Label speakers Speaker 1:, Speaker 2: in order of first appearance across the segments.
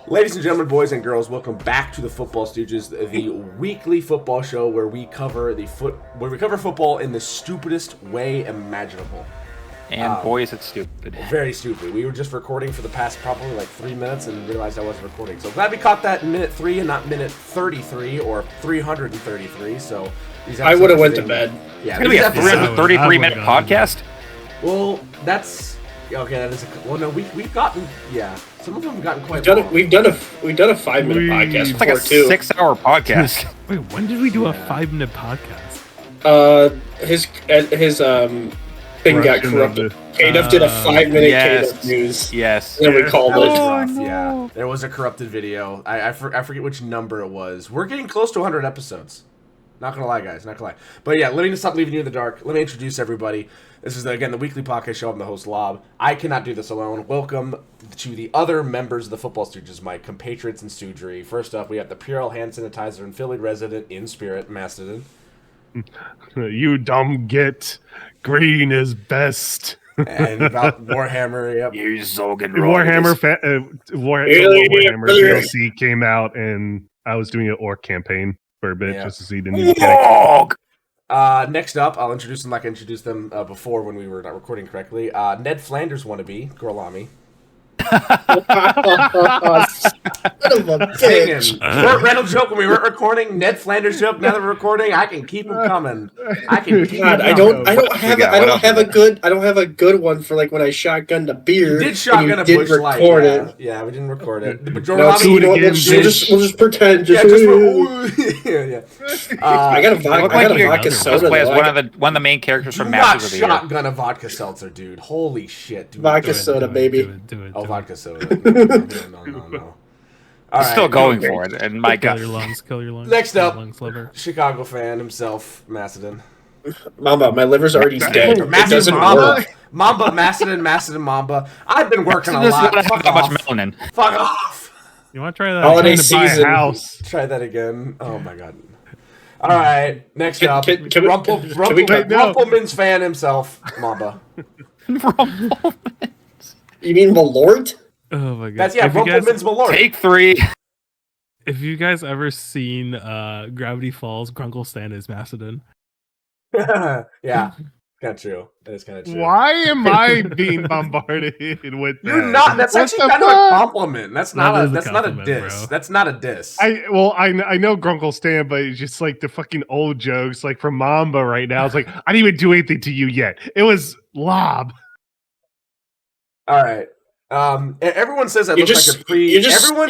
Speaker 1: Ladies and gentlemen, boys and girls, welcome back to the Football Stooges, the weekly football show where we cover football in the stupidest way imaginable.
Speaker 2: And boy, is it stupid.
Speaker 1: Very stupid. We were just recording for the past probably like 3 minutes and realized I wasn't recording. So glad we caught that in minute 3 and not minute 33 or 333. So
Speaker 3: I would have went to bed.
Speaker 1: Yeah,
Speaker 2: It's going to be a 333-minute podcast?
Speaker 1: Well, that's okay. That is we've gotten some of them have gotten quite long.
Speaker 3: We've done a 5-minute podcast
Speaker 2: It's like a
Speaker 3: before too.
Speaker 2: 6-hour podcast.
Speaker 4: Wait, when did we do a 5-minute podcast?
Speaker 3: His thing got corrupted. KDF did a 5-minute KDF news.
Speaker 2: Yes.
Speaker 3: And then we called it.
Speaker 1: Yeah, there was a corrupted video. I forget which number it was. We're getting close to 100 episodes. Not gonna lie, guys. Not gonna lie. But yeah, let me stop leaving you in the dark. Let me introduce everybody. This is, again, the weekly podcast show. I'm the host, Lob. I cannot do this alone. Welcome to the other members of the Football Stooges, my compatriots in Stoogery. First up, we have the Purell hand sanitizer and Philly resident in spirit, Mastodon.
Speaker 5: You dumb git. Green is best.
Speaker 1: And about Warhammer, yep.
Speaker 2: You Zogan
Speaker 5: Warhammer DLC came out, and I was doing an orc campaign for a bit just to see the new mechanic.
Speaker 1: Next up, I'll introduce them like I introduced them before when we were not recording correctly. Ned Flanders wannabe, Gorlami. Burt Reynolds joke when we weren't recording. Ned Flanders joke now that we're recording. I can keep them coming. I don't
Speaker 3: have a good one for like when I shotgunned a beer.
Speaker 1: You did shotgun a Bush Light. Yeah, we didn't record it. But
Speaker 3: we'll just pretend. I got a vodka soda.
Speaker 2: One of the main characters from Masters of the Year.
Speaker 1: Shotgun a vodka seltzer, dude. Holy shit, dude.
Speaker 3: Vodka soda, baby.
Speaker 4: Do it.
Speaker 1: Vodka soda. No.
Speaker 2: He's still going for it, and my God.
Speaker 4: Kill your lungs.
Speaker 1: Next up,
Speaker 4: lungs, liver.
Speaker 1: Chicago fan himself, Mastodon.
Speaker 3: Mamba, my liver's already dead. It doesn't work.
Speaker 1: Mamba, Mastodon, Mamba. I've been working a lot. Fuck off.
Speaker 2: Much melanin.
Speaker 1: Fuck off.
Speaker 4: You want to try that?
Speaker 3: Holiday season.
Speaker 5: House.
Speaker 1: Try that again. Oh my God. All right. Next up,
Speaker 3: Rumpelman's
Speaker 1: Rumpelman's fan himself, Mamba.
Speaker 3: You mean Malort?
Speaker 4: Oh my God.
Speaker 1: That's Rumpelman's Malort.
Speaker 2: Take 3.
Speaker 4: If you guys ever seen Gravity Falls, Grunkle Stan is Mastodon.
Speaker 1: Yeah. Kind of true. That is kind of true.
Speaker 5: Why am I being bombarded with that?
Speaker 1: You're not. That's actually kind of a compliment. That's not a diss.
Speaker 4: Bro.
Speaker 1: That's not a diss.
Speaker 5: I know Grunkle Stan, but it's just like the fucking old jokes, like from Mamba right now. It's like I didn't even do anything to you yet. It was Lob.
Speaker 1: All right. Everyone says I look like a
Speaker 3: You're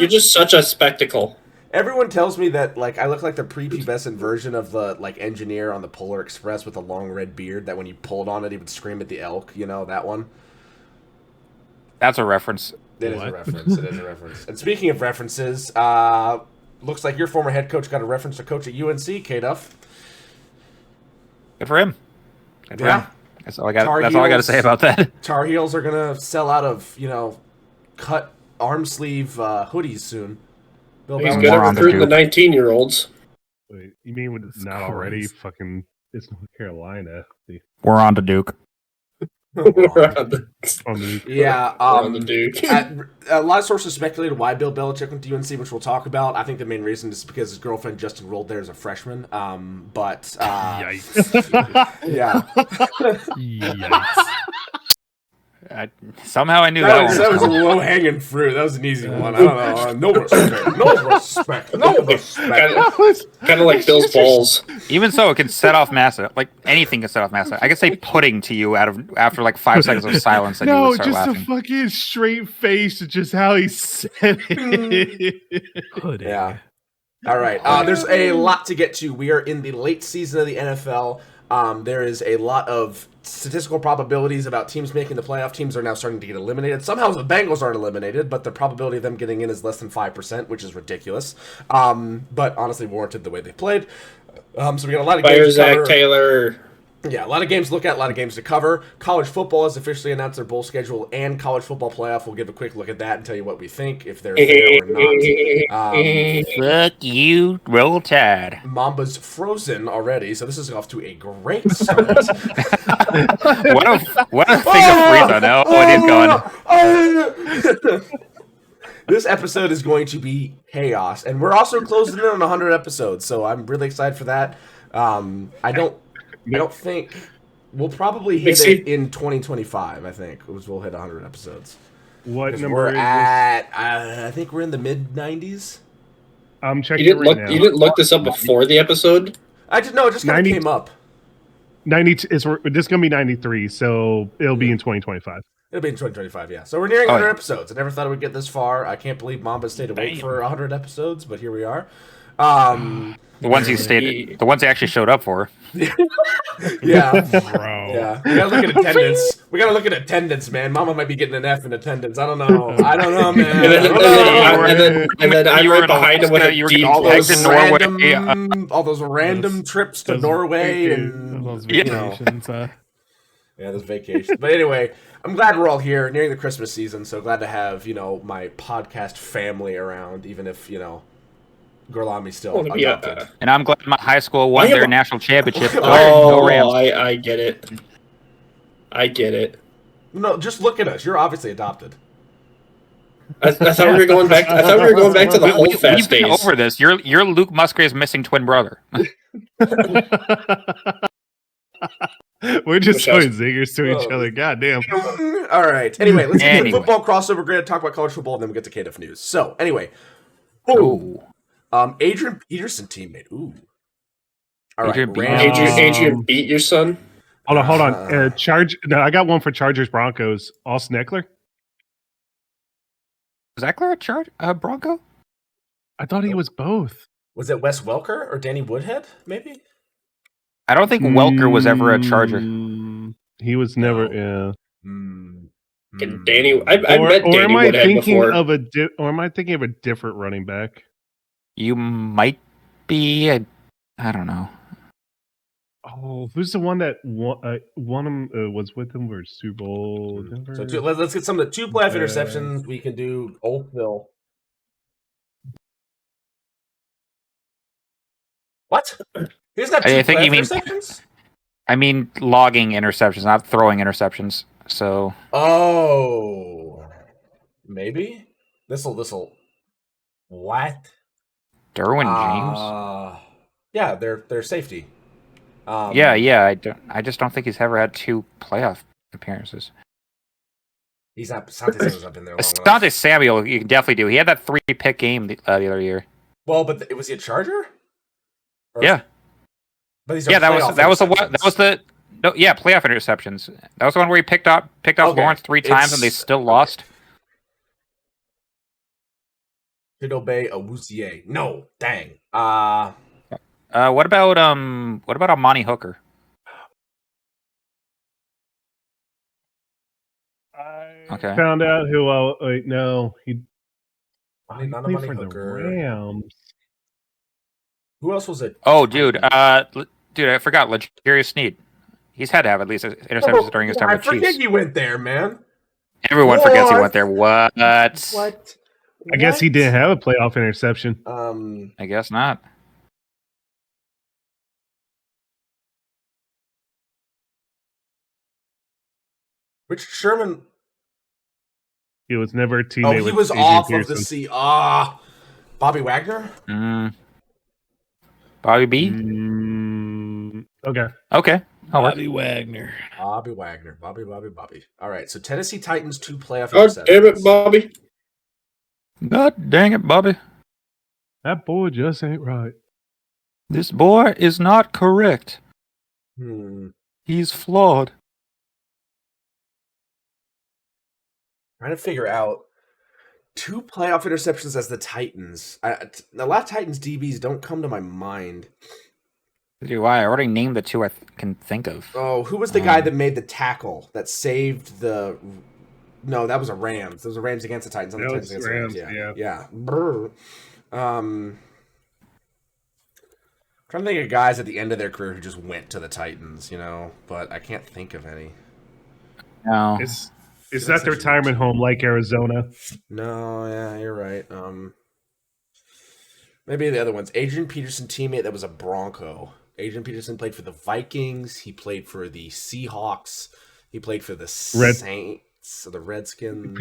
Speaker 3: just such a spectacle.
Speaker 1: Everyone tells me that like I look like the prepubescent version of the like engineer on the Polar Express with a long red beard that when you pulled on it he would scream at the elk. You know that one.
Speaker 2: That's a reference.
Speaker 1: It is a reference. And speaking of references, looks like your former head coach got a reference to coach at UNC, K-Duff.
Speaker 2: Good for him.
Speaker 1: Yeah.
Speaker 2: That's all I got to say about that.
Speaker 1: Tar Heels are gonna sell out of cut arm sleeve hoodies soon.
Speaker 3: He's going to recruit the 19-year-olds.
Speaker 5: Wait, you mean when it's not already fucking? It's North Carolina.
Speaker 2: We're on to Duke.
Speaker 1: Yeah,
Speaker 3: on the Duke.
Speaker 1: A lot of sources speculated why Bill Belichick went to UNC, which we'll talk about. I think the main reason is because his girlfriend just enrolled there as a freshman.
Speaker 4: Yikes.
Speaker 1: Yeah.
Speaker 4: Yikes.
Speaker 2: Somehow I knew that one.
Speaker 1: That was a low-hanging fruit. That was an easy one. I don't know. No respect.
Speaker 3: Kind of like Bill's balls.
Speaker 2: Even so, it can set off Massa. Like anything can set off Massa. I could say pudding to you after like 5 seconds of silence, and you would start laughing.
Speaker 5: No, just a fucking straight face. It's just how he said it.
Speaker 4: Pudding.
Speaker 1: Yeah. All right. There's a lot to get to. We are in the late season of the NFL. There is a lot of statistical probabilities about teams making the playoff. Teams are now starting to get eliminated. Somehow the Bengals aren't eliminated, but the probability of them getting in is less than 5%, which is ridiculous. But honestly warranted the way they played. So we got a lot of games to cover.
Speaker 3: Zach Taylor.
Speaker 1: Yeah, a lot of games to look at, a lot of games to cover. College football has officially announced their bowl schedule and college football playoff. We'll give a quick look at that and tell you what we think, if they're there or not.
Speaker 2: Fuck you, Roll Tide.
Speaker 1: Mamba's frozen already, so this is off to a great start.
Speaker 2: What a thing to freeze on now. Oh, it is gone.
Speaker 1: This episode is going to be chaos, and we're also closing in on 100 episodes, so I'm really excited for that. I don't think we'll probably hit it in 2025. I think we'll hit 100 episodes.
Speaker 5: What number
Speaker 1: we're
Speaker 5: is
Speaker 1: at? I think we're in the mid 90s.
Speaker 5: I'm checking
Speaker 3: You
Speaker 5: it right now.
Speaker 3: You didn't look this up before the episode?
Speaker 1: I didn't know. It just kind of came up.
Speaker 5: 90 is this is going to be 93, so it'll be in 2025.
Speaker 1: It'll be in 2025, yeah. So we're nearing 100 episodes. I never thought it would get this far. I can't believe Mamba stayed awake for 100 episodes, but here we are.
Speaker 2: The ones he stayed, the ones he actually showed up for.
Speaker 1: Yeah,
Speaker 4: Bro.
Speaker 1: yeah. We gotta look at attendance. We gotta look at attendance, man. Mama might be getting an F in attendance. I don't know. I don't know, man.
Speaker 3: And then I'm right behind him with a D
Speaker 1: all
Speaker 3: plus.
Speaker 1: those random trips to Norway and
Speaker 4: those vacations.
Speaker 1: Yeah, those vacations. But anyway, I'm glad we're all here nearing the Christmas season. So glad to have my podcast family around, even if Gorlami's still adopted.
Speaker 2: And I'm glad my high school won their national championship.
Speaker 3: I get it. I get it.
Speaker 1: No, just look at us. You're obviously adopted.
Speaker 3: I thought we were going back. I thought we were going back to the whole fast days.
Speaker 2: Over this. You're Luke Musgrave's missing twin brother.
Speaker 5: We're just throwing zingers to each other. God damn.
Speaker 1: All right. Anyway, let's get to the football crossover. We're going to talk about college football, and then we'll get to KDF news. So, anyway. Adrian Peterson teammate. Ooh. All right.
Speaker 3: Adrian beat your son?
Speaker 5: Hold on. No, I got one for Chargers Broncos. Austin Eckler.
Speaker 2: Was Eckler a Bronco?
Speaker 5: I thought he was both.
Speaker 1: Was it Wes Welker or Danny Woodhead, maybe?
Speaker 2: I don't think Welker was ever a Charger.
Speaker 5: He was never. Yeah.
Speaker 3: Danny, I met Danny Woodhead before.
Speaker 5: Or am I thinking of a different running back?
Speaker 2: You might be. I don't know.
Speaker 5: Oh, who's the one that won him? Was with him for Super Bowl? Denver?
Speaker 1: So let's get some of the 2 playoff interceptions. We can do Old Phil. What? He's got 2 playoff interceptions?
Speaker 2: I mean, logging interceptions, not throwing interceptions. So.
Speaker 1: Oh, maybe this'll. What?
Speaker 2: Derwin James.
Speaker 1: Yeah, they're safety.
Speaker 2: I just don't think he's ever had 2 playoff appearances.
Speaker 1: He's not. Asante Samuel's not been there long
Speaker 2: Asante
Speaker 1: enough.
Speaker 2: Samuel, you can definitely do. He had that 3-pick game the other year.
Speaker 1: Well, but was he a Charger?
Speaker 2: Yeah.
Speaker 1: But these
Speaker 2: that was the playoff interceptions. That was the one where he picked off Lawrence 3 times and they still lost.
Speaker 1: Chidobe Awuzie. No, dang.
Speaker 2: What about Amani Hooker?
Speaker 5: I found out who. Wait, no, he played for the Rams.
Speaker 1: Who else was it?
Speaker 2: Oh, dude, I forgot. L'Jarius Sneed. He's had to have at least interceptions during his time with the Chiefs.
Speaker 1: I forget he went there, man.
Speaker 2: Everyone forgets he went there. What?
Speaker 5: I guess he didn't have a playoff interception.
Speaker 2: I guess not.
Speaker 1: Richard Sherman.
Speaker 5: He was never a teammate.
Speaker 1: Oh, he was off of the sea. Bobby Wagner?
Speaker 2: Bobby B?
Speaker 5: Okay.
Speaker 4: Bobby Wagner.
Speaker 1: Bobby. All right, so Tennessee Titans 2 playoff
Speaker 3: interceptions. Damn it, Bobby.
Speaker 2: God dang it, Bobby.
Speaker 5: That boy just ain't right.
Speaker 2: This boy is not correct. He's flawed.
Speaker 1: Trying to figure out 2 playoff interceptions as the Titans. A lot of Titans DBs don't come to my mind.
Speaker 2: Do I already named the 2 I can think of.
Speaker 1: Oh, who was the guy that made the tackle that saved the... No, that was a Rams. Those were Rams against the Titans.
Speaker 5: That was Rams,
Speaker 1: yeah. Trying to think of guys at the end of their career who just went to the Titans, but I can't think of any.
Speaker 2: No.
Speaker 5: Is that the retirement home like Arizona?
Speaker 1: No, yeah, you're right. Maybe the other ones. Adrian Peterson teammate that was a Bronco. Adrian Peterson played for the Vikings. He played for the Seahawks. He played for the Saints. So the Redskins.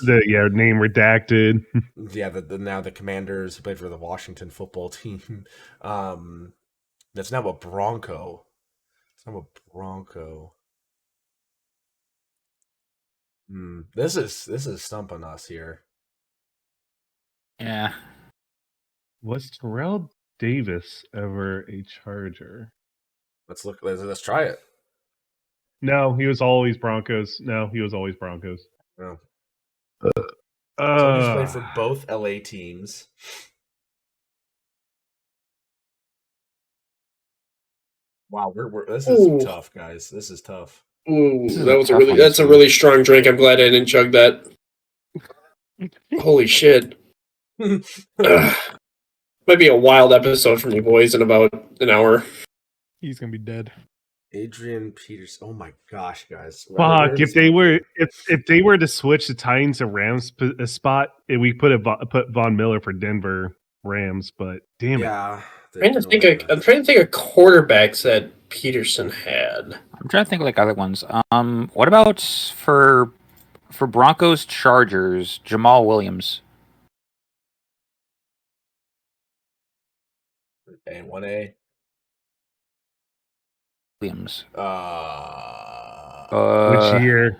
Speaker 5: Name redacted.
Speaker 1: Yeah, now the Commanders. He played for the Washington football team. That's now a Bronco. It's now a Bronco. This is stumping us here.
Speaker 2: Yeah.
Speaker 5: Was Terrell Davis ever a Charger?
Speaker 1: Let's look. Let's try it.
Speaker 5: No, he was always Broncos. No.
Speaker 1: So he's played for both LA teams. Wow, this is tough, guys. This is tough.
Speaker 3: Ooh, that's a really strong drink. I'm glad I didn't chug that. Holy shit. Might be a wild episode from you boys in about an hour.
Speaker 4: He's gonna be dead.
Speaker 1: Adrian Peterson. Oh my gosh, guys!
Speaker 5: Fuck! If they were to switch the Titans to Rams spot, we put Von Miller for Denver Rams. But damn it!
Speaker 1: Yeah,
Speaker 3: I'm trying to think of quarterbacks that Peterson had.
Speaker 2: I'm trying to think of like other ones. What about for Broncos Chargers, Jamal Williams?
Speaker 1: And 1A.
Speaker 2: Williams.
Speaker 5: Which year?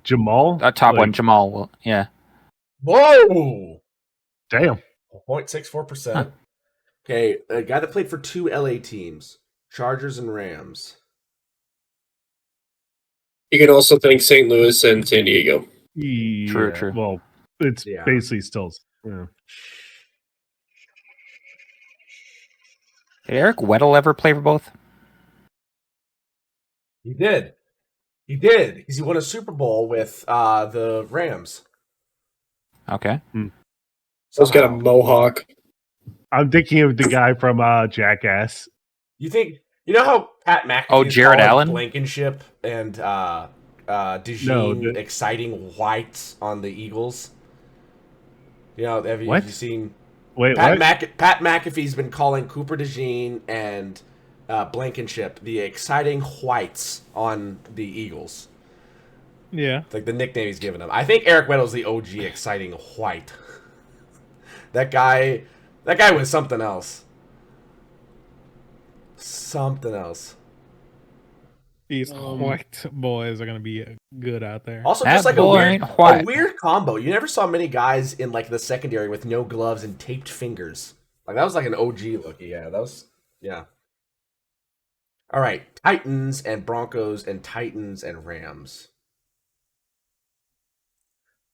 Speaker 5: Jamal?
Speaker 2: Top one, Jamal. Yeah.
Speaker 1: Whoa!
Speaker 5: Damn.
Speaker 1: 0.64%.
Speaker 2: Huh.
Speaker 1: Okay, a guy that played for two LA teams, Chargers and Rams.
Speaker 3: You can also think St. Louis and San Diego.
Speaker 5: Yeah,
Speaker 2: True.
Speaker 5: Well, it's basically still. Yeah.
Speaker 2: Did Eric Weddle ever play for both?
Speaker 1: He did. Because he won a Super Bowl with the Rams.
Speaker 2: Okay.
Speaker 3: He's got a mohawk.
Speaker 5: I'm thinking of the guy from Jackass.
Speaker 1: You know how Pat McAfee?
Speaker 2: Oh, Jared Allen,
Speaker 1: Blankenship, and DeJean exciting whites on the Eagles. You know, have you seen?
Speaker 5: Wait,
Speaker 1: Pat
Speaker 5: what?
Speaker 1: Pat McAfee's been calling Cooper DeJean and Blankenship the exciting whites on the Eagles.
Speaker 4: Yeah,
Speaker 1: It's like the nickname he's given them. I think Eric Weddle's the OG exciting white. That guy was something else. Something else.
Speaker 4: these white boys are gonna be good out there.
Speaker 1: Also,
Speaker 2: That
Speaker 1: just like
Speaker 2: boy
Speaker 1: a
Speaker 2: ain't white.
Speaker 1: weird combo. You never saw many guys in like the secondary with no gloves and taped fingers. Like that was like an OG look. Yeah, that was All right, Titans and Broncos and Titans and Rams.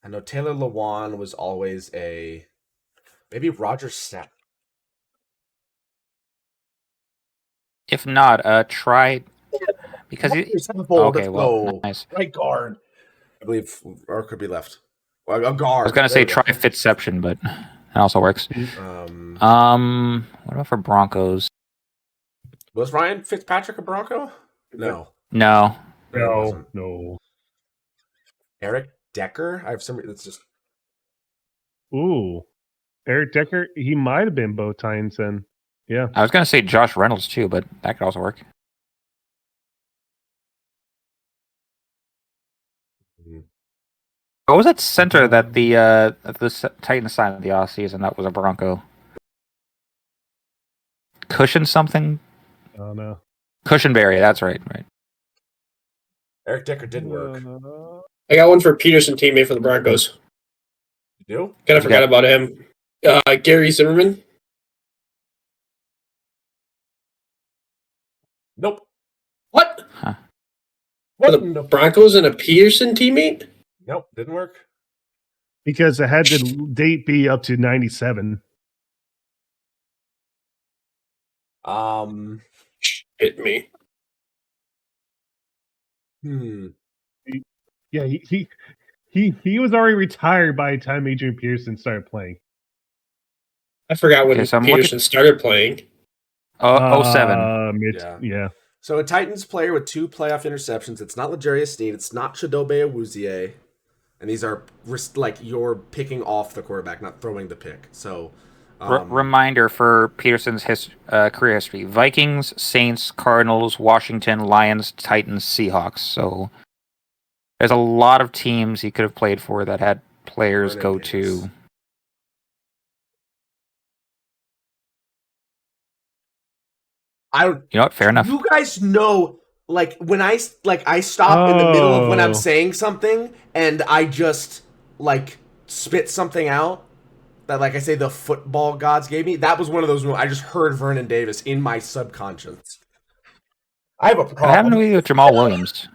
Speaker 1: I know Taylor Lewan was always maybe Roger Stapp.
Speaker 2: If not, try because nice.
Speaker 1: Right guard. I believe, or it could be left. A guard.
Speaker 2: I was gonna say try Fitzception, but that also works. What about for Broncos?
Speaker 1: Was Ryan Fitzpatrick a Bronco? No.
Speaker 5: No.
Speaker 1: Eric Decker? I have somebody that's just.
Speaker 5: Ooh, Eric Decker. He might have been both times then. Yeah.
Speaker 2: I was gonna say Josh Reynolds too, but that could also work. What was that center that the Titans signed in the offseason that was a Bronco? Cushion something?
Speaker 5: Oh no.
Speaker 2: Cushionberry, that's right.
Speaker 1: Eric Decker did work.
Speaker 3: I got one for Peterson, teammate for the Broncos.
Speaker 1: You do?
Speaker 3: Kind of forgot about him. Gary Zimmerman.
Speaker 1: Nope.
Speaker 3: What?
Speaker 2: Huh.
Speaker 3: For the Broncos and a Peterson teammate?
Speaker 1: Nope, didn't work.
Speaker 5: Because it had the date be up to 97.
Speaker 3: Hit me.
Speaker 5: Yeah, he was already retired by the time Adrian Peterson started playing.
Speaker 3: I forgot when Peterson started playing.
Speaker 2: 07.
Speaker 5: Yeah.
Speaker 1: So a Titans player with 2 playoff interceptions. It's not L'Jarius Sneed. It's not Chidobe Awuzie. And these are like you're picking off the quarterback, not throwing the pick. So
Speaker 2: reminder for Peterson's career history: Vikings, Saints, Cardinals, Washington, Lions, Titans, Seahawks. So There's a lot of teams he could have played for that had players
Speaker 1: Vernon
Speaker 2: go
Speaker 1: Davis.
Speaker 2: to. You know what? Fair enough.
Speaker 1: You guys know, like when I stop in the middle of when I'm
Speaker 5: Oh.
Speaker 1: saying something and I just like spit something out that, like I say, the football gods gave me. That was one of those. I just heard Vernon Davis in my subconscious. I have a
Speaker 2: What happened
Speaker 1: problem.
Speaker 2: with Jamal Williams?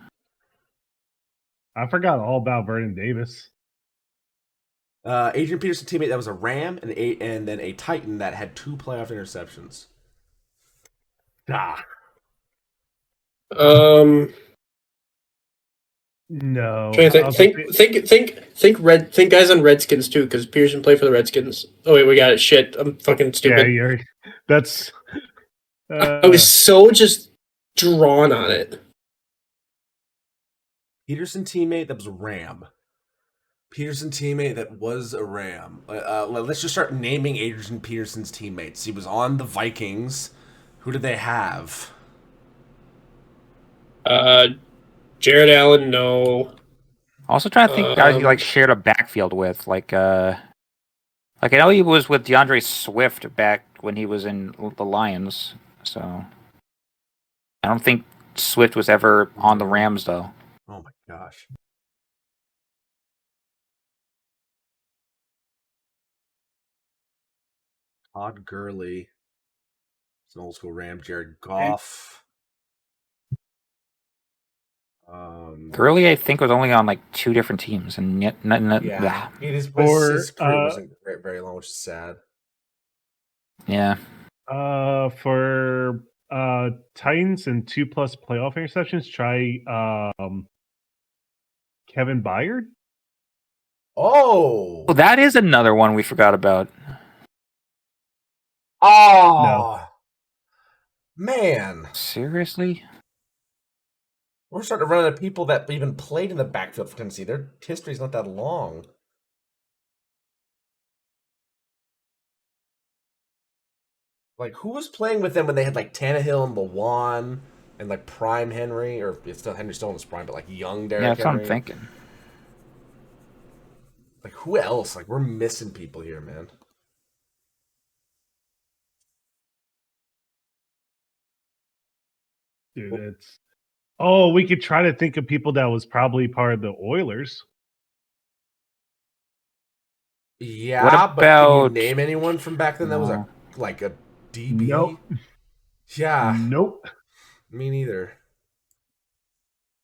Speaker 5: I forgot all about Vernon Davis.
Speaker 1: Adrian Peterson teammate that was a Ram and then a Titan that had 2 playoff interceptions.
Speaker 5: Ah, no.
Speaker 3: Trying to
Speaker 5: I'll
Speaker 3: think think guys on Redskins too, because Pearson played for the Redskins. Oh wait, we got it. Shit, I'm fucking
Speaker 5: yeah,
Speaker 3: stupid.
Speaker 5: that's.
Speaker 3: I was so just drawn on it.
Speaker 1: Peterson teammate that was a Ram. Peterson teammate that was a Ram. Let's just start naming Adrian Peterson's teammates. He was on the Vikings. Who did they have?
Speaker 3: Jared Allen, no.
Speaker 2: Also trying to think guys he like shared a backfield with, like I know he was with DeAndre Swift back when he was in the Lions. So I don't think Swift was ever on the Rams though.
Speaker 1: Oh my gosh. Todd Gurley. It's an old school Ram. Jared Goff.
Speaker 2: Gurley, I think, was only on like 2 different teams, and yet,
Speaker 1: Yeah. His career wasn't very long, which is sad.
Speaker 2: yeah.
Speaker 5: For Titans and 2+ playoff interceptions, try Kevin Byard.
Speaker 1: Oh.
Speaker 2: Well, that is another one we forgot about.
Speaker 1: Oh. Man.
Speaker 2: Seriously?
Speaker 1: We're starting to run out of people that even played in the backfield for Tennessee. Their history's not that long. Like, who was playing with them when they had, like, Tannehill and Lewan and, like, prime Henry? Or it's still Henry's still in his prime, but, like, young Derrick
Speaker 2: Yeah, that's
Speaker 1: Henry.
Speaker 2: what I'm thinking.
Speaker 1: Like, who else? Like, we're missing people here, man.
Speaker 5: Dude, it's. Oh, we could try to think of people that was probably part of the Oilers.
Speaker 1: Yeah,
Speaker 2: What
Speaker 1: but can you
Speaker 2: about-
Speaker 1: name anyone from back then that was a DB?
Speaker 5: Nope.
Speaker 1: Yeah,
Speaker 5: Nope.
Speaker 1: me neither.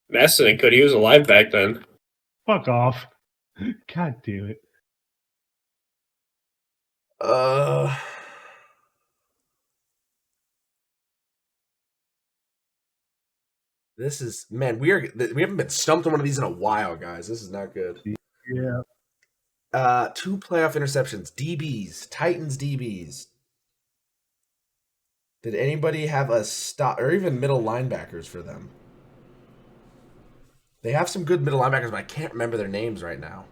Speaker 3: Masson could. He was alive back then.
Speaker 5: Fuck off. God damn it.
Speaker 1: This is, man, we haven't been stumped on one of these in a while, guys. This is not good.
Speaker 5: Yeah.
Speaker 1: 2 playoff interceptions, DBs, Titans DBs. Did anybody have a stop or even middle linebackers for them? They have some good middle linebackers, but I can't remember their names right now.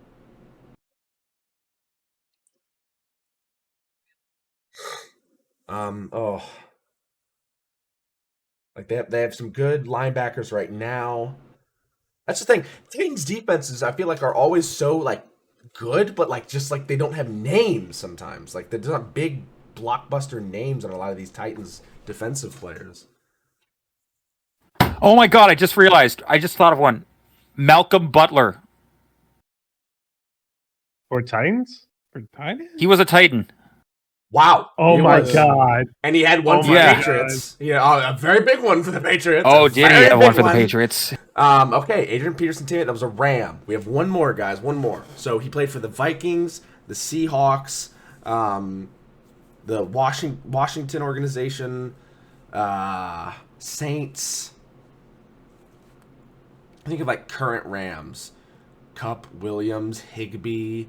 Speaker 1: Like they have some good linebackers right now. That's the thing. Titans defenses, I feel like, are always so like good, but like just like they don't have names sometimes. Like there's not big blockbuster names on a lot of these Titans defensive players.
Speaker 2: Oh my god, I just realized. I just thought of one. Malcolm Butler.
Speaker 5: For Titans?
Speaker 4: For Titans?
Speaker 2: He was a Titan.
Speaker 1: Wow.
Speaker 5: Oh
Speaker 1: He
Speaker 5: my
Speaker 1: was.
Speaker 5: god.
Speaker 1: And he had one
Speaker 5: Oh
Speaker 1: for
Speaker 2: my
Speaker 1: the Patriots. Yeah, a very big one for the Patriots.
Speaker 2: Oh,
Speaker 1: A
Speaker 2: did he
Speaker 1: very
Speaker 2: have one
Speaker 1: big
Speaker 2: for the Patriots?
Speaker 1: Okay, Adrian Peterson teammate, that was a Ram. We have one more, guys, one more. So he played for the Vikings, the Seahawks, the Washington organization, Saints. Think of like current Rams. Cup, Williams, Higbee.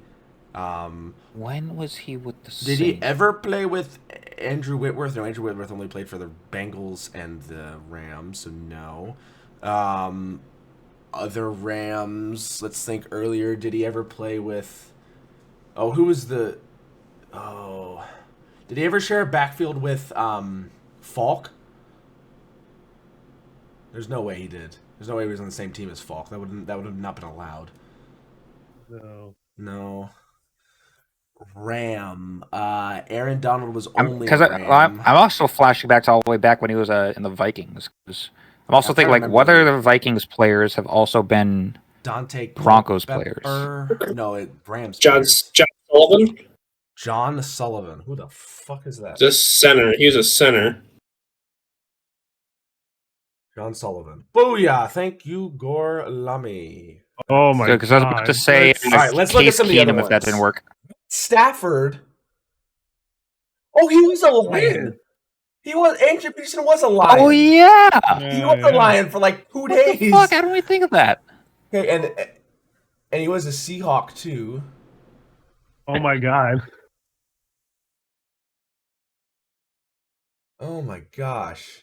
Speaker 2: When was he with the Saints?
Speaker 1: Did he ever play with Andrew Whitworth? No, Andrew Whitworth only played for the Bengals and the Rams, so no. Other Rams, let's think earlier. Did he ever play with... Oh, who was the... Oh... Did he ever share a backfield with Falk? There's no way he did. There's no way he was on the same team as Falk. That would have not been allowed. No. Ram. Aaron Donald was only
Speaker 2: because
Speaker 1: Ram.
Speaker 2: I'm also flashing back to all the way back when he was in the Vikings. 'Cause I'm also thinking like what other Vikings players have also been
Speaker 1: Dante
Speaker 2: Broncos
Speaker 1: Culpepper.
Speaker 2: players.
Speaker 1: No, Rams.
Speaker 3: John Sullivan.
Speaker 1: John Sullivan. Who the fuck is that?
Speaker 3: Just center. He was a center.
Speaker 1: John Sullivan. Booyah! Thank you, Gore Lummy.
Speaker 5: Oh my god!
Speaker 2: Because I was about to say,
Speaker 1: All right, let's look at some of the other
Speaker 2: if that
Speaker 1: ones.
Speaker 2: didn't work.
Speaker 1: Stafford. Oh, he was a Lion. He was. Andrew Peterson was a Lion.
Speaker 2: Oh yeah,
Speaker 1: He was a Lion for like 2 days.
Speaker 2: What the fuck? How do we think of that?
Speaker 1: Okay, and he was a Seahawk too.
Speaker 5: Oh my god!
Speaker 1: Oh my gosh.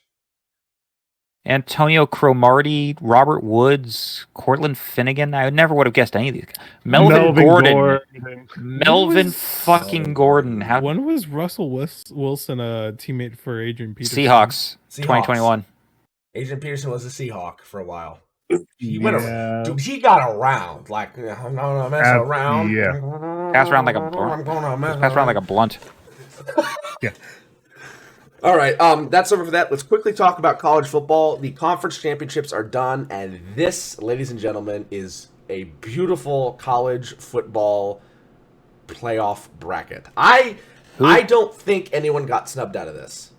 Speaker 2: Antonio Cromartie, Robert Woods, Cortland Finnegan. I never would have guessed any of these. Melvin Gordon. Melvin fucking Gordon.
Speaker 4: When was Russell Wilson a teammate for Adrian Peterson?
Speaker 2: Seahawks. 2021.
Speaker 1: Adrian Peterson was a Seahawk for a while. He went around. Dude, he got around. Like, I'm not gonna mess around.
Speaker 5: Yeah.
Speaker 2: Pass around like a blunt. Pass around like a blunt.
Speaker 5: Yeah.
Speaker 1: All right, that's over for that. Let's quickly talk about college football. The conference championships are done, and this, ladies and gentlemen, is a beautiful college football playoff bracket. I don't think anyone got snubbed out of this.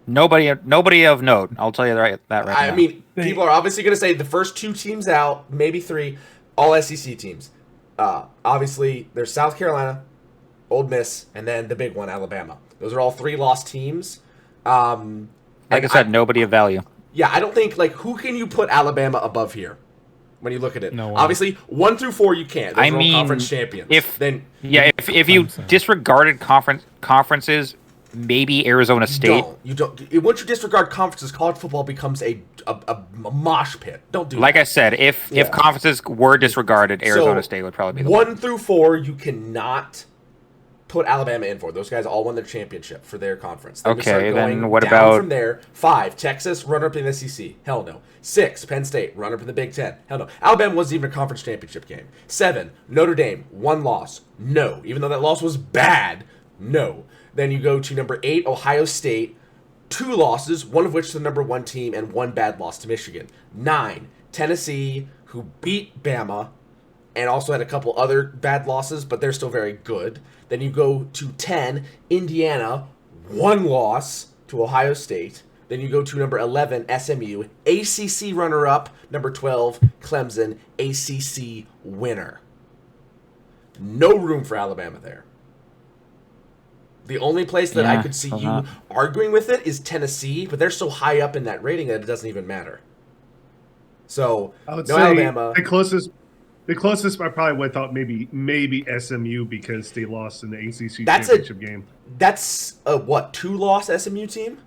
Speaker 2: Nobody of note. I'll tell you that right now.
Speaker 1: I mean, people are obviously going to say the first 2 teams out, maybe 3, all SEC teams. Obviously, there's South Carolina, Ole Miss, and then the big one, Alabama. Those are all 3 lost teams.
Speaker 2: Like I said, nobody of value.
Speaker 1: Yeah, I don't think, like, who can you put Alabama above here when you look at it?
Speaker 4: No one.
Speaker 1: Obviously, 1 through 4 you can't. Those are all conference champions.
Speaker 2: If you disregarded conferences, maybe Arizona State.
Speaker 1: You don't. Once you disregard conferences, college football becomes a mosh pit. Don't do that.
Speaker 2: Like I said, if conferences were disregarded, Arizona State would probably be the
Speaker 1: 1 through 4 you cannot put Alabama in for. Those guys all won their championship for their conference.
Speaker 2: Okay, then what
Speaker 1: down
Speaker 2: about
Speaker 1: from there? 5, Texas, runner-up in the SEC. Hell no. 6, Penn State, runner-up in the Big Ten. Hell no. Alabama wasn't even a conference championship game. 7, Notre Dame, 1 loss. No. Even though that loss was bad, no. Then you go to number 8, Ohio State, 2 losses, one of which to the number 1 team and 1 bad loss to Michigan. 9, Tennessee, who beat Bama and also had a couple other bad losses, but they're still very good. Then you go to 10, Indiana, 1 loss to Ohio State. Then you go to number 11, SMU, ACC runner-up. Number 12, Clemson, ACC winner. No room for Alabama there. The only place that I could see you arguing with it is Tennessee, but they're so high up in that rating that it doesn't even matter. So,
Speaker 5: I would
Speaker 1: no
Speaker 5: say
Speaker 1: Alabama.
Speaker 5: The closest I probably would have thought maybe SMU because they lost in the ACC championship game.
Speaker 1: That's a 2-loss SMU team?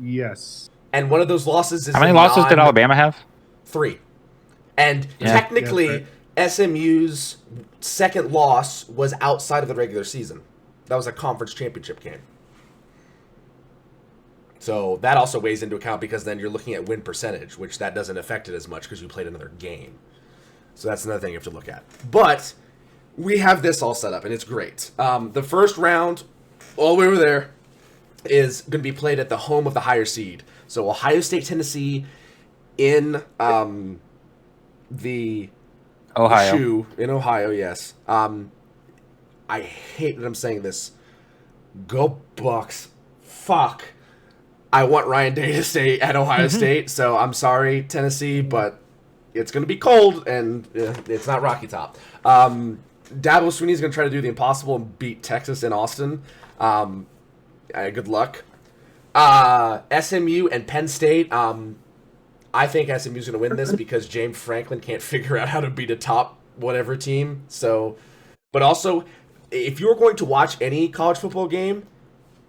Speaker 5: Yes.
Speaker 1: And one of those losses is
Speaker 2: how many losses did Alabama have?
Speaker 1: 3. And technically, SMU's second loss was outside of the regular season. That was a conference championship game. So that also weighs into account because then you're looking at win percentage, which that doesn't affect it as much because you played another game. So that's another thing you have to look at. But we have this all set up, and it's great. The first round, all the way over there, is going to be played at the home of the higher seed. So Ohio State, Tennessee, in the
Speaker 2: Ohio.
Speaker 1: shoe in Ohio, yes. I hate that I'm saying this. Go Bucks. Fuck. I want Ryan Day to stay at Ohio State, so I'm sorry, Tennessee, but it's going to be cold, and it's not Rocky Top. Dabo Swinney's going to try to do the impossible and beat Texas in Austin. Good luck. SMU and Penn State. I think SMU's going to win this because James Franklin can't figure out how to beat a top whatever team. So, but also, if you're going to watch any college football game,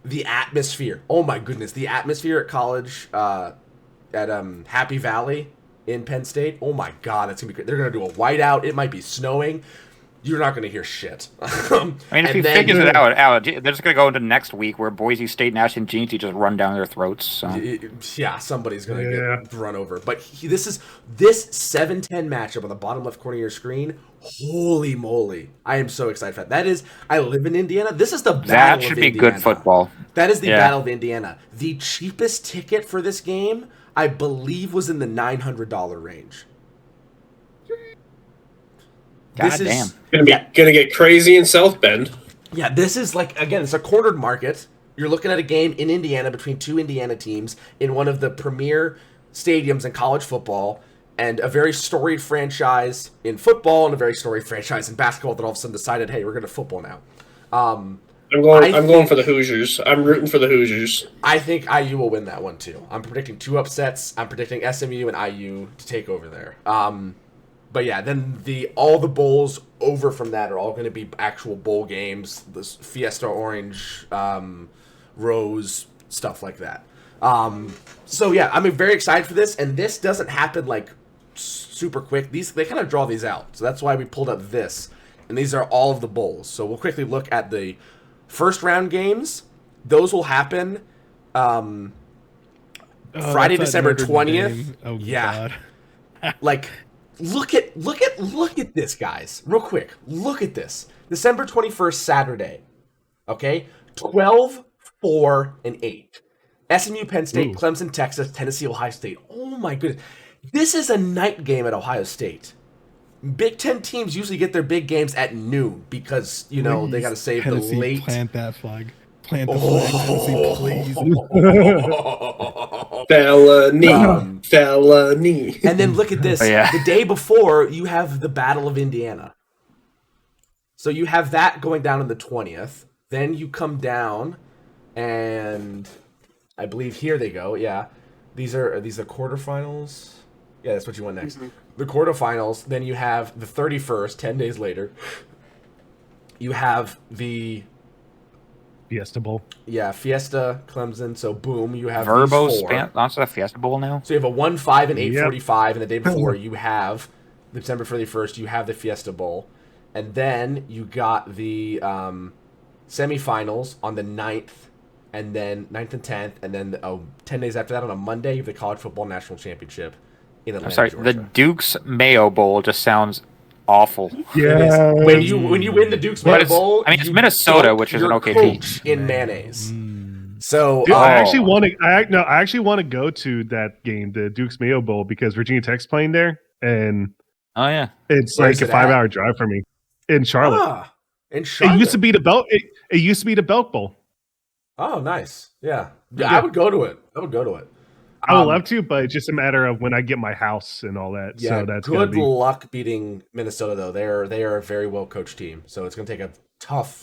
Speaker 1: the atmosphere. Oh my goodness, the atmosphere at college at Happy Valley in Penn State. Oh my God, that's gonna be great. They're gonna do a whiteout. It might be snowing. you're not going to hear shit.
Speaker 2: I mean, if he figures it out, they're just going to go into next week where Boise State and Ashton Jeanty just run down their throats. So.
Speaker 1: Yeah, somebody's going to get run over. But this 7-10 matchup on the bottom left corner of your screen. Holy moly! I am so excited for that. That is, I live in Indiana. This is the battle of Indiana.
Speaker 2: That should be good football.
Speaker 1: That is the battle of Indiana. The cheapest ticket for this game, I believe, was in the $900 range.
Speaker 2: God damn.
Speaker 3: Gonna get crazy in South Bend.
Speaker 1: Yeah, this is like, again, it's a cornered market. You're looking at a game in Indiana between two Indiana teams in one of the premier stadiums in college football, and a very storied franchise in football and a very storied franchise in basketball that all of a sudden decided, hey, we're going to football now.
Speaker 3: I'm going for the Hoosiers. I'm rooting for the Hoosiers.
Speaker 1: I think IU will win that one too. I'm predicting 2 upsets. I'm predicting SMU and IU to take over there. But yeah, then all the bowls over from that are all going to be actual bowl games. This Fiesta Orange, Rose, stuff like that. So yeah, I'm very excited for this, and this doesn't happen like super quick. They kind of draw these out, so that's why we pulled up this, and these are all of the bowls. So we'll quickly look at the first round games. Those will happen Friday, December 20th.
Speaker 4: Oh
Speaker 1: yeah,
Speaker 4: God.
Speaker 1: like. Look at this, guys. Real quick. Look at this. December 21st, Saturday. Okay? 12, 4, and 8. SMU, Penn State, Clemson, Texas, Tennessee, Ohio State. Oh my goodness. This is a night game at Ohio State. Big Ten teams usually get their big games at noon because, they got to save
Speaker 4: Tennessee,
Speaker 1: the late.
Speaker 4: Plant that flag. Plant the flag, Tennessee, please.
Speaker 3: Felony.
Speaker 1: And then look at this. The day before, you have the Battle of Indiana. So you have that going down on the 20th. Then you come down, and I believe here they go. Yeah, these are quarterfinals. Yeah, that's what you want next. Mm-hmm. The quarterfinals. Then you have the 31st, 10 days later. You have the
Speaker 5: Fiesta Bowl.
Speaker 1: Yeah, Fiesta, Clemson. So boom, you have
Speaker 2: Verbo also a Fiesta Bowl now.
Speaker 1: So you have a 1-5 and 8:45, and the day before you have December 31st. You have the Fiesta Bowl, and then you got the semifinals on the 9th, and then 9th and 10th, and then 10 days after that on a Monday, you have the College Football National Championship in Atlanta,
Speaker 2: I'm sorry,
Speaker 1: Georgia.
Speaker 2: the Duke's Mayo Bowl just sounds awful.
Speaker 5: Yeah.
Speaker 1: When you win the Duke's Mayo Bowl,
Speaker 2: I mean, it's Minnesota, which is an okay team.
Speaker 1: In mayonnaise. So
Speaker 5: dude, I actually want to go to that game, the Duke's Mayo Bowl, because Virginia Tech's playing there, and it's like a 5-hour drive for me in Charlotte.
Speaker 1: In Charlotte.
Speaker 5: It used to be the Belk. It used to be the Belk Bowl.
Speaker 1: Oh, nice. Yeah. I would go to it.
Speaker 5: I would love to, but it's just a matter of when I get my house and all that.
Speaker 1: Yeah,
Speaker 5: so that's
Speaker 1: good luck beating Minnesota, though. They are a very well coached team, so it's going to take a tough.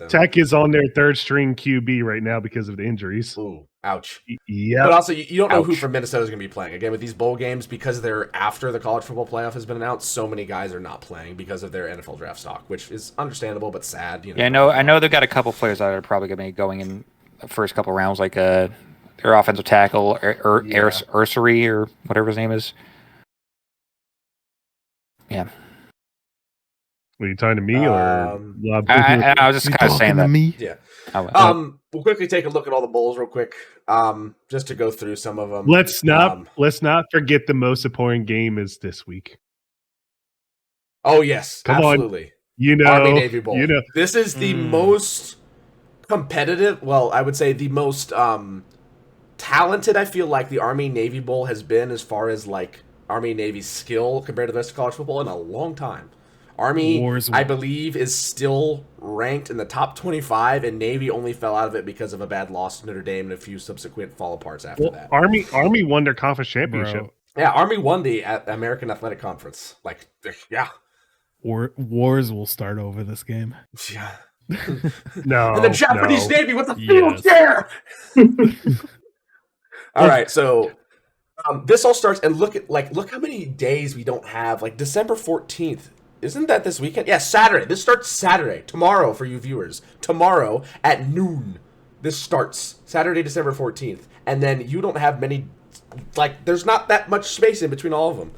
Speaker 5: Tech is on their third string QB right now because of the injuries.
Speaker 1: Ooh, ouch.
Speaker 5: Yeah,
Speaker 1: but also you don't know who from Minnesota is going to be playing again with these bowl games because they're after the college football playoff has been announced. So many guys are not playing because of their NFL draft stock, which is understandable but sad.
Speaker 2: Yeah, I know they've got a couple players that are probably going to be going in the first couple rounds, like their offensive tackle, Ursery, or whatever his name is. Yeah.
Speaker 5: Were you talking to me or?
Speaker 2: I was just kind of saying that.
Speaker 4: Me?
Speaker 1: Yeah. We'll quickly take a look at all the bowls real quick, just to go through some of them.
Speaker 5: Let's not forget the most important game is this week.
Speaker 1: Oh yes, absolutely. Army Navy Bowl. This is the most competitive. Well, I would say the most talented. I feel like the Army Navy Bowl has been as far as like Army Navy skill compared to the rest of college football in a long time. Army, I believe, is still ranked in the top 25, and Navy only fell out of it because of a bad loss to Notre Dame and a few subsequent fall aparts after that.
Speaker 5: Army won their conference championship.
Speaker 4: Bro.
Speaker 1: Yeah, Army won the American Athletic Conference. Like, yeah.
Speaker 4: Wars will start over this game.
Speaker 1: Yeah.
Speaker 5: No.
Speaker 1: And the Japanese Navy with the field chair. All right, so this all starts, and look how many days we don't have. Like December 14th. Isn't that this weekend? Yeah, Saturday. This starts Saturday. Tomorrow for you viewers. Tomorrow at noon. This starts Saturday, December 14th. And then you don't have many, there's not that much space in between all of them.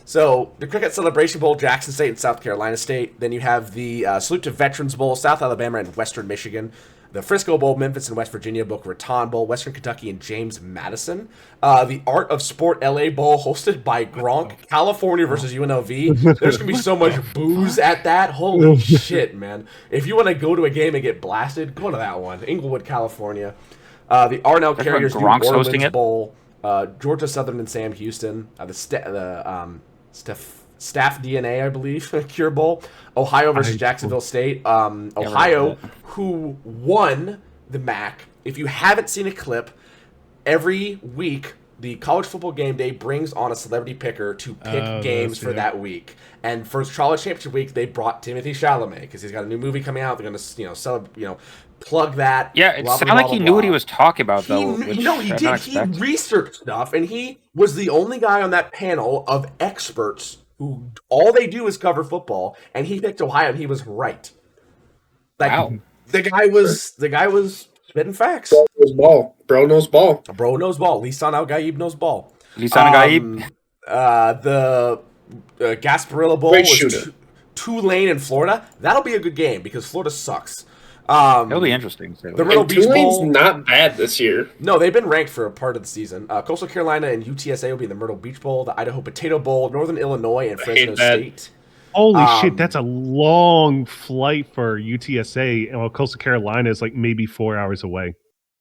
Speaker 1: So the Cricket Celebration Bowl, Jackson State and South Carolina State. Then you have the Salute to Veterans Bowl, South Alabama and Western Michigan. The Frisco Bowl, Memphis and West Virginia, Boca Raton Bowl, Western Kentucky and James Madison. The Art of Sport LA Bowl, hosted by Gronk, California versus UNLV. There's going to be so much booze at that. Holy shit, man. If you want to go to a game and get blasted, go to that one. Inglewood, California. The Arnell Carriers New Orleans Bowl, Georgia Southern and Sam Houston. Staff DNA, I believe, Cure Bowl. Ohio versus Jacksonville State. Ohio, who won the MAC. If you haven't seen a clip, every week the College Football Game Day brings on a celebrity picker to pick games for that week. And for College Championship Week, they brought Timothée Chalamet because he's got a new movie coming out. They're going to, plug that.
Speaker 2: Yeah, it sounded like he knew what he was talking about, though.
Speaker 1: He did. He researched stuff, and he was the only guy on that panel of experts who all they do is cover football, and he picked Ohio, and he was right. Wow. The guy was spitting facts.
Speaker 3: Bro knows ball.
Speaker 1: Bro knows ball. Lisan Al-Gaib knows ball.
Speaker 2: Lisan Al-Gaib.
Speaker 1: The Gasparilla Bowl was Tulane in Florida. That'll be a good game because Florida sucks.
Speaker 2: It'll be interesting.
Speaker 1: The Myrtle Beach
Speaker 3: Tulane's
Speaker 1: Bowl,
Speaker 3: not bad this year.
Speaker 1: No, they've been ranked for a part of the season. Coastal Carolina and UTSA will be in the Myrtle Beach Bowl, the Idaho Potato Bowl, Northern Illinois, and Fresno State.
Speaker 5: Holy shit, that's a long flight for UTSA, and Coastal Carolina is like maybe 4 hours away.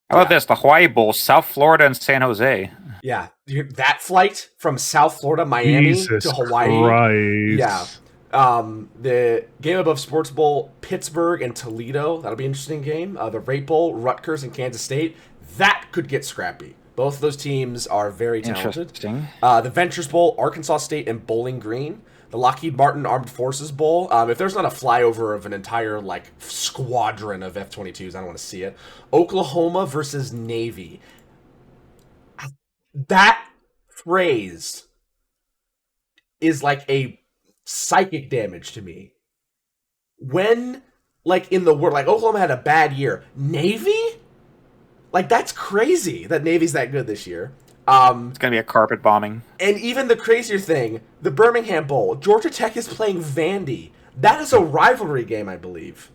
Speaker 2: How about this? The Hawaii Bowl, South Florida and San Jose.
Speaker 1: Yeah, that flight from South Florida, Miami to Hawaii.
Speaker 5: Christ.
Speaker 1: Yeah. The Game Above Sports Bowl, Pittsburgh and Toledo. That'll be an interesting game. The Rape Bowl, Rutgers and Kansas State. That could get scrappy. Both of those teams are very talented.
Speaker 2: Interesting.
Speaker 1: The Ventures Bowl, Arkansas State and Bowling Green. The Lockheed Martin Armed Forces Bowl. If there's not a flyover of an entire squadron of F-22s, I don't want to see it. Oklahoma versus Navy. That phrase is like a psychic damage to me. When, in the world, Oklahoma had a bad year. Navy? That's crazy that Navy's that good this year.
Speaker 2: It's going to be a carpet bombing.
Speaker 1: And even the crazier thing, the Birmingham Bowl. Georgia Tech is playing Vandy. That is a rivalry game, I believe.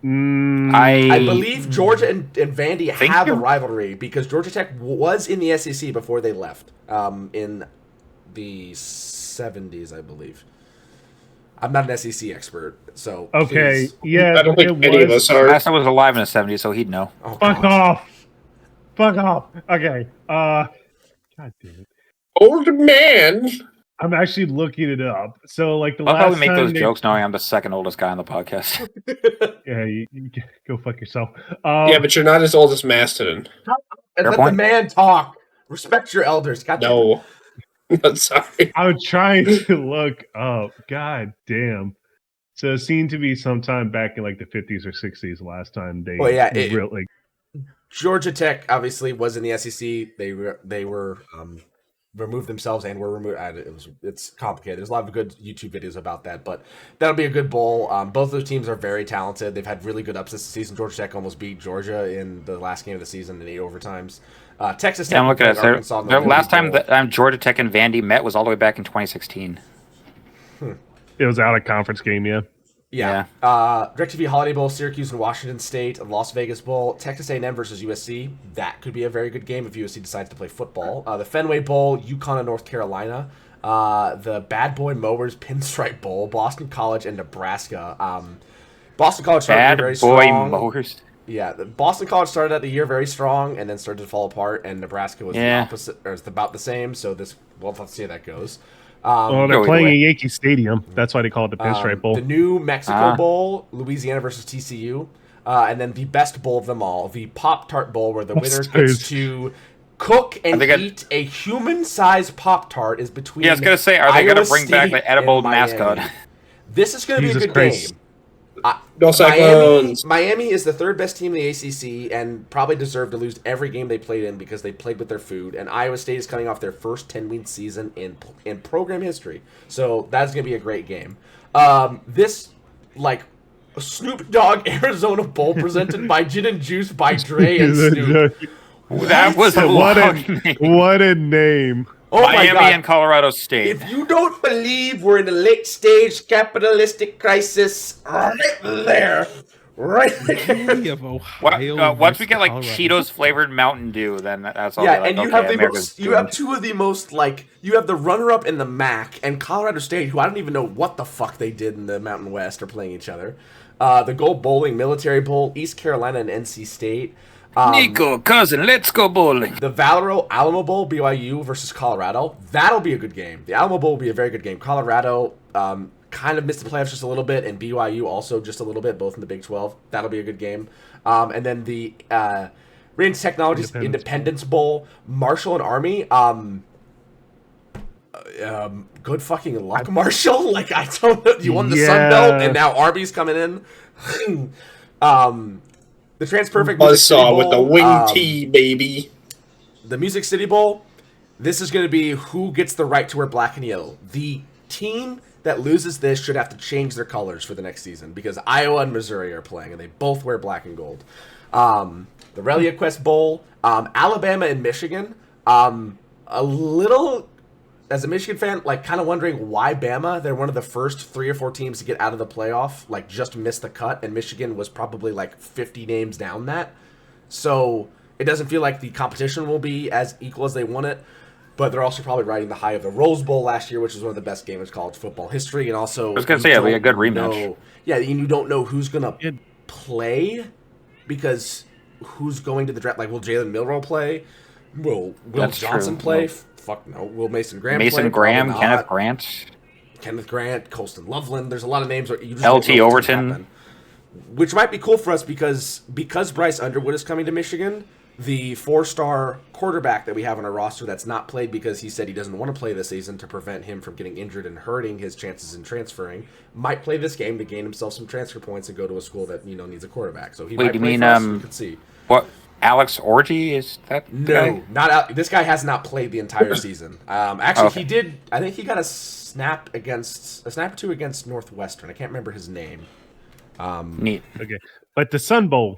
Speaker 1: I believe Georgia and Vandy have a rivalry because Georgia Tech was in the SEC before they left in the 70s, I believe. I'm not an SEC expert, so
Speaker 5: okay,
Speaker 1: please.
Speaker 5: Yeah,
Speaker 3: I don't think any of us are.
Speaker 2: Last time was alive in the 70s, so he'd know.
Speaker 5: Oh, Fuck off. Okay. God damn it.
Speaker 3: Old man.
Speaker 5: I'm actually looking it up. So, the
Speaker 2: I'll
Speaker 5: last
Speaker 2: probably make
Speaker 5: time
Speaker 2: those jokes knowing I'm the second oldest guy on the podcast.
Speaker 5: Yeah, you go fuck yourself.
Speaker 3: Yeah, but you're not as old as Mastodon.
Speaker 1: And let the man talk. Respect your elders.
Speaker 3: No. I'm sorry.
Speaker 5: I'm trying to look up. God damn. So it seemed to be sometime back in the 50s or 60s last time they really.
Speaker 1: Georgia Tech obviously was in the SEC. They were removed themselves and were removed. It's complicated. There's a lot of good YouTube videos about that, but that'll be a good bowl. Both those teams are very talented. They've had really good upsets this season. Georgia Tech almost beat Georgia in the last game of the season in 8 overtimes. Texas Tech.
Speaker 2: Yeah, I'm looking at it. The last time that Georgia Tech and Vandy met was all the way back in 2016.
Speaker 5: It was out of conference game, yeah.
Speaker 1: Yeah. DirecTV Holiday Bowl, Syracuse and Washington State, Las Vegas Bowl, Texas A&M versus USC. That could be a very good game if USC decides to play football. The Fenway Bowl, UConn and North Carolina. The Bad Boy Mowers Pinstripe Bowl, Boston College and Nebraska. Boston College started very strong.
Speaker 2: Bad Boy Mowers.
Speaker 1: Yeah, the Boston College started out the year very strong and then started to fall apart, and Nebraska was the opposite, or it's about the same. So we'll have to see how that goes.
Speaker 5: They're playing at Yankee Stadium. That's why they call it the Pinstripe Bowl.
Speaker 1: The New Mexico Bowl, Louisiana versus TCU, and then the best bowl of them all, the Pop-Tart Bowl, where the winner gets to cook and eat a human-sized Pop-Tart is between.
Speaker 2: Yeah, I was gonna say, are they gonna bring back the edible mascot?
Speaker 1: This is gonna be a good game.
Speaker 3: No Cyclones.
Speaker 1: Miami is the third best team in the ACC and probably deserve to lose every game they played in because they played with their food. And Iowa State is coming off their first 10-win season in program history. So that's going to be a great game. This, Snoop Dogg Arizona Bowl presented by Gin and Juice by Dre and Snoop.
Speaker 2: That was a
Speaker 5: what a name.
Speaker 1: Oh
Speaker 2: Miami
Speaker 1: my God.
Speaker 2: and Colorado State.
Speaker 1: If you don't believe we're in a late stage capitalistic crisis, right there. Right there.
Speaker 4: Of Ohio
Speaker 2: once we get like
Speaker 4: Colorado.
Speaker 2: Cheetos flavored Mountain Dew, then that's all.
Speaker 1: Yeah,
Speaker 2: like,
Speaker 1: and you
Speaker 2: okay,
Speaker 1: have the
Speaker 2: America's
Speaker 1: most, you have
Speaker 2: doomed.
Speaker 1: two of the most, like, you have the runner-up in the MAC and Colorado State, who I don't even know what the fuck they did in the Mountain West, are playing each other. The Gold Bowling Military Bowl, East Carolina and NC State.
Speaker 2: Nico, cousin, let's go bowling.
Speaker 1: The Valero Alamo Bowl, BYU versus Colorado. That'll be a good game. The Alamo Bowl will be a very good game. Colorado kind of missed the playoffs just a little bit, and BYU also just a little bit, both in the Big 12. That'll be a good game. And then the Range Technologies Independence Bowl, Marshall and Army. Good fucking luck, Marshall. Like, I don't know. You won the Sun Belt, and now Army's coming in. The TransPerfect
Speaker 3: Buzzsaw with the wing tee, baby.
Speaker 1: The Music City Bowl, this is going to be who gets the right to wear black and yellow. The team that loses this should have to change their colors for the next season because Iowa and Missouri are playing, and they both wear black and gold. The ReliaQuest Bowl, Alabama and Michigan. A little, as a Michigan fan, like kind of wondering why Bama. They're one of the first 3 or 4 teams to get out of the playoff, like just missed the cut, and Michigan was probably like 50 names down that. So it doesn't feel like the competition will be as equal as they want it. But they're also probably riding the high of the Rose Bowl last year, which was one of the best games in college football history. And also,
Speaker 2: I was going to say, it'll be a good rematch.
Speaker 1: Yeah, and you don't know who's going to play because who's going to the draft. Like, will Jalen Milroe play? Will Johnson play?
Speaker 2: No.
Speaker 1: Fuck no. Will Mason Graham
Speaker 2: play?
Speaker 1: Mason
Speaker 2: Graham, Kenneth Grant.
Speaker 1: Colston Loveland. There's a lot of names. You just
Speaker 2: LT Overton.
Speaker 1: Which might be cool for us because Bryce Underwood is coming to Michigan. The 4-star quarterback that we have on our roster that's not played because he said he doesn't want to play this season to prevent him from getting injured and hurting his chances in transferring, might play this game to gain himself some transfer points and go to a school that needs a quarterback. So he might play for us. We could see.
Speaker 2: What? Alex Orji, is that?
Speaker 1: No, not this guy has not played the entire season. Actually, he did. I think he got a snap or 2 against Northwestern. I can't remember his name.
Speaker 2: Neat.
Speaker 5: Okay, but the Sun Bowl.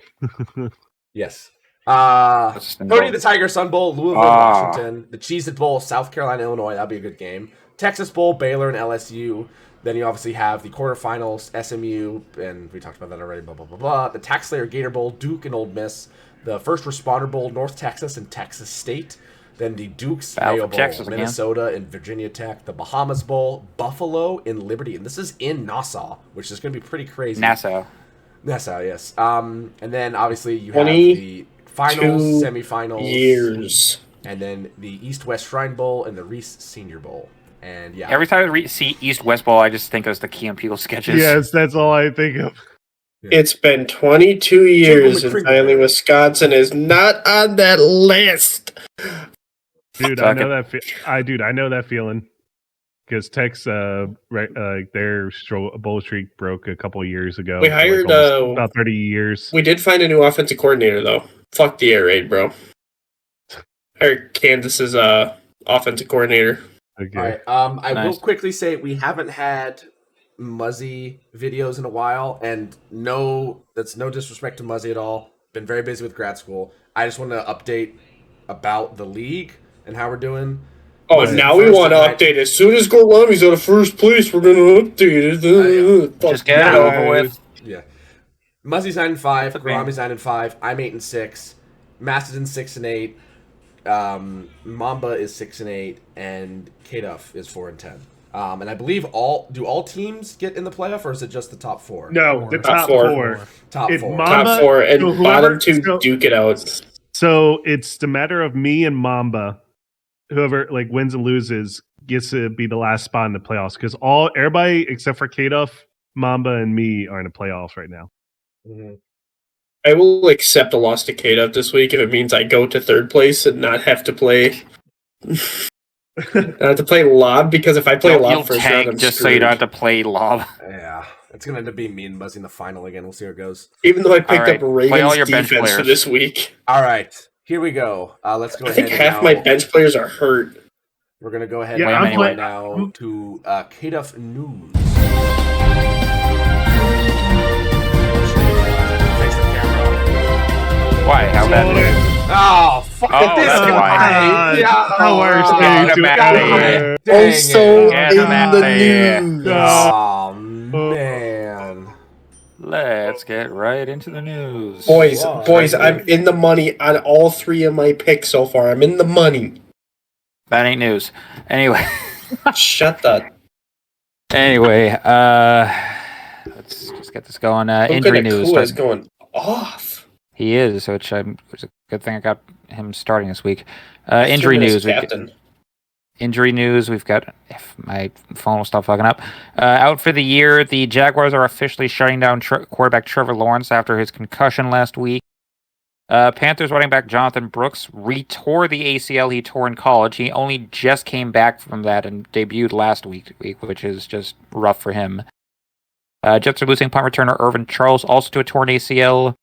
Speaker 1: Yes. Tony the Tiger Sun Bowl, Louisville, Washington. The Cheez-It Bowl, South Carolina, Illinois. That'll be a good game. Texas Bowl, Baylor and LSU. Then you obviously have the quarterfinals, SMU, and we talked about that already. Blah blah blah blah. The Tax Slayer Gator Bowl, Duke and Ole Miss. The First Responder Bowl, North Texas and Texas State. Then the Duke's Mayo Bowl,
Speaker 2: Texas
Speaker 1: Minnesota and Virginia Tech. The Bahamas Bowl, Buffalo and Liberty, and this is in Nassau, which is going to be pretty crazy.
Speaker 2: Nassau,
Speaker 1: yes. And then obviously you have the finals, semifinals,
Speaker 3: years,
Speaker 1: and then the East-West Shrine Bowl and the Reese Senior Bowl. And yeah,
Speaker 2: every time I see East-West Bowl, I just think of the Key and Peele sketches.
Speaker 5: Yes, that's all I think of.
Speaker 3: Yeah. It's been 22 years and finally Wisconsin is not on that list.
Speaker 5: Dude, I know that feeling. Because Tech's their bowl streak broke a couple of years ago.
Speaker 3: We hired
Speaker 5: about 30 years.
Speaker 3: We did find a new offensive coordinator though. Fuck the air raid, bro. Hired Kansas's offensive coordinator.
Speaker 1: Okay. All right. I will quickly say we haven't had Muzzy videos in a while, and that's no disrespect to Muzzy at all. Been very busy with grad school. I just want to update about the league and how we're doing.
Speaker 3: Oh, now we want to update. As soon as Gorlami's out of first place, we're going to update it.
Speaker 2: Just get it over with.
Speaker 1: Yeah. Muzzy's 9-5. Gorlami's 9-5. I'm 8-6. Mastodon's 6-8. Mamba is 6-8, and K-Duff is 4-10. And I believe all teams get in the playoff, or is it just the top 4?
Speaker 5: No, the top four.
Speaker 1: Top 4.
Speaker 3: Top 4, and bottom 2 duke it out.
Speaker 5: So it's the matter of me and Mamba. Whoever wins and loses gets to be the last spot in the playoffs because everybody except for K-Duff, Mamba, and me are in the playoffs right now.
Speaker 3: Mm-hmm. I will accept a loss to K-Duff this week if it means I go to third place and not have to play. Not have to play lob because if I play lob first round, I'm
Speaker 2: just
Speaker 3: screwed.
Speaker 2: so you don't have to play lob.
Speaker 1: Yeah, it's gonna end up being me and Muzzy in the final again. We'll see how it goes.
Speaker 3: Even though I picked up Ravens
Speaker 2: defense
Speaker 3: for this week.
Speaker 1: All right. Here we go. Let's go ahead.
Speaker 3: I think half my bench players are hurt.
Speaker 1: We're going to go ahead now to K-Duff News.
Speaker 2: Why? How bad?
Speaker 1: Oh,
Speaker 2: Oh,
Speaker 1: this
Speaker 2: that's
Speaker 1: guy.
Speaker 2: why.
Speaker 1: Yeah.
Speaker 5: How are
Speaker 2: Get him outta here.
Speaker 3: Also
Speaker 2: Get
Speaker 3: in
Speaker 2: him outta
Speaker 3: the
Speaker 2: here.
Speaker 3: news.
Speaker 1: Oh man.
Speaker 2: Let's get right into the news.
Speaker 3: Boys,
Speaker 1: Wow.
Speaker 3: I'm in the money on all 3 of my picks so far. I'm in the money.
Speaker 2: That ain't news. Anyway.
Speaker 3: Shut that.
Speaker 2: Anyway, let's just get this going. Injury news.
Speaker 3: Kua is going off.
Speaker 2: He is, which it's a good thing I got him starting this week. Injury news.
Speaker 3: Captain.
Speaker 2: Injury news. We've got, if my phone will stop fucking up, out for the year. The Jaguars are officially shutting down quarterback Trevor Lawrence after his concussion last week. Panthers running back Jonathan Brooks retore the ACL he tore in college. He only just came back from that and debuted last week, which is just rough for him. Jets are losing punt returner Irvin Charles also to a torn ACL.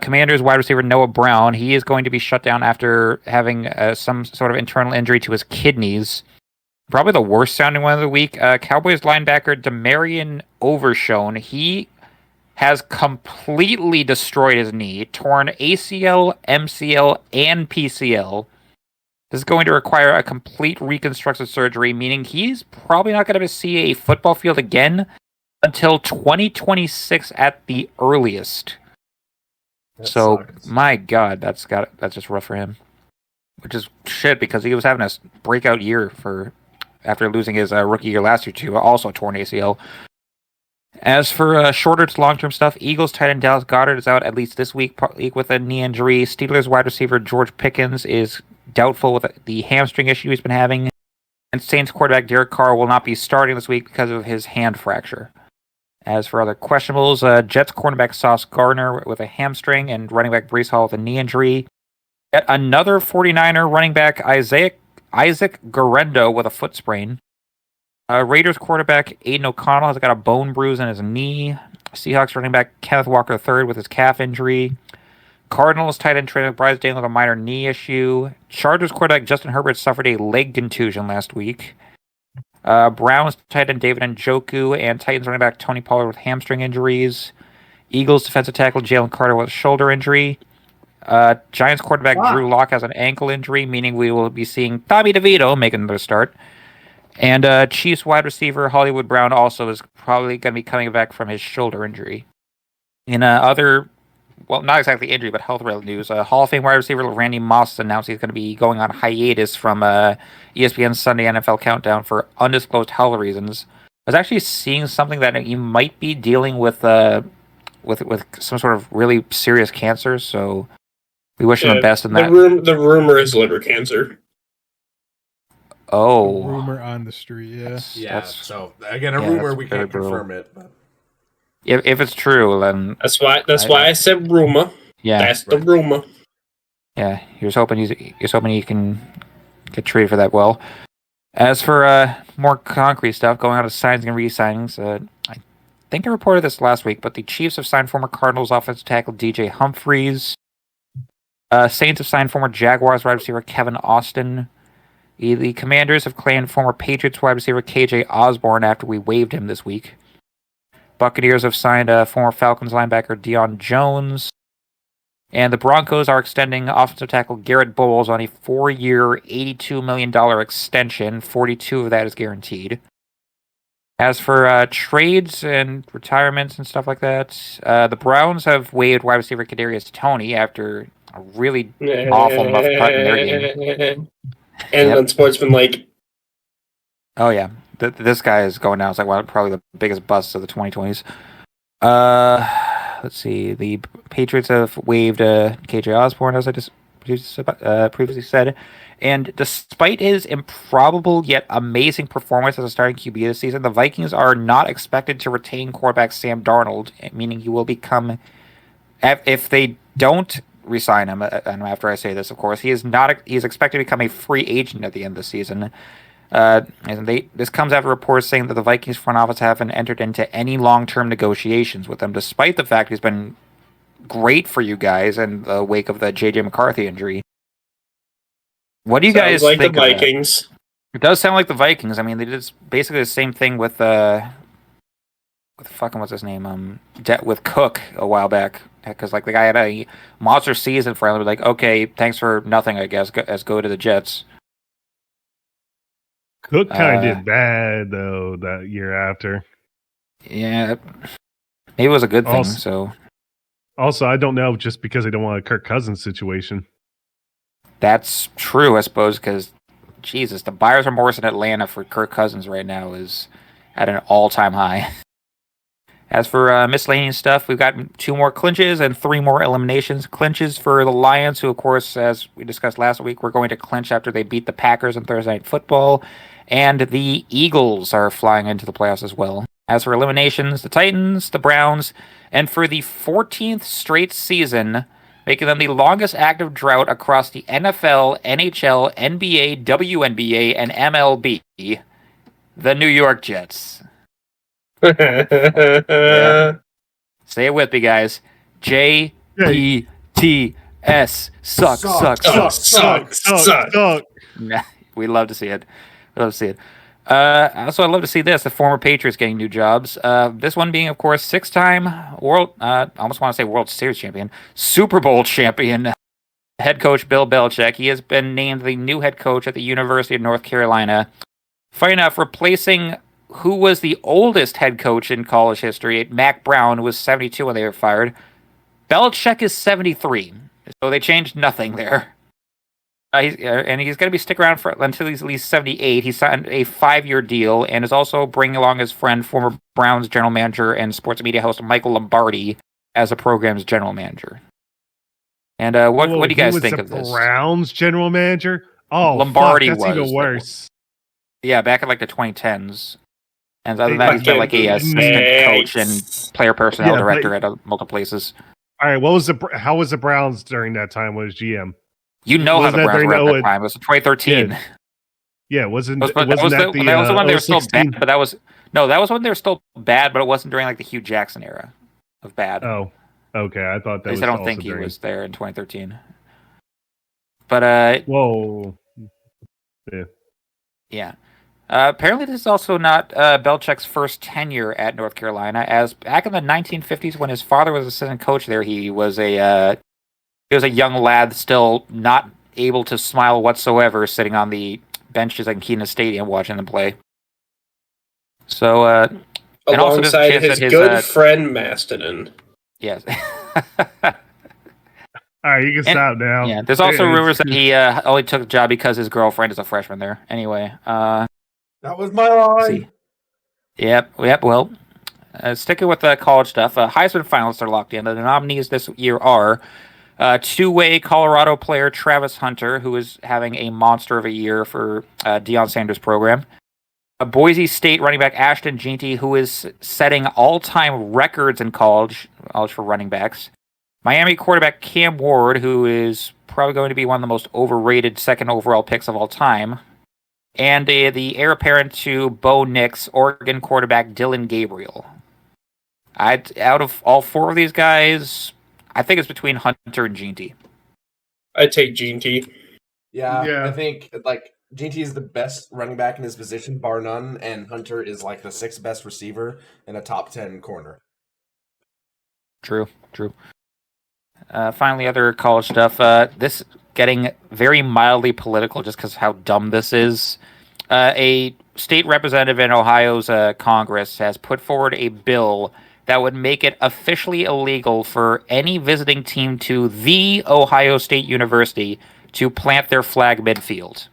Speaker 2: Commanders wide receiver Noah Brown, he is going to be shut down after having some sort of internal injury to his kidneys. Probably the worst sounding one of the week. Cowboys linebacker Demarion Overshone, he has completely destroyed his knee, torn ACL, MCL, and PCL. This is going to require a complete reconstructive surgery, meaning he's probably not going to see a football field again until 2026 at the earliest.
Speaker 1: That
Speaker 2: So,
Speaker 1: sucks.
Speaker 2: my God, that's just rough for him. Which is shit, because he was having a breakout year after losing his rookie year last year to also a torn ACL. As for shorter to long-term stuff, Eagles tight end Dallas Goedert is out at least this week with a knee injury. Steelers wide receiver George Pickens is doubtful with the hamstring issue he's been having. And Saints quarterback Derek Carr will not be starting this week because of his hand fracture. As for other questionables, Jets cornerback Sauce Gardner with a hamstring and running back Breece Hall with a knee injury. Yet another 49er running back Isaac Guerrero with a foot sprain. Raiders quarterback Aiden O'Connell has got a bone bruise in his knee. Seahawks running back Kenneth Walker III with his calf injury. Cardinals tight end Trey McBride's dealing with a minor knee issue. Chargers quarterback Justin Herbert suffered a leg contusion last week. Browns tight end David Njoku and Titans running back Tony Pollard with hamstring injuries. Eagles defensive tackle Jalen Carter with a shoulder injury. Giants quarterback Drew Lock has an ankle injury, meaning we will be seeing Tommy DeVito make another start. And Chiefs wide receiver Hollywood Brown also is probably going to be coming back from his shoulder injury. In other, well, not exactly injury, but health-related news, Hall of Fame wide receiver Randy Moss announced he's going to be going on hiatus from ESPN's Sunday NFL Countdown for undisclosed health reasons. I was actually seeing something that he might be dealing with some sort of really serious cancer, so we wish him the best in that.
Speaker 3: The rumor is liver cancer.
Speaker 2: Oh.
Speaker 4: Rumor on the street, yeah.
Speaker 1: So again, a rumor, we can't confirm it. But.
Speaker 2: If it's true, then
Speaker 3: that's why I said rumor.
Speaker 2: Yeah,
Speaker 3: that's the rumor.
Speaker 2: Yeah, he was hoping he can get treated for that well. As for more concrete stuff, going on to signings and re-signings, I think I reported this last week, but the Chiefs have signed former Cardinals offensive tackle DJ Humphries. Saints have signed former Jaguars wide receiver Kevin Austin. The Commanders have claimed former Patriots wide receiver KJ Osborne after we waived him this week. Buccaneers have signed former Falcons linebacker Deion Jones. And the Broncos are extending offensive tackle Garrett Bowles on a 4-year, $82 million extension. 42 of that is guaranteed. As for trades and retirements and stuff like that, the Browns have waived wide receiver Kadarius Toney after a really awful muff cut in their game.
Speaker 3: And unsportsmanlike.
Speaker 2: Oh, yeah. This guy is going down. It's like probably the biggest bust of the 2020s. Let's see. The Patriots have waived KJ Osborne, as I just previously said. And despite his improbable yet amazing performance as a starting QB this season, the Vikings are not expected to retain quarterback Sam Darnold, meaning he will become, if they don't resign him, and after I say this, of course, he is expected to become a free agent at the end of the season. This comes after reports saying that the Vikings front office haven't entered into any long-term negotiations with him, despite the fact he's been great for you guys in the wake of the J.J. McCarthy injury. What do you guys think
Speaker 3: of the Vikings?
Speaker 2: It does sound like the Vikings. I mean, they did basically the same thing with what's his name? With Cook a while back, because like the guy had a monster season for him. Like, okay, thanks for nothing, I guess. Let's go to the Jets.
Speaker 5: Cook kind of did bad though that year after.
Speaker 2: Yeah, maybe it was a good thing.
Speaker 5: Also, I don't know, just because I don't want a Kirk Cousins situation.
Speaker 2: That's true, I suppose, because Jesus, the buyer's remorse in Atlanta for Kirk Cousins right now is at an all-time high. As for miscellaneous stuff, we've got 2 more clinches and 3 more eliminations. Clinches for the Lions, who, of course, as we discussed last week, were going to clinch after they beat the Packers on Thursday Night Football. And the Eagles are flying into the playoffs as well. As for eliminations, the Titans, the Browns, and for the 14th straight season, making them the longest active drought across the NFL, NHL, NBA, WNBA, and MLB, the New York Jets. Yeah. Say it with me, guys. JPTS. Suck. Nah, we love to see it. Also, I'd love to see this: the former Patriots getting new jobs. This one being, of course, 6-time world, I almost want to say World Series champion, Super Bowl champion, head coach Bill Belichick. He has been named the new head coach at the University of North Carolina. Funny enough, replacing who was the oldest head coach in college history, Mac Brown, who was 72 when they were fired. Belichick is 73, so they changed nothing there. He's going to be stick around until he's at least 78. He signed a 5-year deal and is also bringing along his friend, former Browns general manager and sports media host Michael Lombardi, as the program's general manager. And what do you guys think of this?
Speaker 5: Browns general manager? Oh,
Speaker 2: Lombardi
Speaker 5: that's even worse.
Speaker 2: Yeah, back in like the 2010s. And other than that, he's been like a assistant coach and player personnel director at multiple places.
Speaker 5: All right, how was the Browns during that time? Was GM?
Speaker 2: You know how the Browns were at that time. It was 2013.
Speaker 5: Yeah, wasn't
Speaker 2: that was when they were still bad, but that was when they were still bad, but it wasn't during like the Hugh Jackson era of bad.
Speaker 5: Oh, okay. I thought that was.
Speaker 2: I don't think he was there in 2013. But
Speaker 5: whoa.
Speaker 2: Yeah. Apparently, this is also not Belichick's first tenure at North Carolina, as back in the 1950s, when his father was assistant coach there, he was a young lad still not able to smile whatsoever, sitting on the benches at Keenan Stadium watching them play. So,
Speaker 3: alongside his good friend Mastodon.
Speaker 2: Yes.
Speaker 5: All right, you can stop now.
Speaker 2: Yeah, there's also rumors that he only took the job because his girlfriend is a freshman there. Anyway,
Speaker 1: that was my line.
Speaker 2: Yep. Well, sticking with the college stuff, Heisman finalists are locked in. The nominees this year are 2-way Colorado player Travis Hunter, who is having a monster of a year for Deion Sanders' program. Boise State running back Ashton Jeanty, who is setting all-time records in college for running backs. Miami quarterback Cam Ward, who is probably going to be one of the most overrated second overall picks of all time. And the heir apparent to Bo Nix, Oregon quarterback Dylan Gabriel. Out of all 4 of these guys, I think it's between Hunter and Jeanty.
Speaker 3: I'd take Jeanty.
Speaker 1: Yeah, I think Jeanty is the best running back in his position, bar none, and Hunter is like the 6th best receiver and a top 10 corner.
Speaker 2: True. Finally, other college stuff. This getting very mildly political just because how dumb this is. A state representative in Ohio's Congress has put forward a bill that would make it officially illegal for any visiting team to the Ohio State University to plant their flag midfield.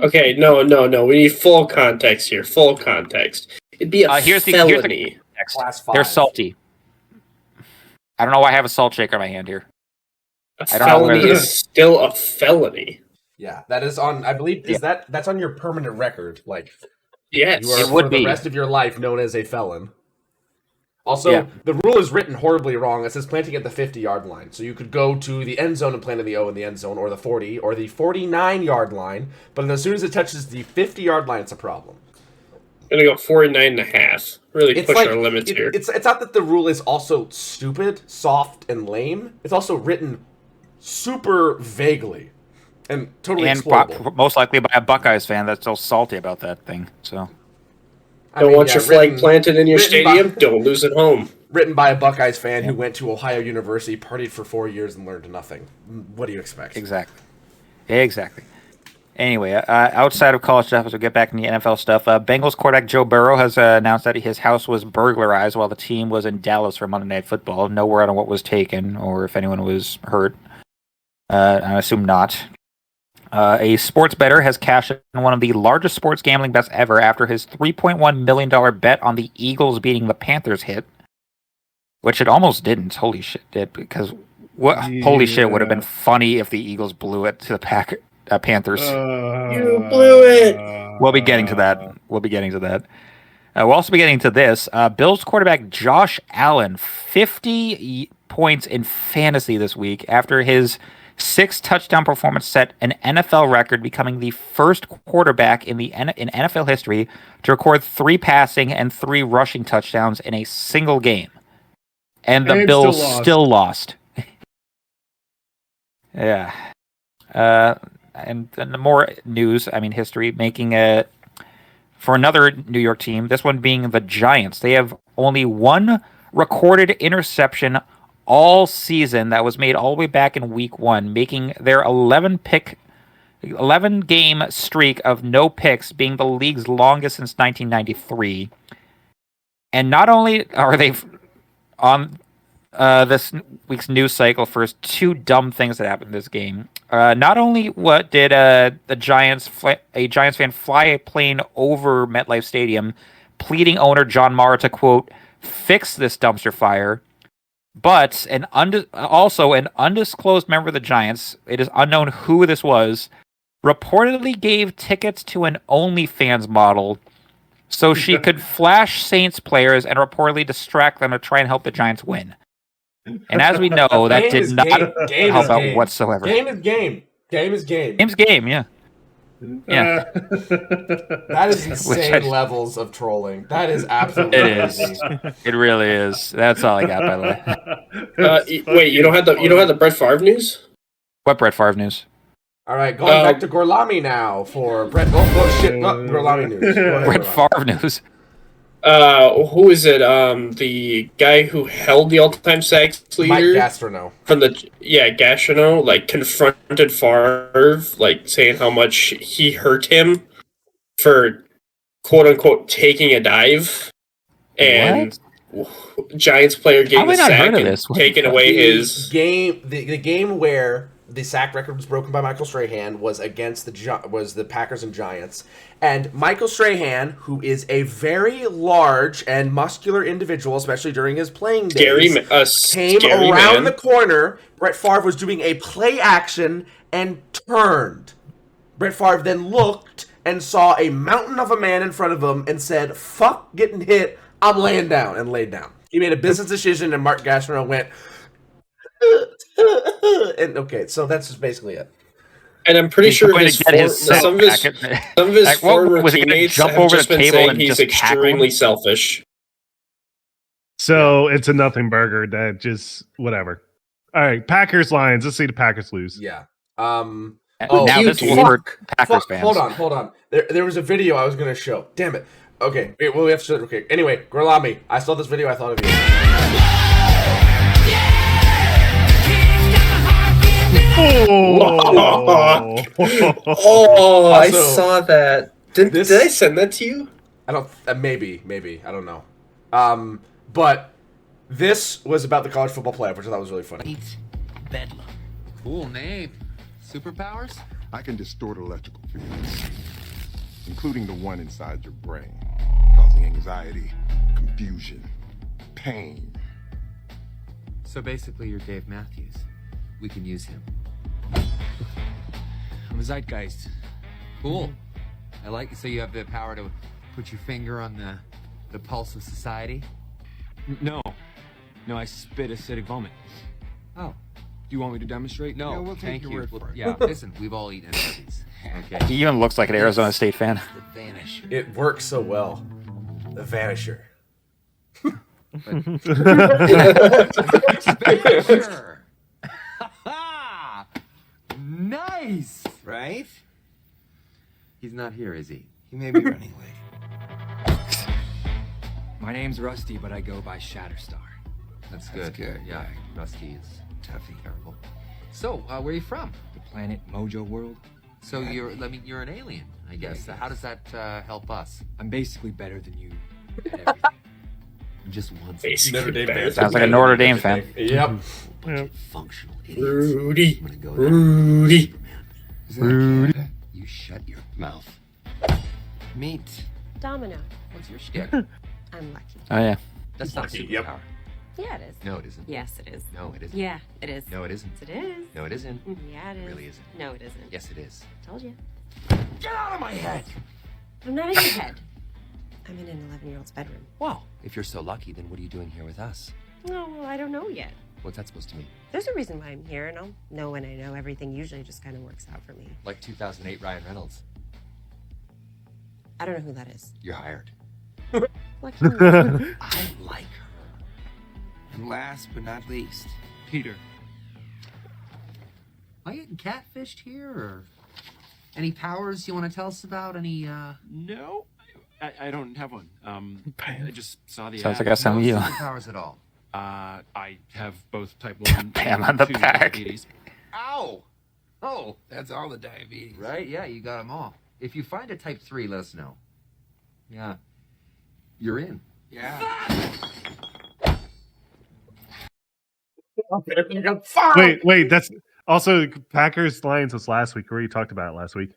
Speaker 3: Okay, no. We need full context here. Full context. It'd be a felony.
Speaker 2: Here's the
Speaker 1: Class 5.
Speaker 2: They're salty. I don't know why I have a salt shaker in my hand here.
Speaker 3: A felony is still a felony.
Speaker 1: Yeah, that is on. I believe that's on your permanent record. Like,
Speaker 3: yes,
Speaker 1: you are for the rest of your life known as a felon. Also, the rule is written horribly wrong. It says planting at the 50-yard line. So you could go to the end zone and plant in the O in the end zone, or the 40, or the 49-yard line. But as soon as it touches the 50-yard line, it's a problem.
Speaker 3: I'm going to go 49.5. Really push our limits here.
Speaker 1: It's not that the rule is also stupid, soft, and lame. It's also written super vaguely and totally exploitable.
Speaker 2: Most likely by a Buckeyes fan that's still salty about that thing. So,
Speaker 3: Don't want your flag planted in your stadium? Don't lose at home.
Speaker 1: Written by a Buckeyes fan who went to Ohio University, partied for 4 years, and learned nothing. What do you expect?
Speaker 2: Exactly. Anyway, outside of college stuff, as we get back in the NFL stuff, Bengals quarterback Joe Burrow has announced that his house was burglarized while the team was in Dallas for Monday Night Football. No word on what was taken or if anyone was hurt. I assume not. A sports bettor has cashed in one of the largest sports gambling bets ever after his $3.1 million bet on the Eagles beating the Panthers hit, which it almost didn't. Holy shit, did, because holy shit, would have been funny if the Eagles blew it to the Panthers.
Speaker 3: You blew it.
Speaker 2: We'll be getting to that. We'll also be getting to this. Bills quarterback Josh Allen, 50 points in fantasy this week after his 6-touchdown performance set an NFL record, becoming the first quarterback in NFL history to record 3 passing and 3 rushing touchdowns in a single game. And the Bills still lost. Yeah. And more news, history, making for another New York team, this one being the Giants. They have only 1 recorded interception all season that was made all the way back in week 1, making their 11-game streak of no picks being the league's longest since 1993. And not only are they on this week's news cycle for 2 dumb things that happened in this game. Not only what did a Giants fan fly a plane over MetLife Stadium, pleading owner John Mara to, quote, fix this dumpster fire, but also an undisclosed member of the Giants, it is unknown who this was, reportedly gave tickets to an OnlyFans model so she could flash Saints players and reportedly distract them to try and help the Giants win. And as we know, that did not help out whatsoever.
Speaker 1: Game is game. Game is game.
Speaker 2: Game's game, yeah. Yeah.
Speaker 1: That is insane levels of trolling. That is absolutely
Speaker 2: crazy. It really is. That's all I got, by the
Speaker 3: way. Wait, you don't have the Brett Favre news?
Speaker 2: What Brett Favre news?
Speaker 1: All right, going back to Gorlami now for Brett. Gorlami news.
Speaker 2: Brett Favre news.
Speaker 3: Who is it? The guy who held the all-time sacks leader,
Speaker 1: Mike Gastineau.
Speaker 3: Gastineau, confronted Favre, saying how much he hurt him for quote unquote taking a dive, and Giants player getting the sack and taking away his
Speaker 1: game. The game where the sack record was broken by Michael Strahan was against the Packers and Giants. And Michael Strahan, who is a very large and muscular individual, especially during his playing days, came around the corner. Brett Favre was doing a play action and turned. Brett Favre then looked and saw a mountain of a man in front of him and said, fuck getting hit, I'm laying down, and laid down. He made a business decision, and Mark Gastineau went... and okay, so that's just basically it.
Speaker 3: And I'm pretty sure some of his former teammates have just been saying he's extremely selfish.
Speaker 5: So it's a nothing burger that just whatever. All right, Packers Lions. Let's see the Packers lose.
Speaker 1: Yeah.
Speaker 2: Now this is for Packers fans.
Speaker 1: Hold on. There was a video I was going to show. Damn it. Okay. Wait, well, we have to. Okay. Anyway, Gorlami, I saw this video. I thought of you.
Speaker 3: I saw that. Did I send that to you?
Speaker 1: I don't. Maybe. I don't know. But this was about the college football playoff, which I thought was really funny.
Speaker 6: Bedlam. Cool name. Superpowers?
Speaker 7: I can distort electrical fields, including the one inside your brain, causing anxiety, confusion, pain.
Speaker 6: So basically, you're Dave Matthews. We can use him. I'm a zeitgeist. Cool. I like it. So you have the power to put your finger on the pulse of society?
Speaker 8: No, I spit acidic vomit.
Speaker 6: Oh.
Speaker 8: Do you want me to demonstrate? No,
Speaker 7: yeah, we'll take your word for it.
Speaker 6: Yeah, listen, we've all eeten these. Okay.
Speaker 2: He even looks like an Arizona State fan.
Speaker 6: The Vanisher.
Speaker 1: It works so well. The Vanisher.
Speaker 6: Vanisher. Nice, right? He's not here, is he? He may be running late.
Speaker 8: My name's Rusty, but I go by Shatterstar.
Speaker 6: That's good. Yeah, Rusty is toughy, terrible. So, where are you from?
Speaker 8: The planet Mojo World.
Speaker 6: So you're an alien, I guess. How does that help us?
Speaker 8: I'm basically better than you at everything.
Speaker 6: Just once.
Speaker 3: Basically
Speaker 1: Notre Dame
Speaker 3: better
Speaker 1: fan.
Speaker 2: Sounds like a Notre Dame fan.
Speaker 1: Yep.
Speaker 6: Functional idiots.
Speaker 3: Rudy.
Speaker 6: I'm gonna go
Speaker 3: Rudy.
Speaker 6: Rudy. You shut your mouth. Meet.
Speaker 9: Domino.
Speaker 6: What's your shtick?
Speaker 9: I'm lucky.
Speaker 2: Oh yeah.
Speaker 6: That's not a
Speaker 1: Lucky,
Speaker 6: superpower.
Speaker 1: yep.
Speaker 9: Yeah, it is.
Speaker 6: No, it isn't.
Speaker 9: Yes, it is.
Speaker 6: No, it isn't.
Speaker 9: Yeah, it is.
Speaker 6: No, it isn't.
Speaker 9: Yes, it is.
Speaker 6: No, it isn't.
Speaker 9: Yeah, it is.
Speaker 6: It really isn't.
Speaker 9: No, it isn't.
Speaker 6: Yes, it is.
Speaker 9: Told you.
Speaker 6: Get out of my head!
Speaker 9: I'm not in your head. I'm in an 11-year-old's bedroom.
Speaker 6: Well, if you're so lucky, then what are you doing here with us?
Speaker 9: No, well, I don't know yet.
Speaker 6: What's that supposed to mean?
Speaker 9: There's a reason why I'm here, and I'll know when I know. Everything usually just kind of works out for me.
Speaker 6: Like 2008 Ryan Reynolds.
Speaker 9: I don't know who that is.
Speaker 6: You're hired.
Speaker 9: Lucky.
Speaker 6: I like her.
Speaker 10: And last but not least,
Speaker 8: Peter.
Speaker 6: Am I getting catfished here, or any powers you want to tell us about? Any,
Speaker 8: No, I don't have one. I just saw the
Speaker 2: Sounds
Speaker 8: ad.
Speaker 2: like SMU.
Speaker 6: no superpowers at all?
Speaker 8: I have both type 1
Speaker 2: Bam
Speaker 8: and
Speaker 2: on the
Speaker 8: 2
Speaker 2: back.
Speaker 8: diabetes.
Speaker 6: Ow! Oh,
Speaker 10: that's all the diabetes.
Speaker 6: right, yeah, you got them all. If you find a type 3, let us know. Yeah. You're in.
Speaker 10: Yeah.
Speaker 5: Wait. That's also Packers Lions was last week. We already talked about it last week.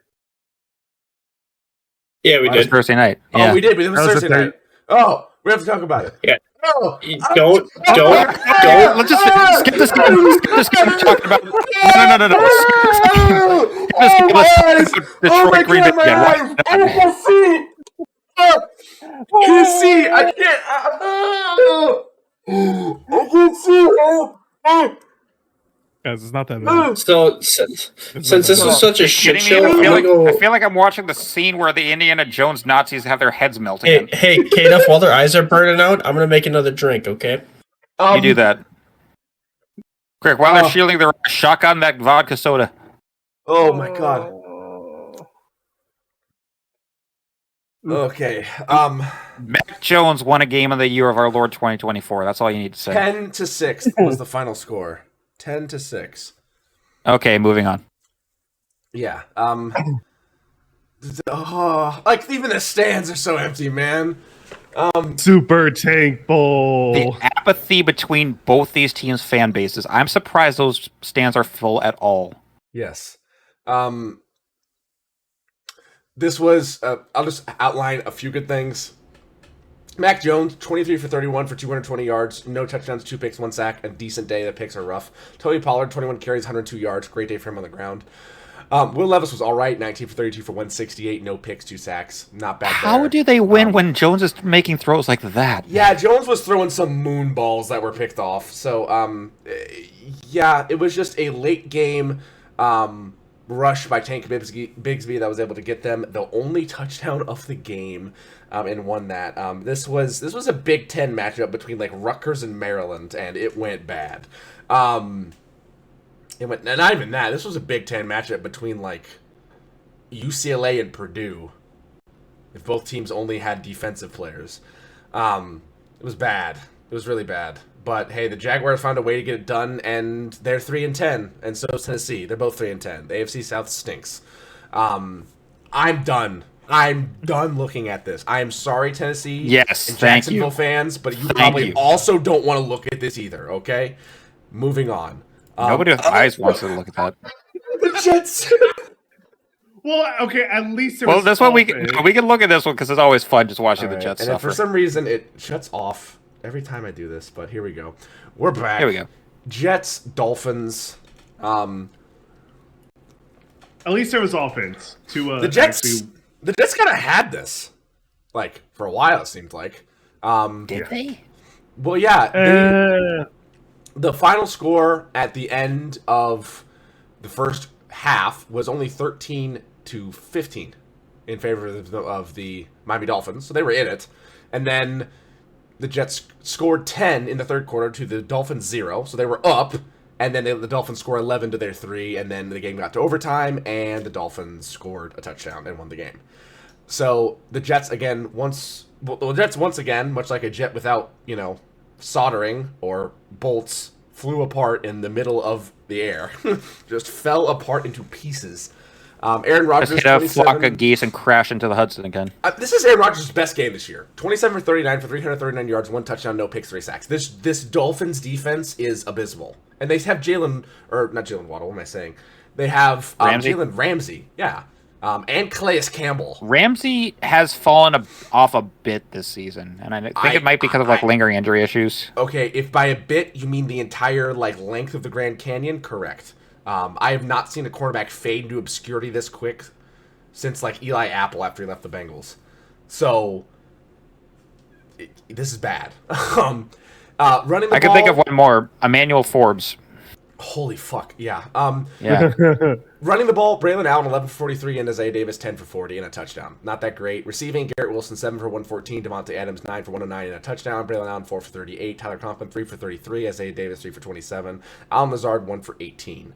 Speaker 3: Yeah, we
Speaker 2: It was
Speaker 3: did.
Speaker 2: Thursday night.
Speaker 1: Oh,
Speaker 2: Yeah.
Speaker 1: we did, but it was
Speaker 5: That was
Speaker 1: Thursday
Speaker 5: the
Speaker 1: night. Oh, we have to talk about it.
Speaker 3: Yeah.
Speaker 1: Oh,
Speaker 3: Don't.
Speaker 2: Let's just skip this game. Skip this game. Talking about no.
Speaker 1: Oh, my eyes!
Speaker 2: Detroit
Speaker 1: Oh my
Speaker 2: Green
Speaker 1: God,
Speaker 2: Bay
Speaker 1: my
Speaker 2: again.
Speaker 1: eyes! I can see! I can see! I can't! I can see!
Speaker 4: Guys, it's not that bad.
Speaker 3: So, since this was such a shit
Speaker 2: Kidding me?
Speaker 3: show, I'm gonna
Speaker 2: I
Speaker 3: go.
Speaker 2: feel like I'm watching the scene where the Indiana Jones Nazis have their heads melting.
Speaker 3: Hey,
Speaker 2: in.
Speaker 3: hey, Kata, while their eyes are burning out, I'm gonna make another drink, okay?
Speaker 2: You do that. Quick, while they're shielding their shotgun that vodka soda.
Speaker 1: Oh my God. Okay.
Speaker 2: Mac Jones won a game of the year of our Lord 2024. That's all you need to say.
Speaker 1: 10-6 was the final score. 10-6.
Speaker 2: Okay, moving on.
Speaker 1: Yeah. Like even the stands are so empty, man.
Speaker 5: Super Tank Bowl.
Speaker 2: The apathy between both these teams' fan bases. I'm surprised those stands are full at all.
Speaker 1: Yes. This was. I'll just outline a few good things. Mac Jones, 23 for 31 for 220 yards, no touchdowns, 2 picks, 1 sack, a decent day. The picks are rough. Tony Pollard, 21 carries, 102 yards, great day for him on the ground. Will Levis was all right, 19 for 32 for 168, no picks, 2 sacks, not bad.
Speaker 2: How
Speaker 1: there.
Speaker 2: do they win when Jones is making throws like that?
Speaker 1: Yeah, Jones was throwing some moon balls that were picked off. So, yeah, it was just a late game rush by Tank Bigsby that was able to get them the only touchdown of the game. And won that. This was a Big Ten matchup between like Rutgers and Maryland, and it went bad. It went not even that. This was a Big Ten matchup between like UCLA and Purdue. If both teams only had defensive players, it was bad. It was really bad. But hey, the Jaguars found a way to get it done, and they're 3-10, and so is Tennessee. They're both 3-10. The AFC South stinks. I'm done. I'm done looking at this. I am sorry, Tennessee
Speaker 2: Yes,
Speaker 1: and
Speaker 2: thank
Speaker 1: Jacksonville
Speaker 2: you.
Speaker 1: fans, but you
Speaker 2: Thank
Speaker 1: probably
Speaker 2: you.
Speaker 1: also don't want to look at this either, okay? Moving on.
Speaker 2: Nobody with eyes wants to look at that.
Speaker 1: The Jets.
Speaker 5: Well, okay, at least there
Speaker 2: Well,
Speaker 5: was
Speaker 2: this one we
Speaker 5: offense.
Speaker 2: can look at this one because it's always fun just watching the
Speaker 1: Alright,
Speaker 2: Jets
Speaker 1: and then
Speaker 2: suffer.
Speaker 1: for some reason, it shuts off every time I do this, but here we go. We're back.
Speaker 2: Here we go.
Speaker 1: Jets, Dolphins.
Speaker 5: At least there was offense to
Speaker 1: The Jets.
Speaker 5: actually-
Speaker 1: The Jets kind of had this, like for a while. It seemed like.
Speaker 2: Did they?
Speaker 1: Well, yeah. The final score at the end of the first half was only 13-15 in favor of the Miami Dolphins, so they were in it. And then the Jets scored 10 in the third quarter to the Dolphins 0, so they were up. And then the Dolphins scored 11 to their 3, and then the game got to overtime, and the Dolphins scored a touchdown and won the game. So the Jets, again, once well, the Jets, once again, much like a jet without, soldering or bolts, flew apart in the middle of the air. Just fell apart into pieces. Aaron Rodgers,
Speaker 2: just hit a flock of geese and crash into the Hudson again.
Speaker 1: This is Aaron Rodgers' best game this year. 27 for 39 for 339 yards, 1 touchdown, no picks, 3 sacks. This Dolphins defense is abysmal. And they have not Jalen Waddle, what am I saying? They have Jalen Ramsey, yeah. And Calais Campbell.
Speaker 2: Ramsey has fallen off a bit this season, and I think it might be because of lingering injury issues.
Speaker 1: Okay, if by a bit you mean the entire length of the Grand Canyon, correct. I have not seen a quarterback fade into obscurity this quick since Eli Apple after he left the Bengals. So this is bad. Running the ball.
Speaker 2: I can think of one more. Emmanuel Forbes.
Speaker 1: Holy fuck, yeah.
Speaker 2: Yeah.
Speaker 1: Running the ball, Braylon Allen 11 for 43 and Isaiah Davis 10 for 40 and a touchdown. Not that great. Receiving, Garrett Wilson 7 for 114, Devontae Adams 9 for 109 and a touchdown. Braylon Allen 4 for 38, Tyler Conklin 3 for 33, Isaiah Davis 3 for 27, Allen Lazard 1 for 18.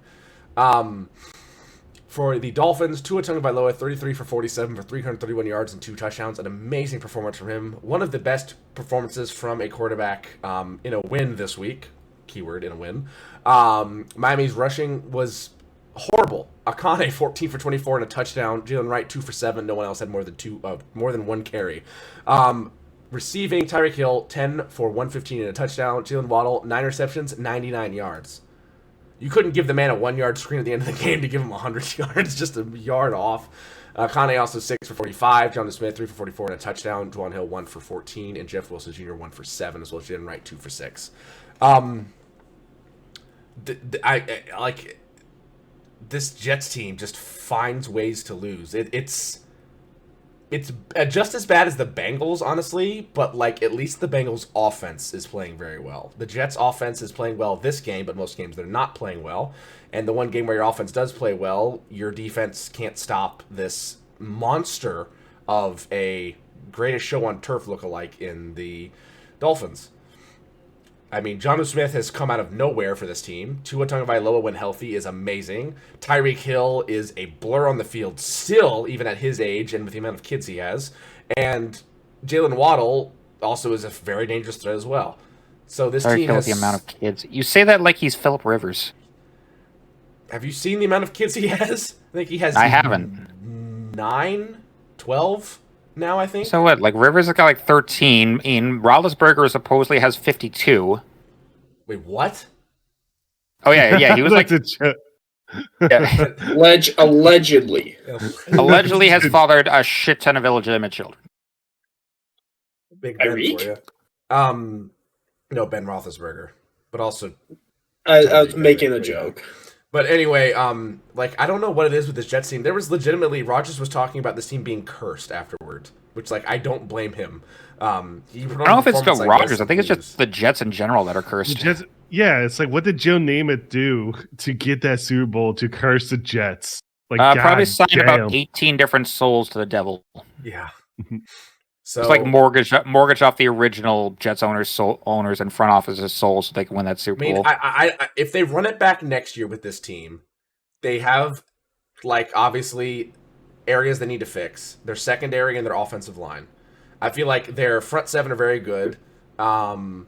Speaker 1: For the Dolphins, Tua Tagovailoa 33 for 47 for 331 yards and 2 touchdowns. An amazing performance from him. One of the best performances from a quarterback in a win this week. Keyword in a win. Miami's rushing was horrible. Akane 14 for 24 and a touchdown. Jalen Wright 2 for 7. No one else had more than one carry. Receiving, Tyreek Hill 10 for 115 and a touchdown. Jalen Waddle 9 receptions, 99 yards. You couldn't give the man a 1-yard screen at the end of the game to give him 100 yards, just a yard off. Kane also 6 for 45. Jonnu Smith 3 for 44 and a touchdown. Juwan Hill 1 for 14 and Jeff Wilson Jr. 1 for 7 as well as Jalen Wright 2 for 6. This Jets team just finds ways to lose. It's just as bad as the Bengals, honestly, but at least the Bengals offense is playing very well. The Jets offense is playing well this game, but most games they're not playing well. And the one game where your offense does play well, your defense can't stop this monster of a greatest show on turf lookalike in the Dolphins. I mean, Jonnu Smith has come out of nowhere for this team. Tua Tagovailoa, when healthy, is amazing. Tyreek Hill is a blur on the field still, even at his age and with the amount of kids he has. And Jalen Waddle also is a very dangerous threat as well. So this team has...
Speaker 2: the amount of kids. You say that like he's Phillip Rivers.
Speaker 1: Have you seen the amount of kids he has? I think he has...
Speaker 2: I haven't.
Speaker 1: 9, 12 now, I think.
Speaker 2: So what? Rivers has got 13. Roethlisberger supposedly has 52.
Speaker 1: Wait, what?
Speaker 2: Oh yeah. He was
Speaker 3: Allegedly.
Speaker 2: Allegedly has fathered a shit ton of illegitimate children.
Speaker 1: Big Ben for you. No, Ben Roethlisberger, but also.
Speaker 3: I was making a joke.
Speaker 1: But anyway, I don't know what it is with this Jets team. There was legitimately, Rodgers was talking about this team being cursed afterwards, which, I don't blame him. I don't
Speaker 2: know if it's still Rodgers. I think it's just the Jets in general that are cursed.
Speaker 5: It's what did Joe Namath do to get that Super Bowl to curse the Jets?
Speaker 2: Probably signed about 18 different souls to the devil.
Speaker 1: Yeah. So
Speaker 2: it's mortgage off the original Jets owners and front office's souls so they can win that Super Bowl.
Speaker 1: I if they run it back next year with this team, they have obviously areas they need to fix. Their secondary and their offensive line. I feel like their front seven are very good.
Speaker 2: Front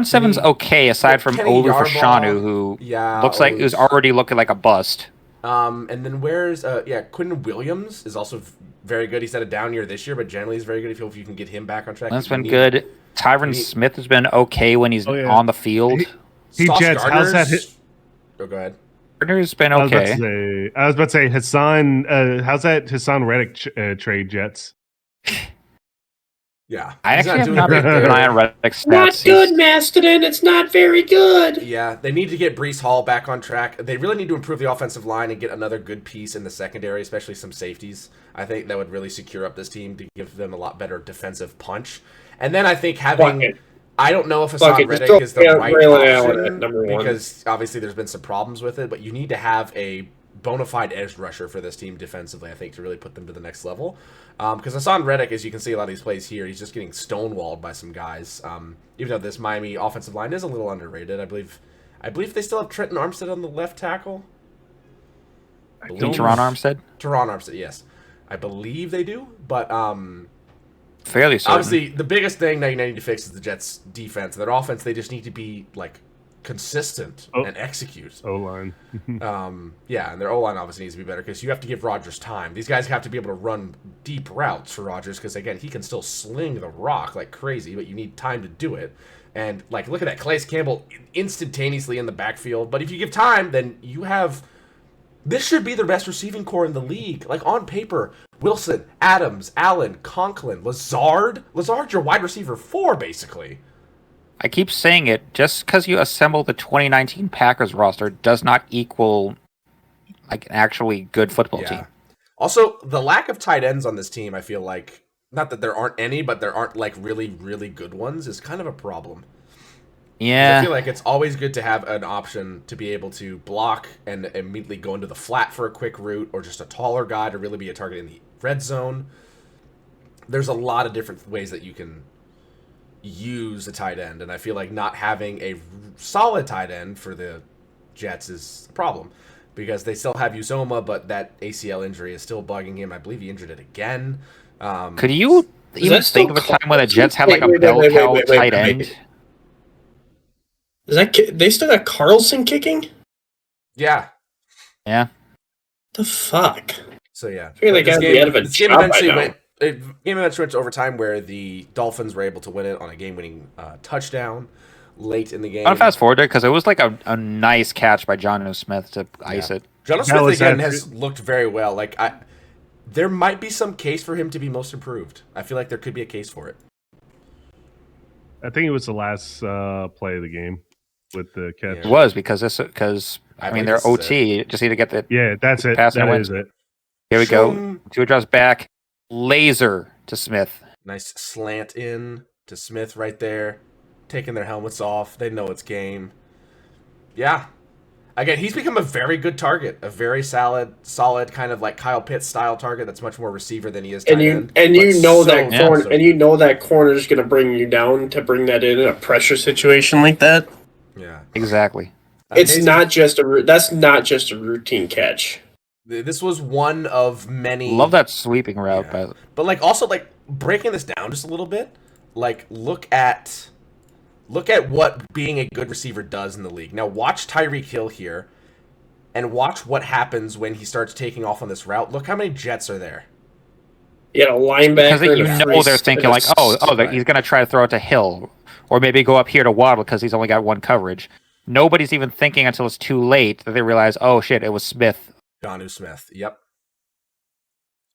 Speaker 2: seven's okay aside from Olu Fashanu, who looks like who's already looking like a bust.
Speaker 1: And then where's Quentin Williams is also very good. He's had a down year this year, but generally he's very good if you can get him back on track.
Speaker 2: That's been good. Tyron Smith has been okay when he's on the field.
Speaker 5: Jets, how's that?
Speaker 1: Go ahead.
Speaker 2: Gardner's been okay.
Speaker 5: I was about to say Hassan. How's that Hassan Reddick trade, Jets?
Speaker 1: Yeah,
Speaker 2: I actually have not been an eye on Reddick's stats.
Speaker 3: Not good, Mastodon. It's not very good.
Speaker 1: Yeah, they need to get Breece Hall back on track. They really need to improve the offensive line and get another good piece in the secondary, especially some safeties. I think that would really secure up this team to give them a lot better defensive punch. And then I think having... I don't know if Hassan Reddick is the right option because obviously there's been some problems with it, but you need to have a bona fide edge rusher for this team defensively, I think, to really put them to the next level. Because Hassan Reddick, as you can see a lot of these plays here, he's just getting stonewalled by some guys. Even though this Miami offensive line is a little underrated, I believe they still have Trenton Armstead on the left tackle.
Speaker 2: Teron Armstead?
Speaker 1: Teron Armstead, yes. I believe they do, but
Speaker 2: Fairly certain.
Speaker 1: Obviously, the biggest thing that you need to fix is the Jets' defense. Their offense, they just need to be like consistent and execute.
Speaker 5: O-line.
Speaker 1: Yeah, and their O-line obviously needs to be better because you have to give Rodgers time. These guys have to be able to run deep routes for Rodgers because, again, he can still sling the rock like crazy, but you need time to do it. And, like, look at that. Calais Campbell instantaneously in the backfield. But if you give time, then you have... This should be the best receiving core in the league. Like, on paper, Wilson, Adams, Allen, Conklin, Lazard. Lazard's your wide receiver 4, basically.
Speaker 2: I keep saying it, just because you assemble the 2019 Packers roster does not equal like an actually good football team.
Speaker 1: Also, the lack of tight ends on this team, I feel like, not that there aren't any, but there aren't like really, really good ones, is kind of a problem.
Speaker 2: Yeah.
Speaker 1: I feel like it's always good to have an option to be able to block and immediately go into the flat for a quick route, or just a taller guy to really be a target in the red zone. There's a lot of different ways that you can use a tight end, and I feel like not having a solid tight end for the Jets is a problem because they still have Uzoma, but that ACL injury is still bugging him. I believe he injured it again.
Speaker 2: Could you even think of a time when the Jets had like a bell cow tight end?
Speaker 3: Is that they still got Carlson kicking?
Speaker 1: Yeah.
Speaker 2: Yeah.
Speaker 3: The fuck.
Speaker 1: So yeah,
Speaker 3: I feel like
Speaker 1: this
Speaker 3: I'd be out of a
Speaker 1: this game
Speaker 3: job
Speaker 1: eventually
Speaker 3: by now.
Speaker 1: went. Game eventually went to overtime where the Dolphins were able to win it on a game-winning touchdown late in the game.
Speaker 2: I want to fast forward it because it was like a nice catch by Jonnu Smith to ice it.
Speaker 1: Jonnu Smith again has looked very well. Like there might be some case for him to be most improved. I feel like there could be a case for it.
Speaker 5: I think it was the last play of the game with the catch.
Speaker 2: It was because I mean they're OT. Just need to get the
Speaker 5: that's it.
Speaker 2: pass
Speaker 5: That
Speaker 2: and
Speaker 5: is
Speaker 2: win.
Speaker 5: it.
Speaker 2: Here we go. 2 drops back. Laser to Smith.
Speaker 1: Nice slant in to Smith right there. Taking their helmets off. They know it's game. Yeah. Again, he's become a very good target. A very solid kind of like Kyle Pitts style target that's much more receiver than he is tight end.
Speaker 3: And you know that corner's going to bring you down to bring that in a pressure situation like that.
Speaker 1: Yeah.
Speaker 2: Exactly.
Speaker 3: It's not just that's not just a routine catch.
Speaker 1: This was one of many.
Speaker 2: Love that sweeping route,
Speaker 1: but like also like breaking this down just a little bit. Like look at what being a good receiver does in the league. Now watch Tyreek Hill here, and watch what happens when he starts taking off on this route. Look how many Jets are there.
Speaker 3: Yeah, a linebacker.
Speaker 2: Because you know they're thinking like, he's going to try to throw it to Hill, or maybe go up here to Waddle because he's only got one coverage. Nobody's even thinking until it's too late that they realize, oh shit, it was Smith.
Speaker 1: Jonnu Smith. Yep.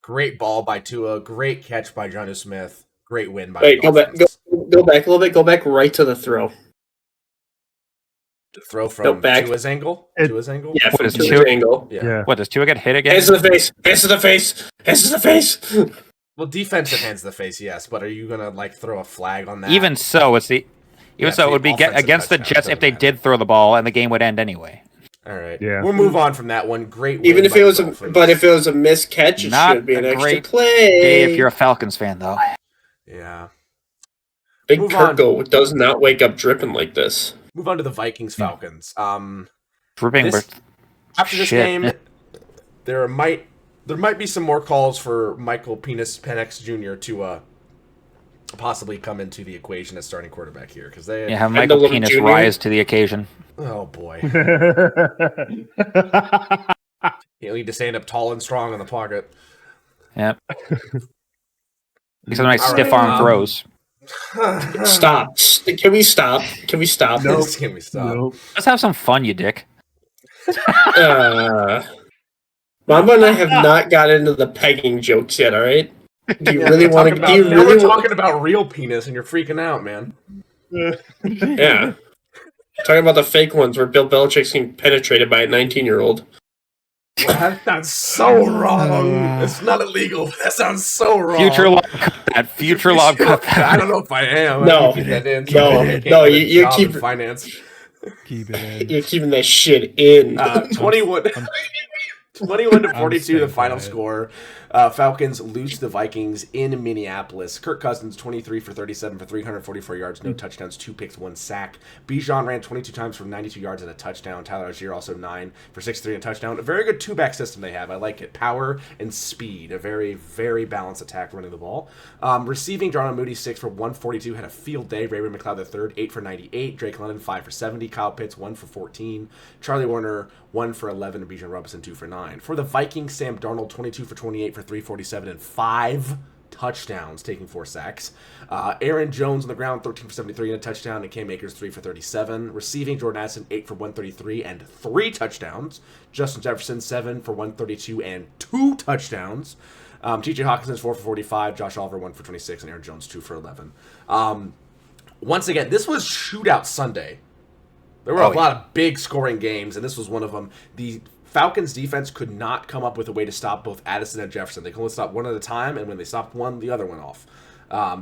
Speaker 1: Great ball by Tua. Great catch by Jonnu Smith. Great win by the Dolphins.
Speaker 3: Go back a little bit. Go back right to the throw.
Speaker 1: To throw from Tua's angle? Tua's angle?
Speaker 3: Yeah, from Tua's angle.
Speaker 1: Yeah.
Speaker 2: What, does Tua get hit again?
Speaker 3: Hands to the face. Hands to the face. Hands to the face.
Speaker 1: Well, defensive hands to the face, yes, but are you going to like throw a flag on that?
Speaker 2: Even so, it would be against the Jets if they did throw the ball and the game would end anyway.
Speaker 1: All right.
Speaker 5: Yeah.
Speaker 1: We'll move on from that one. Great win
Speaker 3: Even if
Speaker 1: by
Speaker 3: it was
Speaker 1: the
Speaker 3: if it was a missed catch, it
Speaker 2: Not
Speaker 3: should be an
Speaker 2: a
Speaker 3: extra
Speaker 2: great
Speaker 3: play.
Speaker 2: day if you're a Falcons fan, though.
Speaker 1: Yeah.
Speaker 3: Big
Speaker 1: Move on.
Speaker 3: Kirko does not wake up dripping like this.
Speaker 1: Move on to the Vikings Falcons.
Speaker 2: Dripping
Speaker 1: After this
Speaker 2: shit.
Speaker 1: game, there might be some more calls for Michael Penix Jr. to possibly come into the equation as starting quarterback here because they
Speaker 2: have Michael Penis rise to the occasion.
Speaker 1: Oh boy. He'll need to stand up tall and strong in the pocket.
Speaker 2: Yep. These are nice stiff arm throws.
Speaker 3: Stop. Can we stop? Can we stop?
Speaker 1: Nope. Can we stop?
Speaker 5: Nope.
Speaker 2: Let's have some fun, you dick.
Speaker 3: Mamba and I have not got into the pegging jokes yet, alright? Do you really want to...
Speaker 1: We're talking about real penis and you're freaking out, man.
Speaker 3: Yeah. Talking about the fake ones where Bill Belichick's being penetrated by a 19-year-old.
Speaker 1: Well, that's so wrong. It's not illegal. That sounds so wrong.
Speaker 2: Future law cut that. Future law cut that.
Speaker 1: I don't know if I am.
Speaker 3: No. You keep
Speaker 1: finance.
Speaker 4: Keep it in.
Speaker 3: You're keeping that shit in.
Speaker 1: 21 21-42, the final
Speaker 4: quiet.
Speaker 1: score. Falcons lose to the Vikings in Minneapolis. Kirk Cousins, 23 for 37 for 344 yards, no touchdowns, 2 picks, 1 sack. Bijan ran 22 times for 92 yards and a touchdown. Tyler Algier also 9 for 63 and a touchdown. A very good two-back system they have. I like it. Power and speed. A very, very balanced attack running the ball. Receiving, Darnell Mooney, 6 for 142, had a field day. Raymond McLeod III, 8 for 98. Drake London, 5 for 70. Kyle Pitts, 1 for 14. Charlie Warner, 1 for 11. And Bijan Robinson, 2 for 9. For the Vikings, Sam Darnold, 22 for 28 for 347 and 5 touchdowns, taking 4 sacks. Aaron Jones on the ground, 13 for 73 and a touchdown. And Cam Akers, 3 for 37. Receiving, Jordan Addison, 8 for 133 and 3 touchdowns. Justin Jefferson, 7 for 132 and 2 touchdowns. TJ Hawkins, 4 for 45. Josh Oliver, 1 for 26. And Aaron Jones, 2 for 11. Once again, this was shootout Sunday. There were a lot of big scoring games, and this was one of them. The Falcons defense could not come up with a way to stop both Addison and Jefferson. They could only stop one at a time, and when they stopped one, the other went off.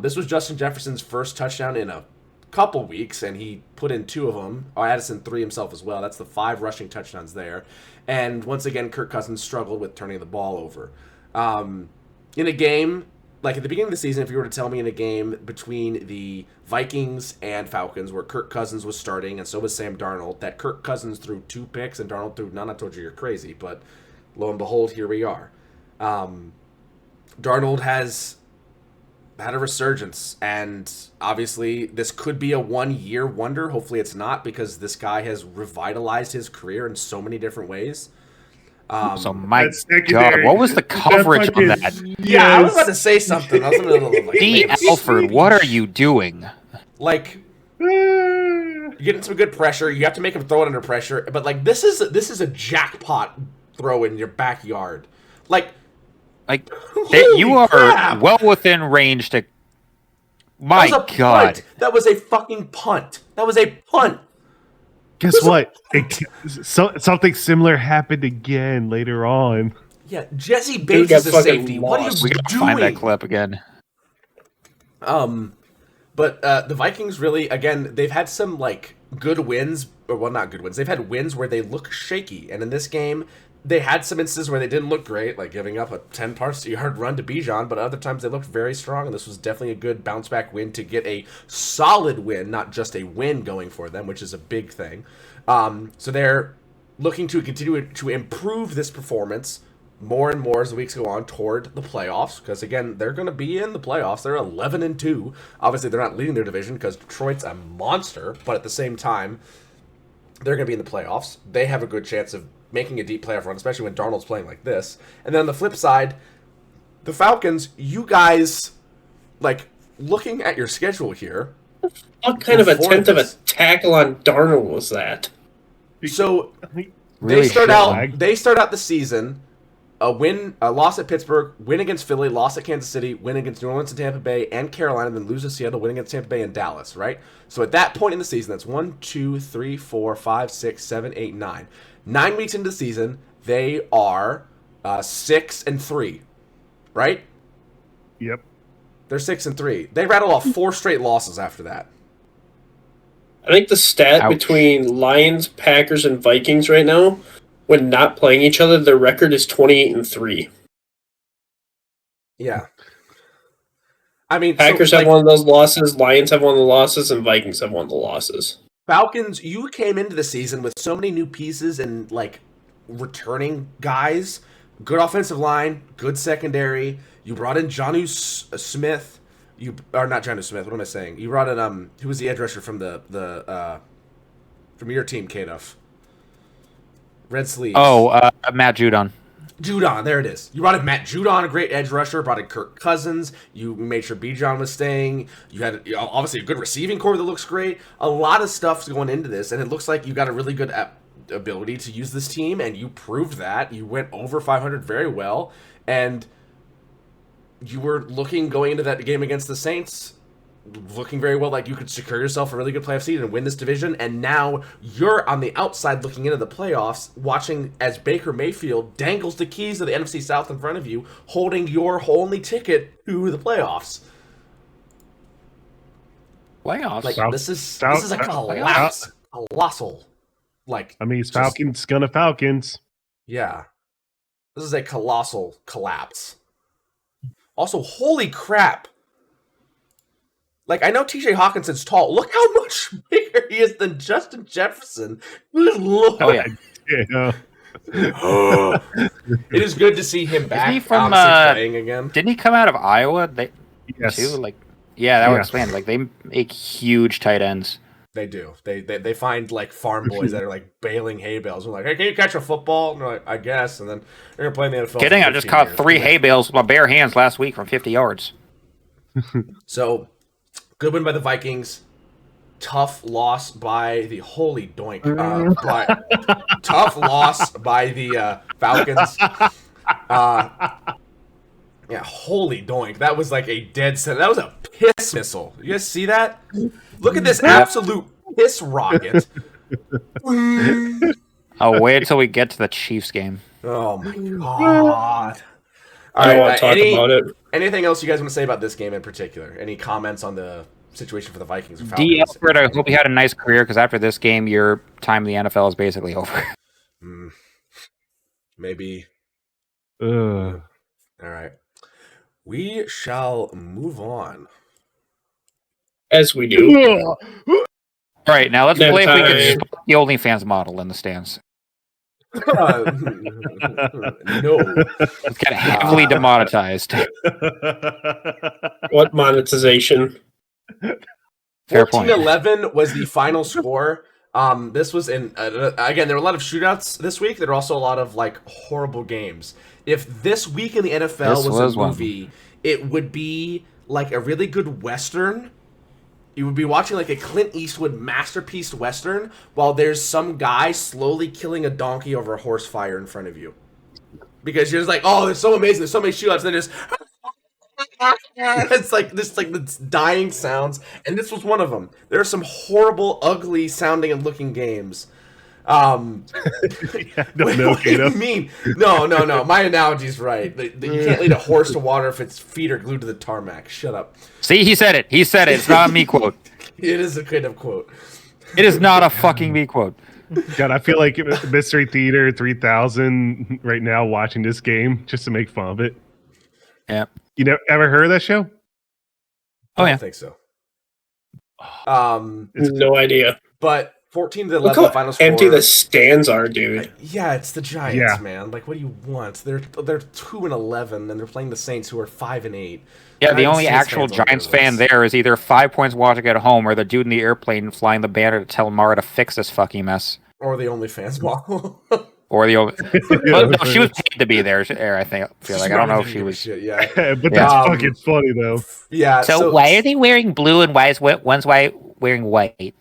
Speaker 1: This was Justin Jefferson's first touchdown in a couple weeks, and he put in 2 of them. Addison 3 himself as well. That's the 5 rushing touchdowns there. And once again, Kirk Cousins struggled with turning the ball over. In a game, like at the beginning of the season, if you were to tell me in a game between the Vikings and Falcons where Kirk Cousins was starting and so was Sam Darnold, that Kirk Cousins threw 2 picks and Darnold threw none, I told you you're crazy. But lo and behold, here we are. Darnold has had a resurgence, and obviously this could be a one-year wonder. Hopefully it's not, because this guy has revitalized his career in so many different ways.
Speaker 2: So my God, what was the coverage on that?
Speaker 1: Yeah, I was about to say something. I was in the middle of like,
Speaker 2: D. Alford, what are you doing?
Speaker 1: Like, you're getting some good pressure. You have to make him throw it under pressure. But like, this is a jackpot throw in your backyard. Like
Speaker 2: you are well within range to. My God,
Speaker 1: punt. That was a fucking punt. That was a punt.
Speaker 5: Guess what? Something similar happened again later on.
Speaker 1: Yeah, Jesse Bates is a safety. What are you
Speaker 2: we gotta
Speaker 1: doing?
Speaker 2: find that clip again.
Speaker 1: But the Vikings really, again, they've had some like good wins, or well, not good wins. They've had wins where they look shaky, and in this game, they had some instances where they didn't look great, like giving up a 10-yard run to Bijan, but other times they looked very strong, and this was definitely a good bounce-back win to get a solid win, not just a win going for them, which is a big thing. So they're looking to continue to improve this performance more and more as the weeks go on toward the playoffs, because, again, they're going to be in the playoffs. They're 11-2. Obviously, they're not leading their division because Detroit's a monster, but at the same time, they're going to be in the playoffs. They have a good chance of making a deep playoff run, especially when Darnold's playing like this. And then on the flip side, the Falcons, you guys, like, looking at your schedule here.
Speaker 3: What kind of attempt of a tackle on Darnold was that?
Speaker 1: So
Speaker 2: Really
Speaker 1: they start out the season a loss at Pittsburgh, win against Philly, loss at Kansas City, win against New Orleans and Tampa Bay and Carolina, then lose to Seattle, win against Tampa Bay and Dallas, right? So at that point in the season, that's 1, 2, 3, 4, 5, 6, 7, 8, 9. 9 weeks into the season, they are 6-3, right?
Speaker 5: Yep.
Speaker 1: They're 6-3. They rattle off 4 straight losses after that.
Speaker 3: I think the stat between Lions, Packers, and Vikings right now, when not playing each other, their record is 28-3.
Speaker 1: Yeah. I mean,
Speaker 3: Packers have one of those losses, Lions have one of the losses, and Vikings have one of the losses.
Speaker 1: Falcons, you came into the season with so many new pieces and, like, returning guys. Good offensive line, good secondary. You brought in Jonnu Smith. Not Jonnu Smith, what am I saying? You brought in, who was the edge rusher from from your team, Kadoff? Red Sleeves.
Speaker 2: Matt Judon.
Speaker 1: Judon, there it is. You brought in Matt Judon, a great edge rusher. Brought in Kirk Cousins. You made sure Bijan was staying. You had obviously a good receiving core that looks great. A lot of stuff's going into this, and it looks like you got a really good ability to use this team, and you proved that. You went over 500 very well, and you were looking going into that game against the Saints, looking very well like you could secure yourself a really good playoff seed and win this division, and now you're on the outside looking into the playoffs, watching as Baker Mayfield dangles the keys of the NFC South in front of you, holding your only ticket to the playoffs.
Speaker 2: Playoffs?
Speaker 1: Like, this is a colossal. Like,
Speaker 5: I mean, it's Falcons gonna Falcons.
Speaker 1: Yeah. This is a colossal collapse. Also, holy crap. Like, I know TJ Hawkinson's tall. Look how much bigger he is than Justin Jefferson. Good lord.
Speaker 2: Oh, yeah.
Speaker 5: Yeah.
Speaker 1: It is good to see him back.
Speaker 2: Isn't he from,
Speaker 1: playing again.
Speaker 2: Didn't he come out of Iowa?
Speaker 5: Yes.
Speaker 2: Too? Like, yeah, that would explain. Like, they make huge tight ends.
Speaker 1: They do. They find like farm boys that are like bailing hay bales. I'm like, hey, can you catch a football? And they're like, I guess. And then they're gonna play in the NFL.
Speaker 2: Kidding! I just caught 3 hay bales with my bare hands last week from 50 yards.
Speaker 1: So, good win by the Vikings. Tough loss by the holy doink. Tough loss by the Falcons. Yeah, holy doink. That was like a dead center. That was a piss missile. You guys see that? Look at this absolute piss rocket.
Speaker 2: Oh, wait until we get to the Chiefs game.
Speaker 1: Oh my god.
Speaker 3: I don't want to talk about it.
Speaker 1: Anything else you guys want to say about this game in particular? Any comments on the situation for the Vikings or Falcons?
Speaker 2: D. Alfred, I hope you had a nice career, because after this game, your time in the NFL is basically over.
Speaker 1: Maybe.
Speaker 5: Ugh.
Speaker 1: All right. We shall move on.
Speaker 3: As we do.
Speaker 2: All right, now let's play if we can spot the OnlyFans model in the stands.
Speaker 1: No.
Speaker 2: It's kind of heavily demonetized.
Speaker 3: What monetization?
Speaker 2: Fair point.
Speaker 1: 14-11 was the final score. This was in again. There were a lot of shootouts this week. There were also a lot of like horrible games. If this week in the NFL was a movie, it would be like a really good Western. You would be watching like a Clint Eastwood masterpiece Western while there's some guy slowly killing a donkey over a horse fire in front of you. Because you're just like, oh, they're so amazing. There's so many shootouts. And just it's like this dying sounds. And this was one of them. There are some horrible, ugly sounding and looking games. What do you mean? No. My analogy's right. You can't lead a horse to water if its feet are glued to the tarmac. Shut up.
Speaker 2: See, he said it. It's not a me quote.
Speaker 1: It is a kind of quote.
Speaker 2: It is not a fucking me quote.
Speaker 5: God, I feel like Mystery Theater 3000 right now watching this game just to make fun of it.
Speaker 2: Yeah.
Speaker 5: You ever heard of that show?
Speaker 2: Oh, yeah.
Speaker 1: I don't think so.
Speaker 3: No idea.
Speaker 1: But 14-11,
Speaker 3: Look
Speaker 1: the
Speaker 3: how
Speaker 1: final score.
Speaker 3: empty the stands are, dude.
Speaker 1: Yeah, it's the Giants, man. Like, what do you want? They're 2-11, and they're playing the Saints, who are 5-8.
Speaker 2: Yeah, the only actual Giants fan there is either 5 points watching at home, or the dude in the airplane flying the banner to tell Mara to fix this fucking mess.
Speaker 1: Or the OnlyFans model.
Speaker 2: Or the well, no, she was paid to be there. I feel like I don't know if she was.
Speaker 1: Shit, yeah.
Speaker 5: But that's fucking funny though.
Speaker 1: Yeah.
Speaker 2: So why are they wearing blue and why is one's wearing white?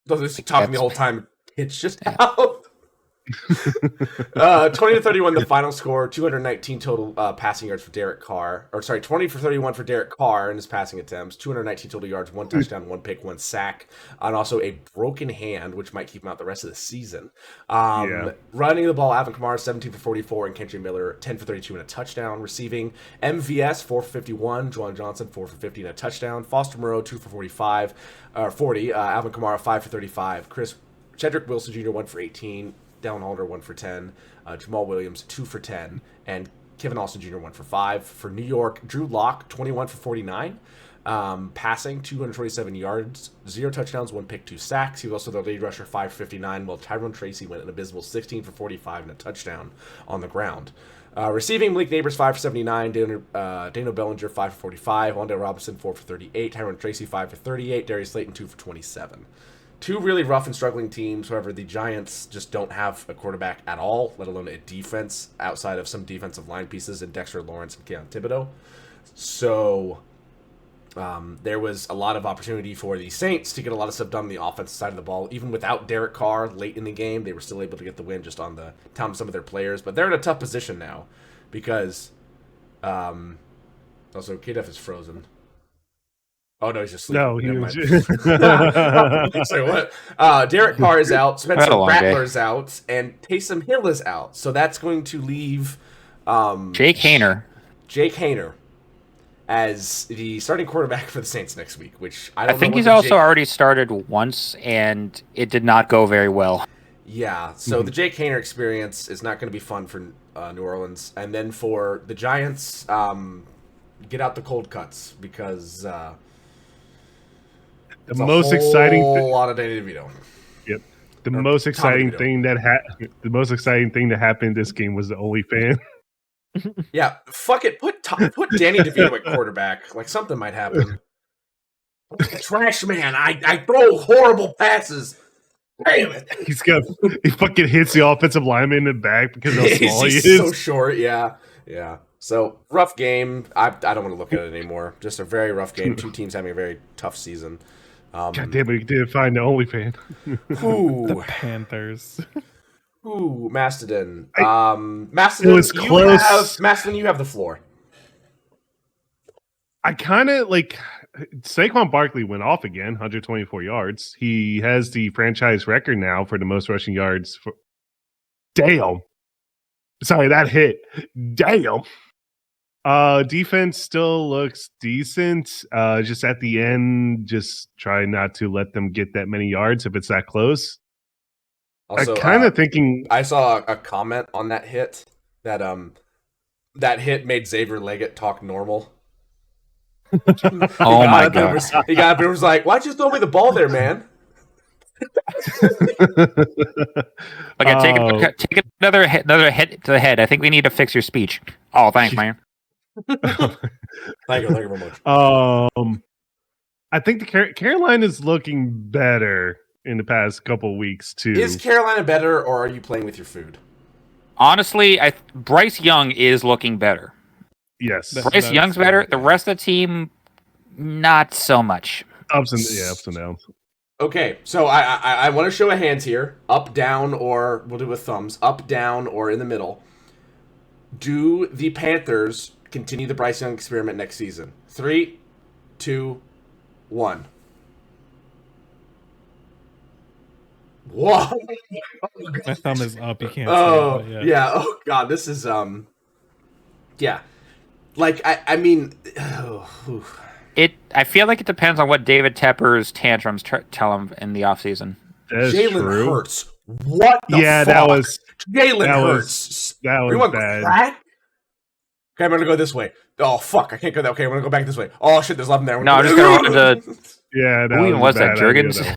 Speaker 1: They're just talking the whole time. It's just out. 20-31, the final score. 219 total passing yards for Derek Carr. 20 for 31 for Derek Carr in his passing attempts. 219 total yards, 1 touchdown, 1 pick, 1 sack, and also a broken hand, which might keep him out the rest of the season. Running the ball, Alvin Kamara 17 for 44, and Kendrick Miller 10 for 32 and a touchdown. Receiving, MVS 4 for 51, Juwan Johnson 4 for 50 and a touchdown. Foster Moreau 2 for 40. Alvin Kamara 5 for 35. Cedric Wilson Jr. 1 for 18. Dallin Holder 1 for 10, Jamal Williams 2 for 10, and Kevin Austin Jr. 1 for 5. For New York, Drew Lock 21 for 49, passing 227 yards, 0 touchdowns, 1 pick, 2 sacks. He was also the lead rusher 5 for 59, while Tyrone Tracy went an abysmal 16 for 45 and a touchdown on the ground. Receiving, Malik Neighbors 5 for 79, Dano Bellinger 5 for 45, Wandale Robinson 4 for 38, Tyrone Tracy 5 for 38, Darius Slayton 2 for 27. Two really rough and struggling teams. However, the Giants just don't have a quarterback at all, let alone a defense outside of some defensive line pieces in Dexter Lawrence and Keon Thibodeau. So there was a lot of opportunity for the Saints to get a lot of stuff done on the offensive side of the ball. Even without Derek Carr late in the game, they were still able to get the win just on the time of some of their players. But they're in a tough position now because also KDF is frozen. Oh, no, he's just sleeping.
Speaker 5: No, he was
Speaker 1: Sorry, what? Derek Carr is out. Spencer Rattler's out. And Taysom Hill is out. So that's going to leave
Speaker 2: Jake
Speaker 1: Haener as the starting quarterback for the Saints next week, which I don't know.
Speaker 2: I think he's also already started once, and it did not go very well.
Speaker 1: Yeah, so the Jake Haener experience is not going to be fun for New Orleans. And then for the Giants, get out the cold cuts because
Speaker 5: The
Speaker 1: it's
Speaker 5: most
Speaker 1: a
Speaker 5: exciting
Speaker 1: whole lot of Danny DeVito.
Speaker 5: Yep. The
Speaker 1: Or
Speaker 5: most
Speaker 1: Tommy
Speaker 5: exciting
Speaker 1: DeVito.
Speaker 5: the most exciting thing that happened in this game was the OnlyFans.
Speaker 1: Yeah, fuck it. Put Danny DeVito at quarterback. Like, something might happen. Trash man. I throw horrible passes. Damn it.
Speaker 5: He fucking hits the offensive lineman in the back because of how small he
Speaker 1: He's
Speaker 5: is.
Speaker 1: so short. Yeah. So, rough game. I don't want to look at it anymore. Just a very rough game. Two teams having a very tough season.
Speaker 5: God damn it, you didn't find the OnlyFans.
Speaker 4: The Panthers.
Speaker 1: Ooh, Mastodon. Mastodon,
Speaker 5: It was close.
Speaker 1: Mastodon, you have the floor.
Speaker 5: I kind of like Saquon Barkley went off again, 124 yards. He has the franchise record now for the most rushing yards. Damn. Sorry, that hit. Damn. Defense still looks decent. Just at the end, just try not to let them get that many yards if it's that close.
Speaker 1: Also,
Speaker 5: I kind of thinking
Speaker 1: I saw a comment on that hit that that hit made Xavier Leggett talk normal.
Speaker 2: Oh my god!
Speaker 1: He got up and was like, "Why'd you throw me the ball there, man?"
Speaker 2: Okay, take another hit to the head. I think we need to fix your speech. Oh, thanks, man.
Speaker 1: Thank you very much.
Speaker 5: I think the Carolina is looking better in the past couple weeks too.
Speaker 1: Is Carolina better, or are you playing with your food?
Speaker 2: Honestly, Bryce Young is looking better.
Speaker 5: Yes,
Speaker 2: Bryce Young's better. The rest of the team, not so much.
Speaker 5: Ups and downs.
Speaker 1: Okay, so I want to show a hand here. Up, down, or we'll do with thumbs. Up, down, or in the middle. Do the Panthers continue the Bryce Young experiment next season? 3, 2, 1. Whoa!
Speaker 4: My thumb is up. You can't
Speaker 1: Oh,
Speaker 4: see it,
Speaker 1: yeah. Oh, God. This is, yeah. Like, I mean...
Speaker 2: I feel like it depends on what David Tepper's tantrums tell him in the offseason.
Speaker 1: Jalen Hurts. What the fuck?
Speaker 5: that was...
Speaker 1: Jalen Hurts.
Speaker 5: That was bad.
Speaker 1: Crack? Okay, I'm going to go this way. Oh, fuck. I can't go that way. Okay, I'm going to go back this way. Oh, shit. There's 11 there.
Speaker 2: No, I'm just going to run into...
Speaker 5: Yeah,
Speaker 2: who even was that? Jurgens?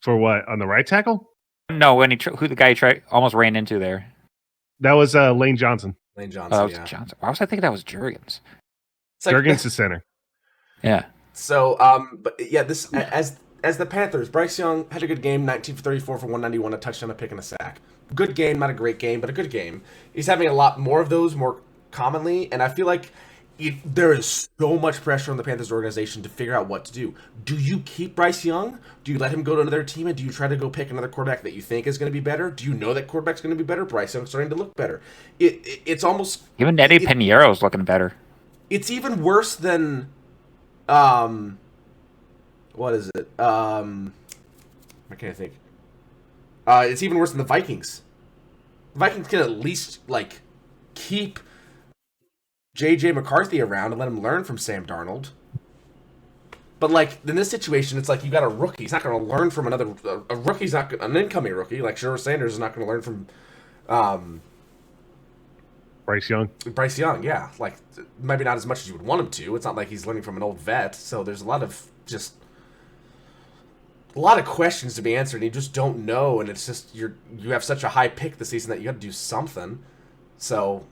Speaker 5: For what? On the right tackle?
Speaker 2: No, when who the guy almost ran into there?
Speaker 5: That was Lane Johnson.
Speaker 1: Lane Johnson,
Speaker 2: yeah. Johnson. Why was I thinking that was Jurgens?
Speaker 1: Like,
Speaker 5: Jurgens is center.
Speaker 2: Yeah.
Speaker 1: So, but yeah, this as the Panthers, Bryce Young had a good game, 19 for 34 for 191, a touchdown, a pick, and a sack. Good game, not a great game, but a good game. He's having a lot more of those more commonly, and I feel like there is so much pressure on the Panthers organization to figure out what to do. Do you keep Bryce Young? Do you let him go to another team, and do you try to go pick another quarterback that you think is going to be better? Do you know that quarterback's going to be better? Bryce Young's starting to look better. It's almost...
Speaker 2: Even Eddie Piñeiro's looking better.
Speaker 1: It's even worse than... what is it? I can't think. It's even worse than the Vikings. The Vikings can at least, like, keep J.J. McCarthy around and let him learn from Sam Darnold. But, like, in this situation, it's like you got a rookie. He's not going to learn from another... A rookie's not... An incoming rookie, like Shedeur Sanders, is not going to learn from...
Speaker 5: Bryce
Speaker 1: Young, yeah. Like, maybe not as much as you would want him to. It's not like he's learning from an old vet. So there's a lot of questions to be answered, and you just don't know. And it's just you have such a high pick this season that you got to do something. So,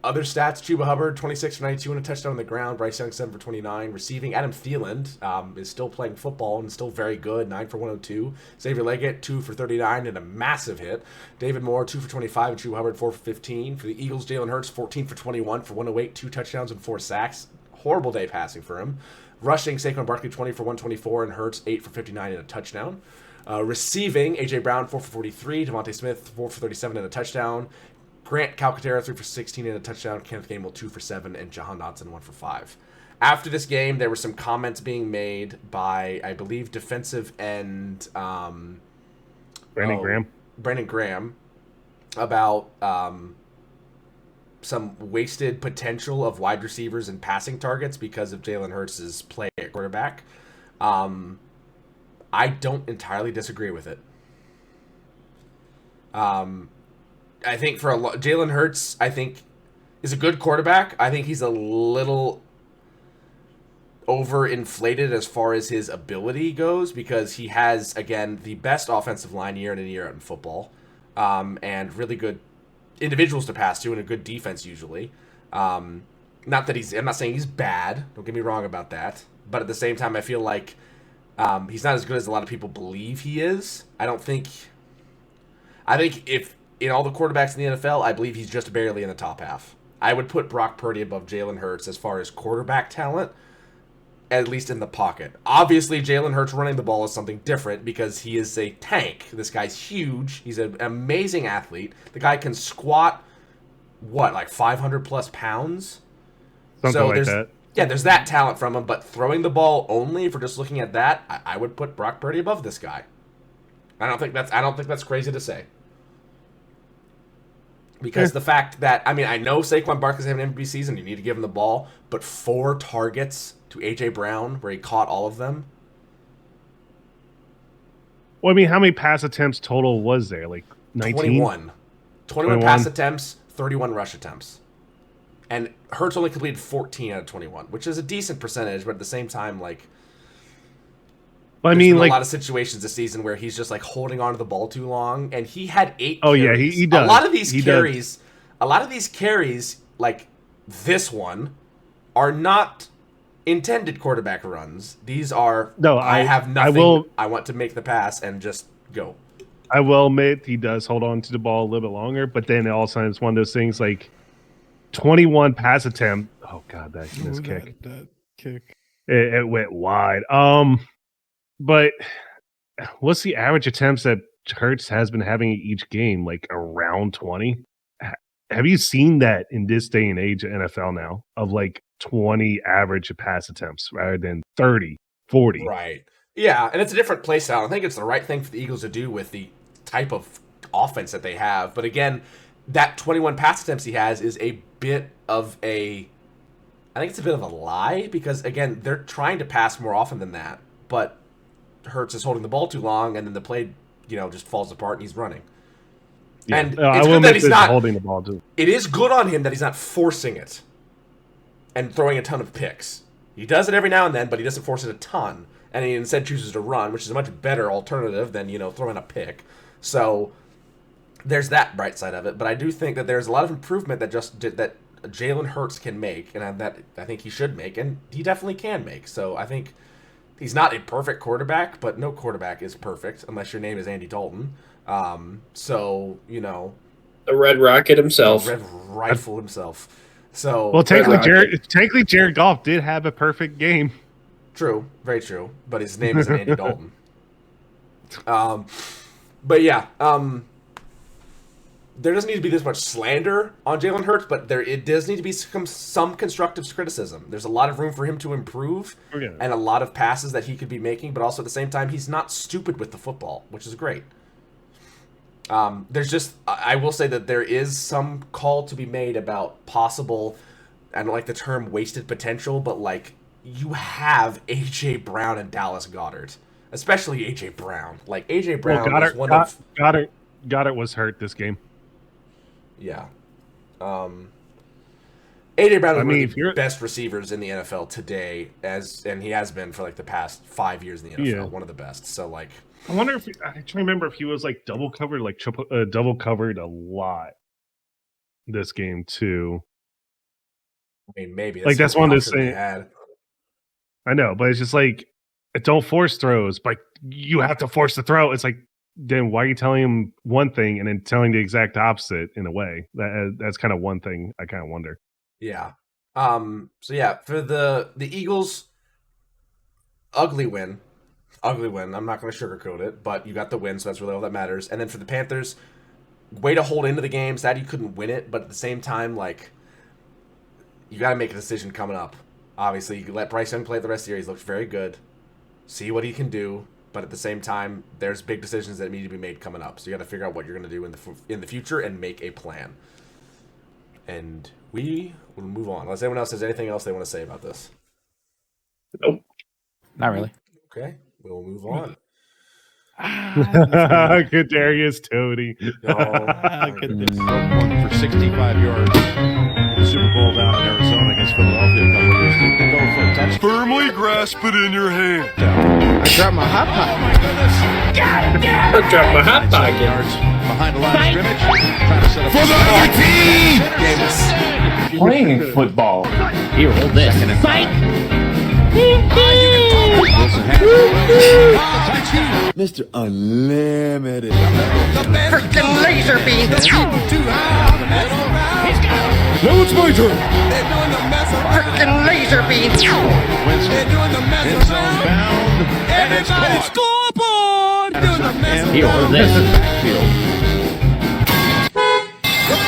Speaker 1: other stats: Chuba Hubbard 26 for 92 and a touchdown on the ground. Bryce Young 7 for 29 receiving. Adam Thielen is still playing football and still very good, 9 for 102. Xavier Leggett 2 for 39 and a massive hit. David Moore 2 for 25 and Chuba Hubbard 4 for 15 for the Eagles. Jalen Hurts 14 for 21 for 108, 2 touchdowns and 4 sacks. Horrible day passing for him. Rushing, Saquon Barkley 20 for 124 and Hurts 8 for 59 and a touchdown. Receiving, A.J. Brown 4 for 43, Devontae Smith 4 for 37 and a touchdown. Grant Calcaterra 3 for 16 and a touchdown. Kenneth Gainwell 2 for 7 and Jahan Dotson 1 for 5. After this game, there were some comments being made by, I believe, defensive end Brandon Graham about some wasted potential of wide receivers and passing targets because of Jalen Hurts' play at quarterback. I don't entirely disagree with it. I think for Jalen Hurts, I think is a good quarterback. I think he's a little overinflated as far as his ability goes because he has, again, the best offensive line year in and year out in football, and really good individuals to pass to and a good defense usually. I'm not saying he's bad. Don't get me wrong about that. But at the same time, I feel like he's not as good as a lot of people believe he is. I think if in all the quarterbacks in the NFL, I believe he's just barely in the top half. I would put Brock Purdy above Jalen Hurts as far as quarterback talent, at least in the pocket. Obviously, Jalen Hurts running the ball is something different because he is a tank. This guy's huge. He's an amazing athlete. The guy can squat, like 500 plus pounds?
Speaker 5: Something like that.
Speaker 1: Yeah, there's that talent from him, but throwing the ball only, if we're just looking at that, I would put Brock Purdy above this guy. I don't think that's crazy to say. Because the fact that, I know Saquon Barkley's having an MVP season, you need to give him the ball, but 4 targets to A.J. Brown, where he caught all of them.
Speaker 5: Well, how many pass attempts total was there? Like 19?
Speaker 1: 21 pass attempts, 31 rush attempts. And Hurts only completed 14 out of 21, which is a decent percentage, but at the same time, like... There's been a lot of situations this season where he's just like holding on to the ball too long, and he had 8 carries.
Speaker 5: Yeah, he does.
Speaker 1: A lot of these carries, like this one, are not intended quarterback runs. These are I have nothing. I want to make the pass and just go.
Speaker 5: I will admit he does hold on to the ball a little bit longer, but then all of a sudden it's one of those things like 21 pass attempt. Oh god, that kick!
Speaker 4: That kick.
Speaker 5: It went wide. But what's the average attempts that Hurts has been having each game? Like around 20? Have you seen that in this day and age of NFL now? Of like 20 average pass attempts rather than 30, 40?
Speaker 1: Right. Yeah, and it's a different play style. I think it's the right thing for the Eagles to do with the type of offense that they have. But again, that 21 pass attempts he has is a bit of a... I think it's a bit of a lie because, again, they're trying to pass more often than that. But Hurts is holding the ball too long, and then the play, just falls apart, and he's running.
Speaker 5: Yeah.
Speaker 1: And it's good that he's not
Speaker 5: holding the ball too.
Speaker 1: It is good on him that he's not forcing it and throwing a ton of picks. He does it every now and then, but he doesn't force it a ton, and he instead chooses to run, which is a much better alternative than throwing a pick. So there's that bright side of it. But I do think that there's a lot of improvement that Jalen Hurts can make, and that I think he should make, and he definitely can make. So I think. He's not a perfect quarterback, but no quarterback is perfect unless your name is Andy Dalton. The
Speaker 3: Red Rocket himself.
Speaker 1: Red Rifle himself. So
Speaker 5: well, technically, Jared Goff did have a perfect game.
Speaker 1: True, very true. But his name isn't Andy Dalton. But yeah, there doesn't need to be this much slander on Jalen Hurts, but it does need to be some constructive criticism. There's a lot of room for him to improve and a lot of passes that he could be making, but also at the same time, he's not stupid with the football, which is great. I will say that there is some call to be made about possible, I don't like the term wasted potential, but like you have A.J. Brown and Dallas Goedert, especially A.J. Brown. Like A.J. Brown was one of...
Speaker 5: Goedert was hurt this game.
Speaker 1: Yeah. A.J. Brown is one of the best receivers in the NFL today, and he has been for like the past 5 years in the NFL. Yeah. One of the best. So like,
Speaker 5: I wonder if I try to remember if he was like double covered a lot this game too.
Speaker 1: Maybe
Speaker 5: that's one of those things. I know, but it's just like don't force throws, but you have to force the throw. It's like, then why are you telling him one thing and then telling the exact opposite in a way? That's kind of one thing I kind of wonder.
Speaker 1: Yeah. So yeah, for the Eagles, ugly win. I'm not going to sugarcoat it, but you got the win, so that's really all that matters. And then for the Panthers, way to hold into the game. Sad you couldn't win it, but at the same time, like, you got to make a decision coming up. Obviously, you let Bryce Young play the rest of the year. He's looked very good. See what he can do. But at the same time, there's big decisions that need to be made coming up. So you got to figure out what you're going to do in the future and make a plan. And we will move on. Unless anyone else has anything else they want to say about this.
Speaker 3: Nope.
Speaker 2: Not really.
Speaker 1: Okay, we'll move on.
Speaker 5: Kadarius Toney.
Speaker 4: Goodness.
Speaker 11: Broke one for 65 yards in the Super Bowl down in Arizona against Philadelphia a couple of years ago. Go for a touchdown.
Speaker 7: Firmly grasp it in your hand.
Speaker 10: I dropped my hot pot.
Speaker 11: Oh my goodness!
Speaker 3: I dropped my hot pocket.
Speaker 11: Yards behind the line of scrimmage. Trying to set up
Speaker 7: For the other team!
Speaker 12: Playing football.
Speaker 10: Here, hold this.
Speaker 11: Wilson has
Speaker 7: Mr. Unlimited.
Speaker 10: Freaking laser beam.
Speaker 7: Now it's my turn.
Speaker 10: Freaking laser beam.
Speaker 11: end zone bound, and it's caught.
Speaker 10: Here, hold this.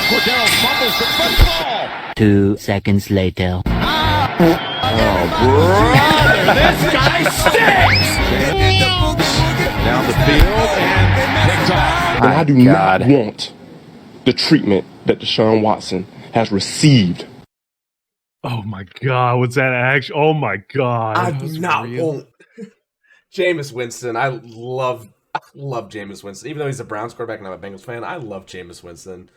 Speaker 11: Cordell fumbles the football.
Speaker 13: 2 seconds later.
Speaker 11: This guy stinks! Down the field and picked off.
Speaker 12: And I do not want the treatment that Deshaun Watson has received.
Speaker 5: Oh my God, what's that action? Oh my God.
Speaker 1: I do not want Jameis Winston. I love Jameis Winston. Even though he's a Browns quarterback and I'm a Bengals fan, I love Jameis Winston.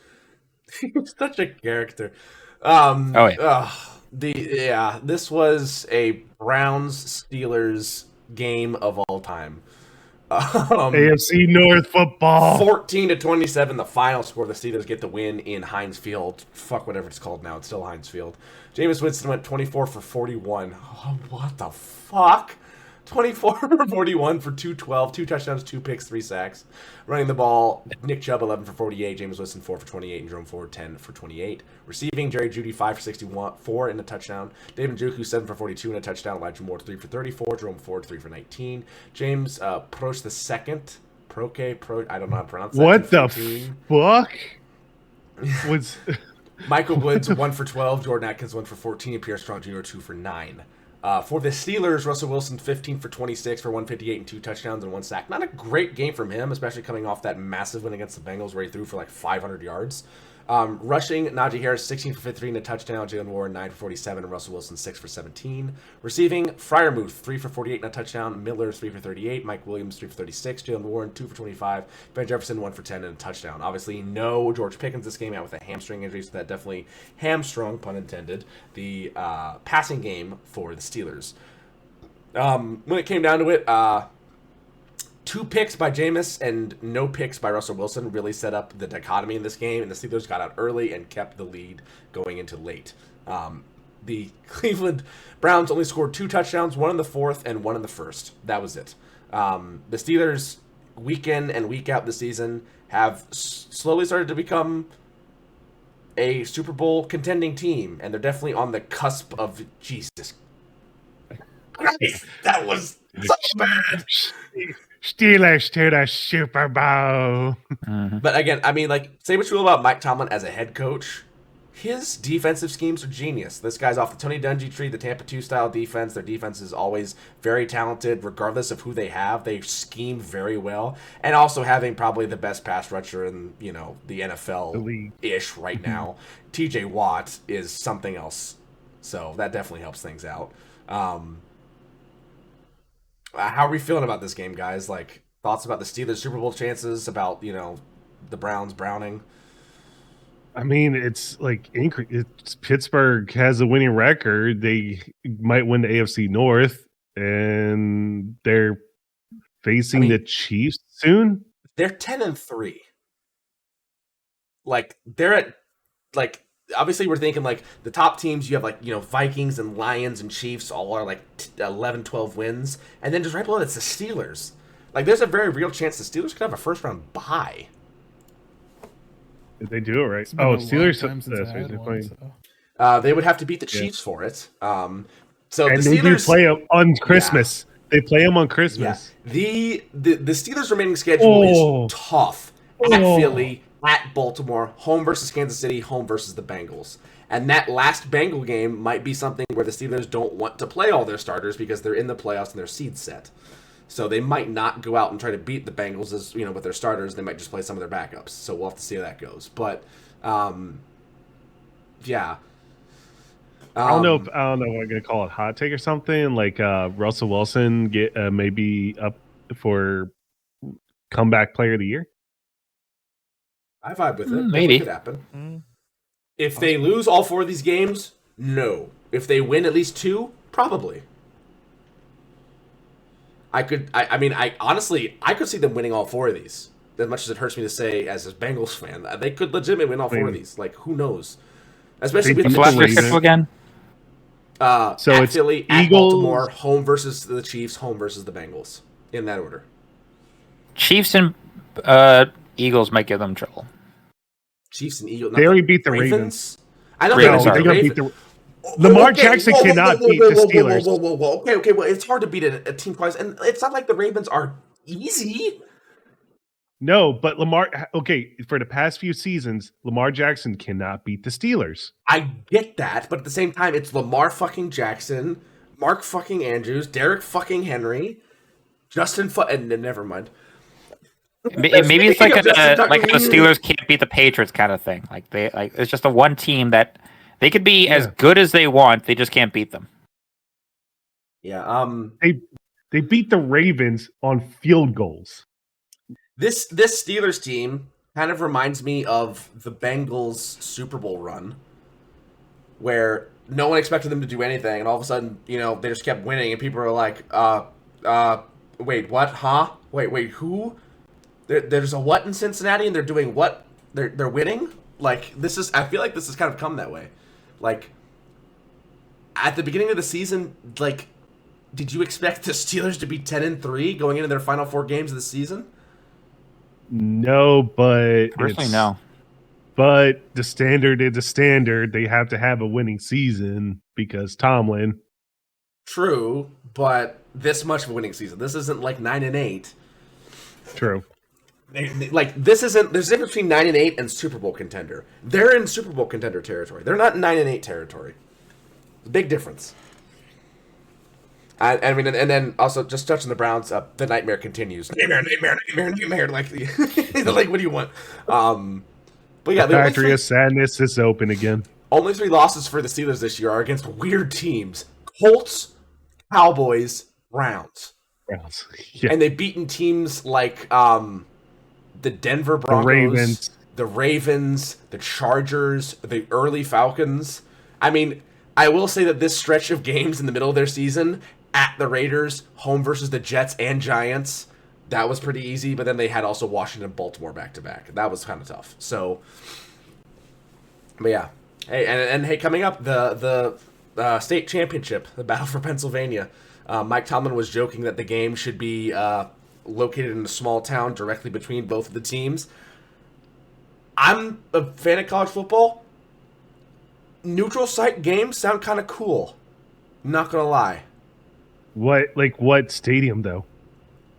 Speaker 1: He's such a character. This was a Browns Steelers game of all time.
Speaker 5: AFC North football.
Speaker 1: 14-27, the final score. The Steelers get the win in Heinz Field. Fuck whatever it's called now. It's still Heinz Field. Jameis Winston went 24 for 41. Oh, what the fuck? 24 for 41 for 212, 2 touchdowns, 2 picks, 3 sacks. Running the ball, Nick Chubb 11 for 48, James Winston 4 for 28, and Jerome Ford 10 for 28. Receiving, Jerry Jeudy 5 for 61, 4 in a touchdown. David Njoku 7 for 42 in a touchdown. Elijah Moore 3 for 34, Jerome Ford 3 for 19. James Proche the second, I don't know how to pronounce that.
Speaker 5: What the fuck? Was
Speaker 1: Michael Woods 1 for 12, Jordan Atkins 1 for 14, and Pierre Strong Jr. 2 for 9. For the Steelers, Russell Wilson 15 for 26 for 158 and 2 touchdowns and 1 sack. Not a great game from him, especially coming off that massive win against the Bengals where he threw for like 500 yards. Rushing, Najee Harris 16 for 53 and a touchdown, Jalen Warren 9 for 47, and Russell Wilson 6 for 17. Receiving, Freiermuth 3 for 48 and a touchdown, Miller 3 for 38, Mike Williams 3 for 36, Jalen Warren 2 for 25, Ben Jefferson 1 for 10 and a touchdown. Obviously, no George Pickens this game out with a hamstring injury, so that definitely hamstrung, pun intended, the passing game for the Steelers. When it came down to it, 2 picks by Jameis and no picks by Russell Wilson really set up the dichotomy in this game, and the Steelers got out early and kept the lead going into late. The Cleveland Browns only scored 2 touchdowns, 1 in the 4th and 1 in the 1st. That was it. The Steelers, week in and week out this season, have slowly started to become a Super Bowl contending team, and they're definitely on the cusp of Jesus Christ. That was so bad.
Speaker 5: Steelers to the Super Bowl.
Speaker 1: But again, I mean, like, say what you will about Mike Tomlin as a head coach. His defensive schemes are genius. This guy's off the Tony Dungy tree, the Tampa 2 style defense. Their defense is always very talented, regardless of who they have. They scheme very well. And also having probably the best pass rusher in, the NFL-ish right now. TJ Watt is something else. So that definitely helps things out. How are we feeling about this game, guys? Like, thoughts about the Steelers' Super Bowl chances, about, the Browns browning?
Speaker 5: I mean, it's like Pittsburgh has a winning record. They might win the AFC North, and they're facing the Chiefs soon.
Speaker 1: They're 10-3. Like, they're at, like, obviously we're thinking, like, the top teams, you have, like, Vikings and Lions and Chiefs all are, like, 11, 12 wins. And then just right below it's the Steelers. Like, there's a very real chance the Steelers could have a first-round bye.
Speaker 5: Did they do it right?
Speaker 4: Steelers.
Speaker 1: They would have to beat the Chiefs for it. So
Speaker 5: and
Speaker 1: the
Speaker 5: they
Speaker 1: Steelers
Speaker 5: do play them on Christmas. Yeah. They play them on Christmas.
Speaker 1: Yeah. The Steelers' remaining schedule is tough. At Philly, at Baltimore, home versus Kansas City, home versus the Bengals. And that last Bengal game might be something where the Steelers don't want to play all their starters because they're in the playoffs and their seed's set. So they might not go out and try to beat the Bengals as with their starters. They might just play some of their backups. So we'll have to see how that goes. But yeah.
Speaker 5: I don't know if I'm gonna call it hot take or something. Like Russell Wilson get maybe up for comeback player of the year?
Speaker 1: I vibe with it.
Speaker 2: Maybe.
Speaker 1: That could happen. If they lose all 4 of these games, no. If they win at least 2, probably. I honestly, I could see them winning all 4 of these. As much as it hurts me to say, as a Bengals fan, they could legitimately win all 4 of these. Like, who knows? Especially with
Speaker 2: What's
Speaker 1: the
Speaker 2: last schedule again?
Speaker 1: so at
Speaker 5: it's
Speaker 1: Philly,
Speaker 5: Eagles,
Speaker 1: at Baltimore, home versus the Chiefs, home versus the Bengals. In that order.
Speaker 2: Chiefs and Eagles might give them trouble.
Speaker 1: Chiefs and Eagles.
Speaker 5: They already beat the Ravens.
Speaker 1: I know
Speaker 2: Ravens
Speaker 1: they
Speaker 2: are.
Speaker 1: beat the Ravens.
Speaker 5: the Lamar Jackson cannot beat the Steelers.
Speaker 1: Whoa. Okay. Well, it's hard to beat a team twice, and it's not like the Ravens are easy.
Speaker 5: No, but Lamar. Okay, for the past few seasons, Lamar Jackson cannot beat the Steelers.
Speaker 1: I get that, but at the same time, it's Lamar fucking Jackson, Mark fucking Andrews, Derek fucking Henry, Justin. And never mind.
Speaker 2: Maybe it's like how the Steelers can't beat the Patriots kind of thing. Like it's just the one team that they could be as good as they want. They just can't beat them.
Speaker 1: Yeah.
Speaker 5: They beat the Ravens on field goals.
Speaker 1: This Steelers team kind of reminds me of the Bengals Super Bowl run, where no one expected them to do anything, and all of a sudden, they just kept winning, and people were like, wait, what? Huh? Wait, who? There's a what in Cincinnati, and they're doing what? They're winning? Like, I feel like this has kind of come that way. Like, at the beginning of the season, like, did you expect the Steelers to be 10-3 going into their final 4 games of the season?
Speaker 5: No, but
Speaker 2: personally, no.
Speaker 5: But the standard is the standard. They have to have a winning season because Tomlin.
Speaker 1: True, but this much of a winning season. This isn't like 9-8.
Speaker 5: True.
Speaker 1: This isn't. There's a difference between 9-8 and Super Bowl contender. They're in Super Bowl contender territory. They're not in 9-8 territory. It's a big difference. I mean, and then also just touching the Browns, the nightmare continues. Nightmare. Like, like, what do you want? But yeah,
Speaker 5: the factory of sadness is open again.
Speaker 1: Only 3 losses for the Steelers this year are against weird teams: Colts, Cowboys, Browns.
Speaker 5: Yeah.
Speaker 1: And they've beaten teams like the Denver Broncos, the Ravens, the Chargers, the early Falcons. I mean, I will say that this stretch of games in the middle of their season, at the Raiders, home versus the Jets and Giants, that was pretty easy. But then they had also Washington and Baltimore back-to-back. That was kind of tough. So, but yeah. Hey, and hey, coming up, the state championship, the battle for Pennsylvania. Mike Tomlin was joking that the game should be located in a small town directly between both of the teams. I'm a fan of college football. Neutral site games sound kind of cool. Not gonna lie.
Speaker 5: What stadium though?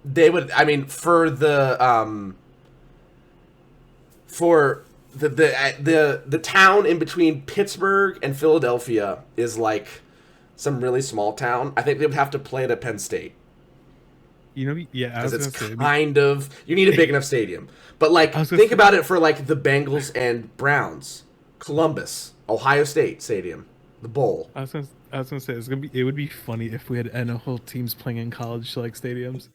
Speaker 1: They would. I mean, for the town in between Pittsburgh and Philadelphia is like some really small town. I think they would have to play it at Penn State.
Speaker 4: Because
Speaker 1: it's kind of, you need a big enough stadium. But like, think about it for like the Bengals and Browns, Columbus, Ohio State Stadium, the Bowl.
Speaker 4: I was gonna say it would be funny if we had NFL teams playing in college like stadiums.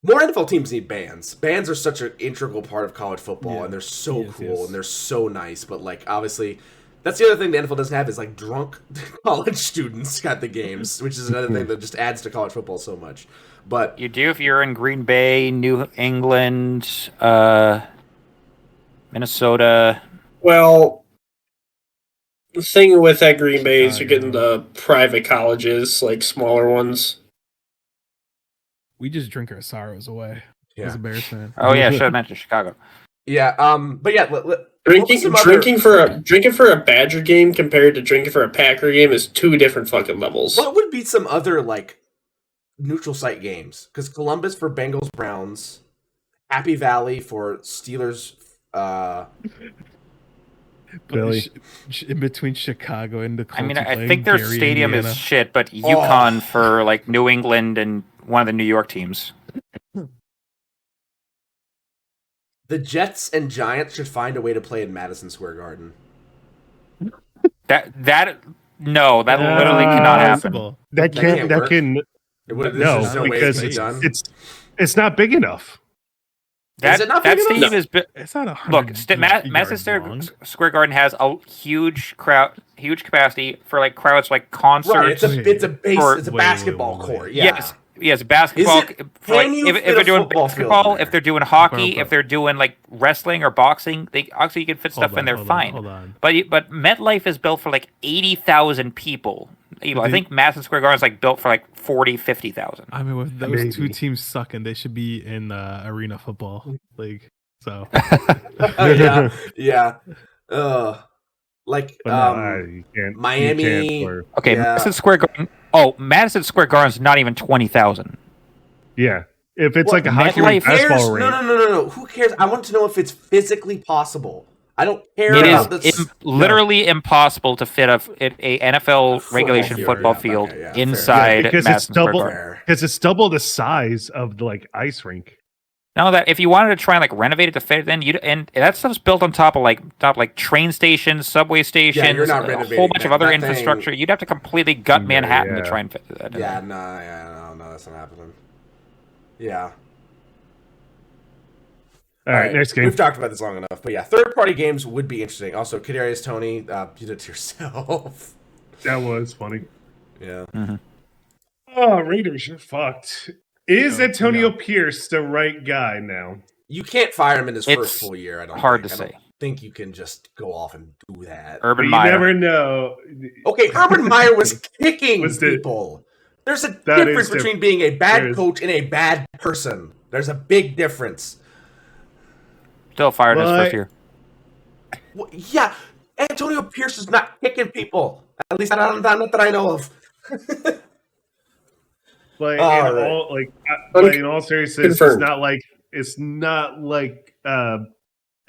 Speaker 1: More NFL teams need bands. Bands are such an integral part of college football, and they're so cool and they're so nice. But like, obviously, that's the other thing the NFL doesn't have is like drunk college students at the games, which is another thing that just adds to college football so much. But
Speaker 2: you do if you're in Green Bay, New England, Minnesota.
Speaker 3: Well, the thing with that Green Bay is you're getting the private colleges, like smaller ones.
Speaker 4: We just drink our sorrows away as a Bears fan.
Speaker 2: Oh yeah, should have mentioned Chicago.
Speaker 1: Yeah, but yeah,
Speaker 3: drinking for a Badger game compared to drinking for a Packer game is 2 different fucking levels.
Speaker 1: What would be some other like neutral site games? Because Columbus for Bengals Browns, Happy Valley for Steelers.
Speaker 4: In between Chicago and the Colts.
Speaker 2: I mean, I think their stadium is shit, but UConn for like New England and one of the New York teams.
Speaker 1: The Jets and Giants should find a way to play in Madison Square Garden.
Speaker 2: That literally cannot happen.
Speaker 5: That can no, because It's not big enough.
Speaker 1: Is it not
Speaker 2: that
Speaker 1: big enough?
Speaker 2: stadium is
Speaker 4: It's not 100
Speaker 2: look. Madison Square Garden has a huge capacity for like crowds like concerts.
Speaker 1: Right, it's a basketball court. Yeah.
Speaker 2: Yes, basketball. For, like, if they're doing basketball, if they're doing hockey, if they're doing like wrestling or boxing, you can fit stuff in there fine.
Speaker 4: Hold on.
Speaker 2: But MetLife is built for like 80,000 people. I think Madison Square Garden is like built for like 40, 50,000.
Speaker 4: I mean, with those two teams sucking, they should be in arena football league. So
Speaker 1: yeah. Miami.
Speaker 2: Okay,
Speaker 1: yeah.
Speaker 2: Madison Square Garden. Oh, Madison Square Garden is not even 20,000.
Speaker 5: Yeah, if it's like a hockey
Speaker 2: MetLife
Speaker 5: basketball rink.
Speaker 1: No. Who cares? I want to know if it's physically possible. I don't care
Speaker 2: It
Speaker 1: about
Speaker 2: is
Speaker 1: this.
Speaker 2: literally impossible to fit a NFL regulation football field inside
Speaker 5: because
Speaker 2: Madison
Speaker 5: it's
Speaker 2: Square
Speaker 5: double
Speaker 2: Garden.
Speaker 5: because it's double the size of the like ice rink.
Speaker 2: Now that if you wanted to try and like renovate it to fit, then and that stuff's built on top of train stations, subway stations,
Speaker 1: you're not
Speaker 2: a
Speaker 1: renovating
Speaker 2: whole bunch of other
Speaker 1: that
Speaker 2: infrastructure.
Speaker 1: thing.
Speaker 2: You'd have to completely gut Manhattan to try and fit that.
Speaker 1: No, that's not happening. Yeah.
Speaker 5: All right, next game.
Speaker 1: We've talked about this long enough, but yeah, third-party games would be interesting. Also, Kadarius Toney, you did it to yourself.
Speaker 5: That was funny.
Speaker 1: Yeah.
Speaker 2: Mm-hmm.
Speaker 5: Oh, Raiders, you're fucked. Is Antonio Pierce the right guy now?
Speaker 1: You can't fire him in his
Speaker 2: It's
Speaker 1: first full year. I don't think you can just go off and do that.
Speaker 2: Urban
Speaker 5: You
Speaker 2: Meyer.
Speaker 5: never know.
Speaker 1: Okay, Urban Meyer was kicking people. There's a difference between being a bad coach and a bad person. There's a big difference.
Speaker 2: Still fired in his first year.
Speaker 1: Well, yeah, Antonio Pierce is not kicking people. At least not that I know of.
Speaker 5: In all seriousness, it's not like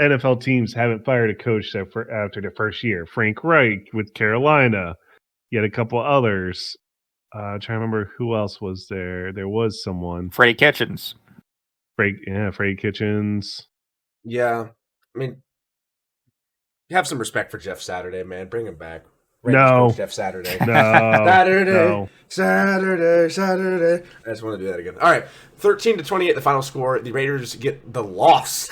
Speaker 5: NFL teams haven't fired a coach after the first year. Frank Reich with Carolina, you had a couple others. I'm trying to remember who else was there. There was someone.
Speaker 2: Freddie Kitchens.
Speaker 5: Freddie Kitchens.
Speaker 1: Yeah, I mean, have some respect for Jeff Saturday, man. Bring him back.
Speaker 5: No.
Speaker 1: Jeff Saturday.
Speaker 5: No.
Speaker 1: Saturday. I just want to do that again. All right, 13-28, the final score. The Raiders get the loss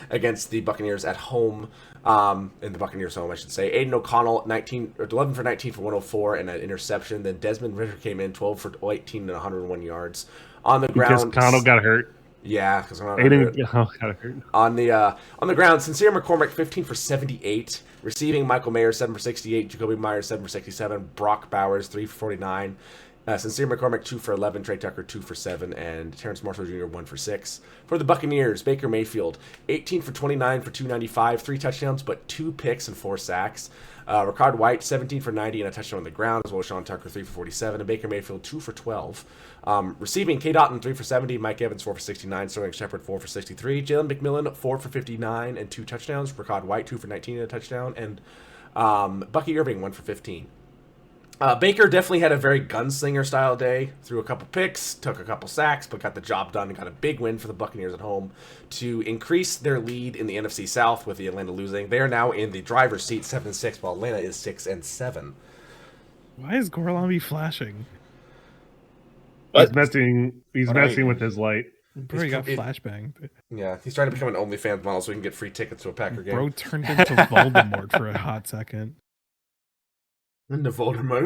Speaker 1: against the Buccaneers at home. In the Buccaneers' home, I should say. Aiden O'Connell, 11 for 19 for 104 and an interception. Then Desmond Ritter came in, 12 for 18 and 101 yards. On the ground,
Speaker 5: Because Connell got hurt.
Speaker 1: Yeah, because
Speaker 5: Aiden got hurt.
Speaker 1: On the ground, Sincere McCormick, 15 for 78. Receiving, Michael Mayer, 7 for 68. Jacoby Myers, 7 for 67. Brock Bowers, 3 for 49. Sincere McCormick, 2 for 11. Trey Tucker, 2 for 7. And Terrence Marshall Jr., 1 for 6. For the Buccaneers, Baker Mayfield, 18 for 29 for 295. 3 touchdowns, but 2 picks and 4 sacks. Ricard White, 17 for 90 and a touchdown on the ground, as well as Sean Tucker, 3 for 47. And Baker Mayfield, 2 for 12. Receiving, K. Dotton, 3 for 70. Mike Evans, 4 for 69. Sterling Shepard, 4 for 63. Jalen McMillan, 4 for 59 and 2 touchdowns. Ricard White, 2 for 19 and a touchdown. And Bucky Irving, 1 for 15. Baker definitely had a very gunslinger style day. Threw a couple picks, took a couple sacks, but got the job done and got a big win for the Buccaneers at home to increase their lead in the NFC South with the Atlanta losing. They are now in the driver's seat 7-6, while Atlanta is 6-7.
Speaker 4: Why is Gorlami flashing?
Speaker 5: He's messing with his light.
Speaker 4: Bro, he got flashbanged.
Speaker 1: Yeah, he's trying to become an OnlyFans model so he can get free tickets to a Packer game.
Speaker 4: Bro turned into Voldemort for a hot second.
Speaker 1: Into Voldemort.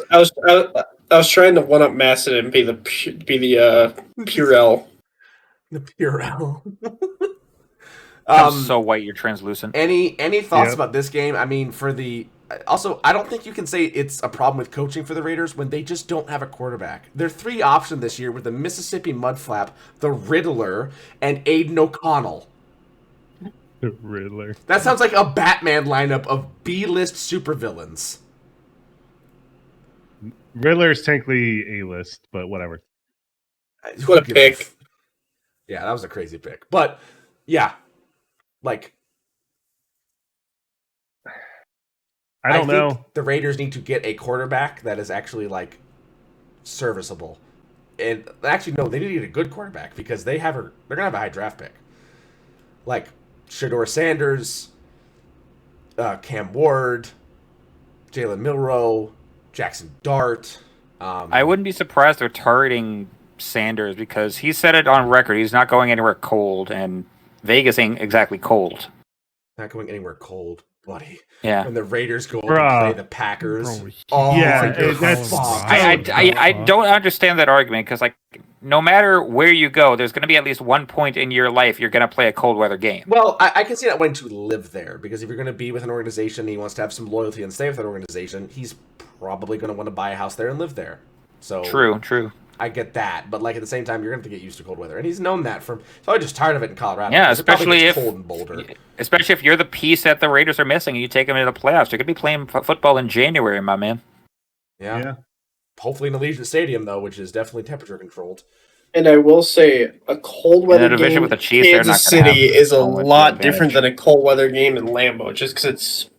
Speaker 3: I was trying to one up Masson and be the Purell.
Speaker 1: The Purell.
Speaker 2: I'm so white, you're translucent.
Speaker 1: Any thoughts about this game? I mean, also, I don't think you can say it's a problem with coaching for the Raiders when they just don't have a quarterback. Their 3 option this year were the Mississippi Mudflap, the Riddler, and Aiden O'Connell.
Speaker 5: The Riddler.
Speaker 1: That sounds like a Batman lineup of B-list supervillains.
Speaker 5: Riddler's technically A-list, but whatever.
Speaker 3: What a pick.
Speaker 1: Yeah, that was a crazy pick. But, yeah. Like,
Speaker 5: I don't know.
Speaker 1: The Raiders need to get a quarterback that is actually, like, serviceable. And actually, no, they need to get a good quarterback because they're going to have a high draft pick. Like, Shedeur Sanders, Cam Ward, Jalen Milroe, Jackson Dart.
Speaker 2: I wouldn't be surprised they're targeting Sanders because he said it on record. He's not going anywhere cold, and Vegas ain't exactly cold.
Speaker 1: Not going anywhere cold, buddy.
Speaker 2: Yeah.
Speaker 1: When the Raiders go up and play the Packers.
Speaker 2: I don't understand that argument because, like, no matter where you go, there's going to be at least one point in your life you're going to play a cold weather game.
Speaker 1: Well, I can see that wanting to live there because if you're going to be with an organization and he wants to have some loyalty and stay with that organization, he's probably going to want to buy a house there and live there. So
Speaker 2: True.
Speaker 1: I get that, but like at the same time, you're going to have to get used to cold weather, and he's known that from. He's probably just tired of it in Colorado.
Speaker 2: Yeah,
Speaker 1: especially if cold and Boulder.
Speaker 2: Especially if you're the piece that the Raiders are missing, and you take them into the playoffs. You're going to be playing football in January, my man.
Speaker 1: Yeah. Hopefully in Allegiant Stadium though, which is definitely temperature controlled.
Speaker 3: And I will say, a cold weather
Speaker 2: division
Speaker 3: game
Speaker 2: with the
Speaker 3: in
Speaker 2: Chiefs, they're
Speaker 3: Kansas
Speaker 2: not gonna
Speaker 3: City
Speaker 2: have
Speaker 3: is a
Speaker 2: home
Speaker 3: lot
Speaker 2: advantage.
Speaker 3: different than a cold weather game in Lambeau, just because it's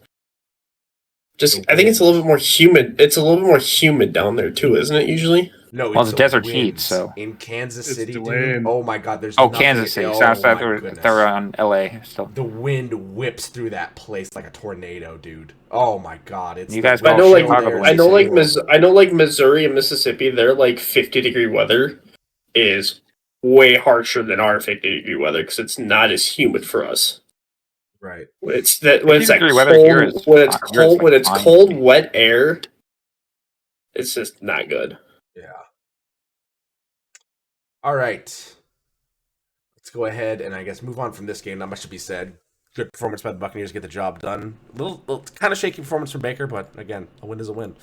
Speaker 3: just. I think it's a little bit more humid. It's a little bit more humid down there too, isn't it? Usually.
Speaker 1: No,
Speaker 2: Well,
Speaker 1: it's
Speaker 2: it's
Speaker 1: the
Speaker 2: desert
Speaker 1: winds.
Speaker 2: heat, so.
Speaker 1: In Kansas
Speaker 5: It's
Speaker 1: City,
Speaker 5: the
Speaker 1: dude.
Speaker 5: wind.
Speaker 1: Oh my God, there's
Speaker 2: Oh,
Speaker 1: nothing-
Speaker 2: Kansas City.
Speaker 1: Oh,
Speaker 2: So I thought
Speaker 1: my goodness.
Speaker 2: they were on LA still.
Speaker 1: The wind whips through that place like a tornado, dude. Oh my God, it's
Speaker 2: You guys
Speaker 1: the
Speaker 3: I
Speaker 2: Oh,
Speaker 3: know, like
Speaker 2: Chicago
Speaker 3: I know, like
Speaker 2: was
Speaker 3: I know, like Missouri and Mississippi, their like 50-degree weather is way harsher than our 50-degree weather because it's not as humid for us.
Speaker 1: right.
Speaker 3: When it's that when it's that
Speaker 2: 50-degree
Speaker 3: cold,
Speaker 2: weather here is
Speaker 3: when it's
Speaker 2: fine. Here it's,
Speaker 3: cold,
Speaker 2: like,
Speaker 3: when it's
Speaker 2: fine.
Speaker 3: cold, wet air, it's just not good.
Speaker 1: Yeah. All right. Let's go ahead and I guess move on from this game. Not much to be said. Good performance by the Buccaneers, get the job done. Little kind of shaky performance from Baker, but again, a win is a win.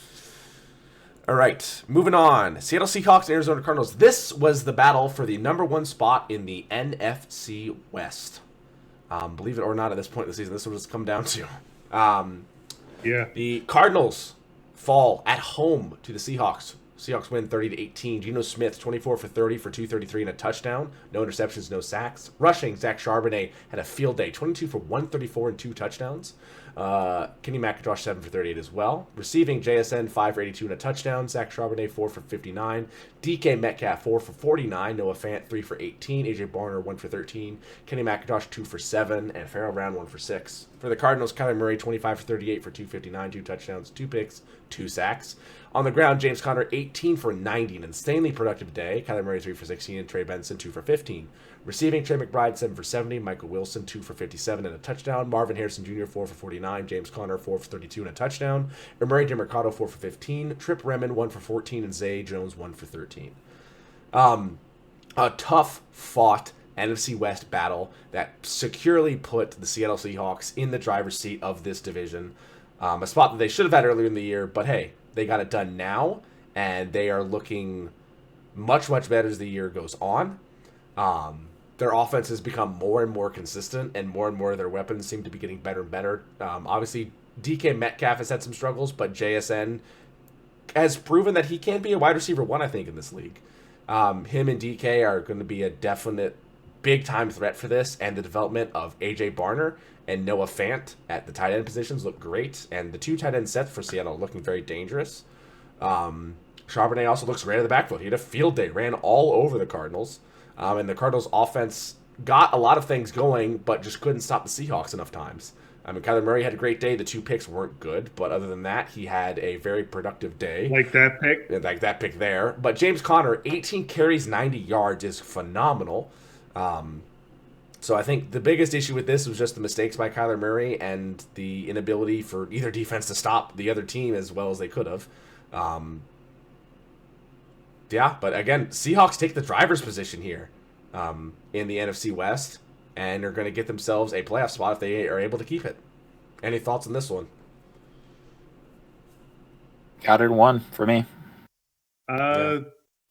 Speaker 1: All right, moving on. Seattle Seahawks and Arizona Cardinals. This was the battle for the #1 spot in the NFC West. Believe it or not, at this point in the season, this is what it's come down to. The Cardinals fall at home to the Seahawks. Seahawks win 30-18. Geno Smith, 24 for 30 for 233 and a touchdown. No interceptions, no sacks. Rushing, Zach Charbonnet had a field day, 22 for 134 and 2 touchdowns. Kenny McIntosh, 7 for 38 as well. Receiving, JSN, 5 for 82 and a touchdown. Zach Charbonnet, 4 for 59. DK Metcalf, 4 for 49. Noah Fant, 3 for 18. AJ Barner, 1 for 13. Kenny McIntosh, 2 for 7. And Farrell Brown, 1 for 6. For the Cardinals, Kyler Murray, 25 for 38 for 259, 2 touchdowns, 2 picks, 2 sacks. On the ground, James Conner, 18 for 90, an insanely productive day. Kyler Murray, 3 for 16, and Trey Benson, 2 for 15. Receiving, Trey McBride, 7 for 70. Michael Wilson, 2 for 57 and a touchdown. Marvin Harrison Jr., 4 for 49. James Conner, 4 for 32 and a touchdown. Murray DeMercado, 4 for 15. Trip Remen, 1 for 14. And Zay Jones, 1 for 13. A tough-fought NFC West battle that securely put the Seattle Seahawks in the driver's seat of this division. A spot that they should have had earlier in the year, but hey, they got it done now, and they are looking much, much better as the year goes on. Their offense has become more and more consistent, and more of their weapons seem to be getting better and better. Obviously, DK Metcalf has had some struggles, but JSN has proven that he can be a wide receiver 1, I think, in this league. Him and DK are going to be a definite big-time threat for this, and the development of AJ Barner and Noah Fant at the tight end positions look great, and the 2 tight end sets for Seattle are looking very dangerous. Charbonnet also looks great at the backfield. He had a field day, ran all over the Cardinals, and the Cardinals' offense got a lot of things going, but just couldn't stop the Seahawks enough times. I mean, Kyler Murray had a great day. The 2 picks weren't good, but other than that, he had a very productive day.
Speaker 5: Like that pick?
Speaker 1: Like that pick there. But James Conner, 18 carries, 90 yards is phenomenal. So I think the biggest issue with this was just the mistakes by Kyler Murray and the inability for either defense to stop the other team as well as they could have. Yeah, but again, Seahawks take the driver's position here in the NFC West and are going to get themselves a playoff spot if they are able to keep it. Any thoughts on this one?
Speaker 2: Got it 1 for me.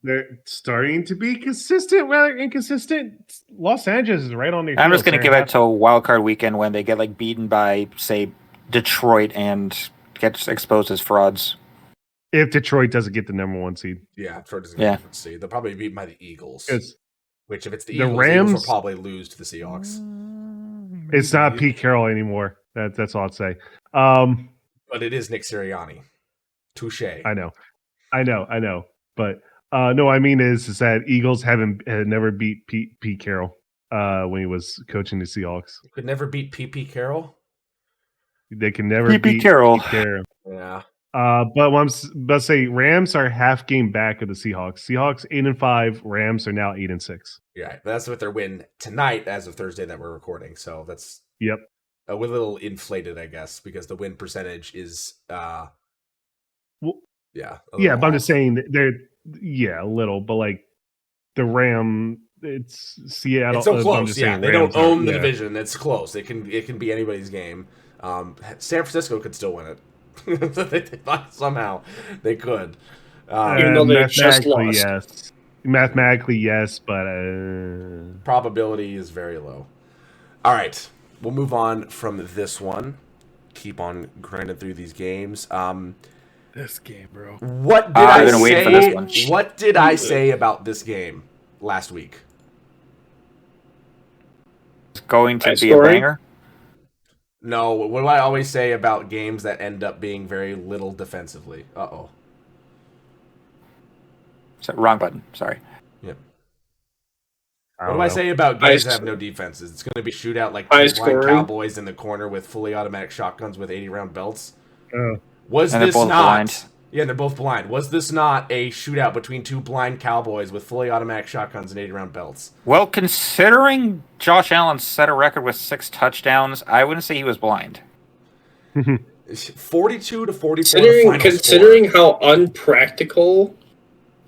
Speaker 5: They're starting to be consistent, rather inconsistent. Los Angeles is right on their heels.
Speaker 2: I'm just going to give it to wildcard weekend when they get like beaten by, say, Detroit and get exposed as frauds.
Speaker 5: If Detroit doesn't get the #1 seed.
Speaker 1: Yeah, Detroit doesn't get the #1 seed. They'll probably be beaten by the Eagles. Which, if it's the Eagles,
Speaker 5: Rams,
Speaker 1: the Eagles will probably lose to the Seahawks.
Speaker 5: It's not Pete Carroll anymore. That's all I'd say.
Speaker 1: But it is Nick Sirianni. Touche.
Speaker 5: I know. But no, I mean is that Eagles had never beat Pete Carroll when he was coaching the Seahawks.
Speaker 1: Could never beat P.P. Carroll?
Speaker 5: They can never beat
Speaker 2: Carroll.
Speaker 5: Pete Carroll.
Speaker 1: Yeah.
Speaker 5: But what I'm about to say, Rams are half game back of the Seahawks. Seahawks 8-5. Rams are now 8-6.
Speaker 1: Yeah, that's with their win tonight as of Thursday that we're recording. So that's
Speaker 5: Yep.
Speaker 1: a little inflated, I guess, because the win percentage is
Speaker 5: Well,
Speaker 1: yeah.
Speaker 5: yeah, but I'm just saying that they're a little, but like the it's Seattle.
Speaker 1: It's so
Speaker 5: I'm
Speaker 1: close.
Speaker 5: just
Speaker 1: Yeah,
Speaker 5: saying
Speaker 1: they don't
Speaker 5: Rams are-
Speaker 1: own the
Speaker 5: yeah.
Speaker 1: division. It's close. It can be anybody's game. San Francisco could still win it. Somehow they could.
Speaker 3: Even though they just
Speaker 5: Mathematically,
Speaker 3: lost.
Speaker 5: yes. Mathematically, yes, but
Speaker 1: Probability is very low. All right, we'll move on from this one. Keep on grinding through these games.
Speaker 4: This game, bro.
Speaker 1: What did
Speaker 2: I've
Speaker 1: I
Speaker 2: been waiting for this one.
Speaker 1: say? What did I say about this game last week?
Speaker 2: It's going to
Speaker 3: High
Speaker 2: be a
Speaker 3: scoring?
Speaker 2: banger.
Speaker 1: No, what do I always say about games that end up being very little defensively? Uh-oh.
Speaker 2: So, wrong button. Sorry.
Speaker 1: Yep.
Speaker 5: I
Speaker 1: What
Speaker 5: don't
Speaker 1: do I
Speaker 5: know.
Speaker 1: say about
Speaker 3: High
Speaker 1: games that have
Speaker 3: sc-
Speaker 1: no defenses? It's going to be shootout like
Speaker 3: High
Speaker 1: two blind
Speaker 3: scoring?
Speaker 1: Cowboys in the corner with fully automatic shotguns with 80-round belts. Was
Speaker 2: And they're
Speaker 1: this
Speaker 2: both
Speaker 1: not...
Speaker 2: blind.
Speaker 1: Yeah, they're both blind. Was this not a shootout between two blind Cowboys with fully automatic shotguns and 80-round belts?
Speaker 2: Well, considering Josh Allen set a record with 6 touchdowns, I wouldn't say he was blind.
Speaker 1: 42 to 44
Speaker 3: Considering how unpractical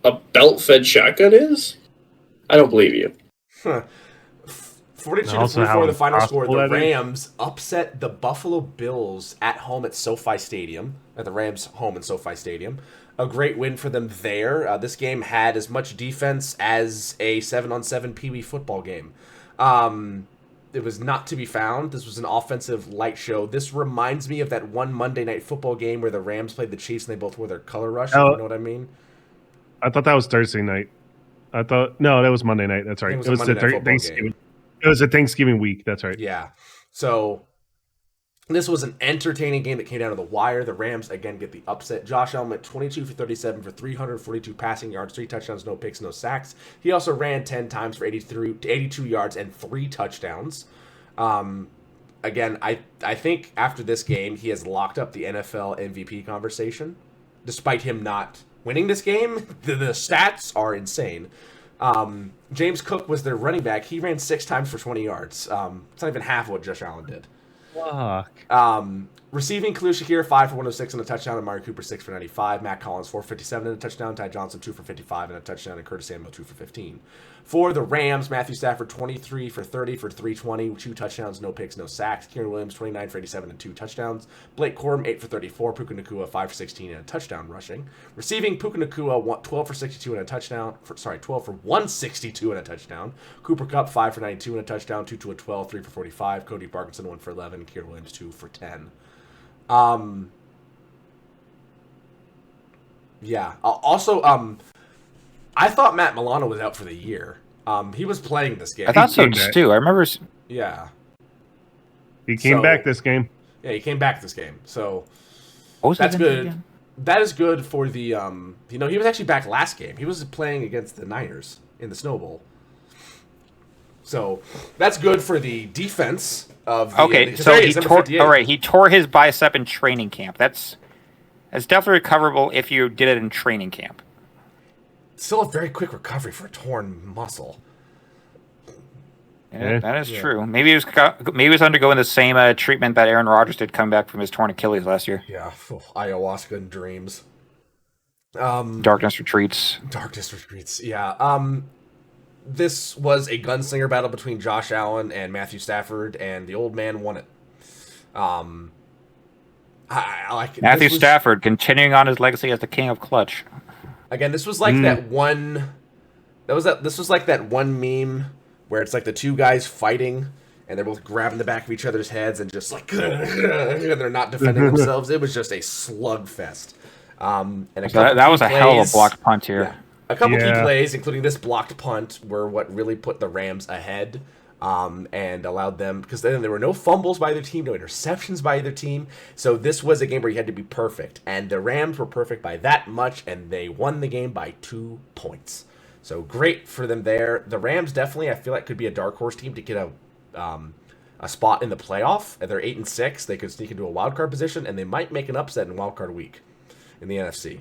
Speaker 3: a belt-fed shotgun is, I don't believe you.
Speaker 1: Huh. 42 to
Speaker 5: Also
Speaker 1: 44
Speaker 5: how
Speaker 1: the final score.
Speaker 5: impossible
Speaker 1: The
Speaker 5: that is.
Speaker 1: Rams upset the Buffalo Bills at home at SoFi Stadium. At the Rams' home in SoFi Stadium. A great win for them there. This game had as much defense as a 7-on-7 Pee Wee football game. It was not to be found. This was an offensive light show. This reminds me of that one Monday Night Football game where the Rams played the Chiefs and they both wore their color rush.
Speaker 5: Oh.
Speaker 1: You know what I mean?
Speaker 5: I thought that was Thursday night. No, that was Monday night. That's right.
Speaker 1: It was a Monday Night Football
Speaker 5: Thanksgiving.
Speaker 1: game.
Speaker 5: It was a Thanksgiving week. That's right.
Speaker 1: Yeah. So this was an entertaining game that came down to the wire. The Rams, again, get the upset. Josh Allen went 22 for 37 for 342 passing yards, 3 touchdowns, no picks, no sacks. He also ran 10 times for 82 yards and 3 touchdowns. Again, I think after this game, he has locked up the NFL MVP conversation. Despite him not winning this game, the stats are insane. James Cook was their running back. He ran 6 times for 20 yards. It's not even half of what Josh Allen did.
Speaker 5: Fuck.
Speaker 1: Receiving, Khalil Shakir, 5 for 106 and a touchdown, and Amari Cooper, 6 for 95. Matt Collins, 4 for 57 and a touchdown. Ty Johnson, 2 for 55 and a touchdown, and Curtis Samuel, 2 for 15. For the Rams, Matthew Stafford, 23 for 30 for 320, 2 touchdowns, no picks, no sacks. Kieran Williams, 29 for 87 and 2 touchdowns. Blake Corum, 8 for 34. Puka Nacua, 5 for 16 and a touchdown rushing. Receiving, Puka Nacua, 12 for 62 and a touchdown. 12 for 162 and a touchdown. Cooper Kupp, 5 for 92 and a touchdown. 2 to a 12, 3 for 45. Cody Parkinson, 1 for 11. Kieran Williams, 2 for 10. Yeah. Also, I thought Matt Milano was out for the year. He was playing this game.
Speaker 2: I thought so too. I remember.
Speaker 1: Yeah.
Speaker 5: He came back this game.
Speaker 1: Yeah, he came back this game. So
Speaker 2: What was
Speaker 1: that's
Speaker 2: his name
Speaker 1: good.
Speaker 2: again?
Speaker 1: That is good for the he was actually back last game. He was playing against the Niners in the Snow Bowl. So that's good for the defense of the
Speaker 2: Okay, so he tore his bicep in training camp. That's definitely recoverable if you did it in training camp.
Speaker 1: Still a very quick recovery for a torn muscle.
Speaker 2: Yeah, that is true. Maybe he was undergoing the same treatment that Aaron Rodgers did come back from his torn Achilles last year.
Speaker 1: Yeah, ayahuasca and dreams.
Speaker 2: Darkness retreats.
Speaker 1: Darkness retreats. Yeah. This was a gunslinger battle between Josh Allen and Matthew Stafford, and the old man won it. I like
Speaker 2: Matthew Stafford continuing on his legacy as the king of clutch.
Speaker 1: Again, this was like that one. This was like that one meme where it's like the two guys fighting, and they're both grabbing the back of each other's heads and just like, and they're not defending themselves. It was just a slugfest. And
Speaker 2: that was a hell of a blocked punt here.
Speaker 1: Yeah. A couple key plays, including this blocked punt, were what really put the Rams ahead and allowed them, because then there were no fumbles by either team, no interceptions by either team. So this was a game where you had to be perfect, and the Rams were perfect by that much, and they won the game by 2 points. So great for them there. The Rams definitely, I feel like, could be a dark horse team to get a spot in the playoff. They're 8-6. They could sneak into a wild card position, and they might make an upset in wild card week. in the NFC.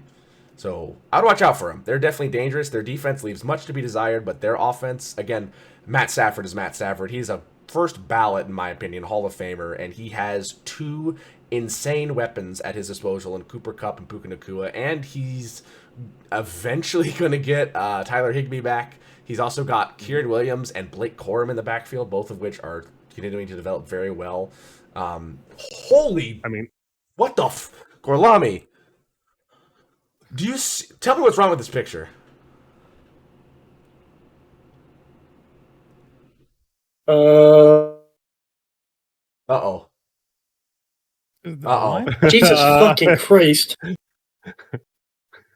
Speaker 1: So I'd watch out for them. They're definitely dangerous. Their defense leaves much to be desired, but their offense, again, Matt Stafford is Matt Stafford. He's a first ballot, in my opinion, Hall of Famer, and he has two insane weapons at his disposal in Cooper Kupp and Puka Nacua, and he's eventually going to get Tyler Higbee back. He's also got Kieran Williams and Blake Corum in the backfield, both of which are continuing to develop very well. What the Gorlami? Do you tell me what's wrong with this picture? Uh-oh.
Speaker 3: Jesus fucking Christ.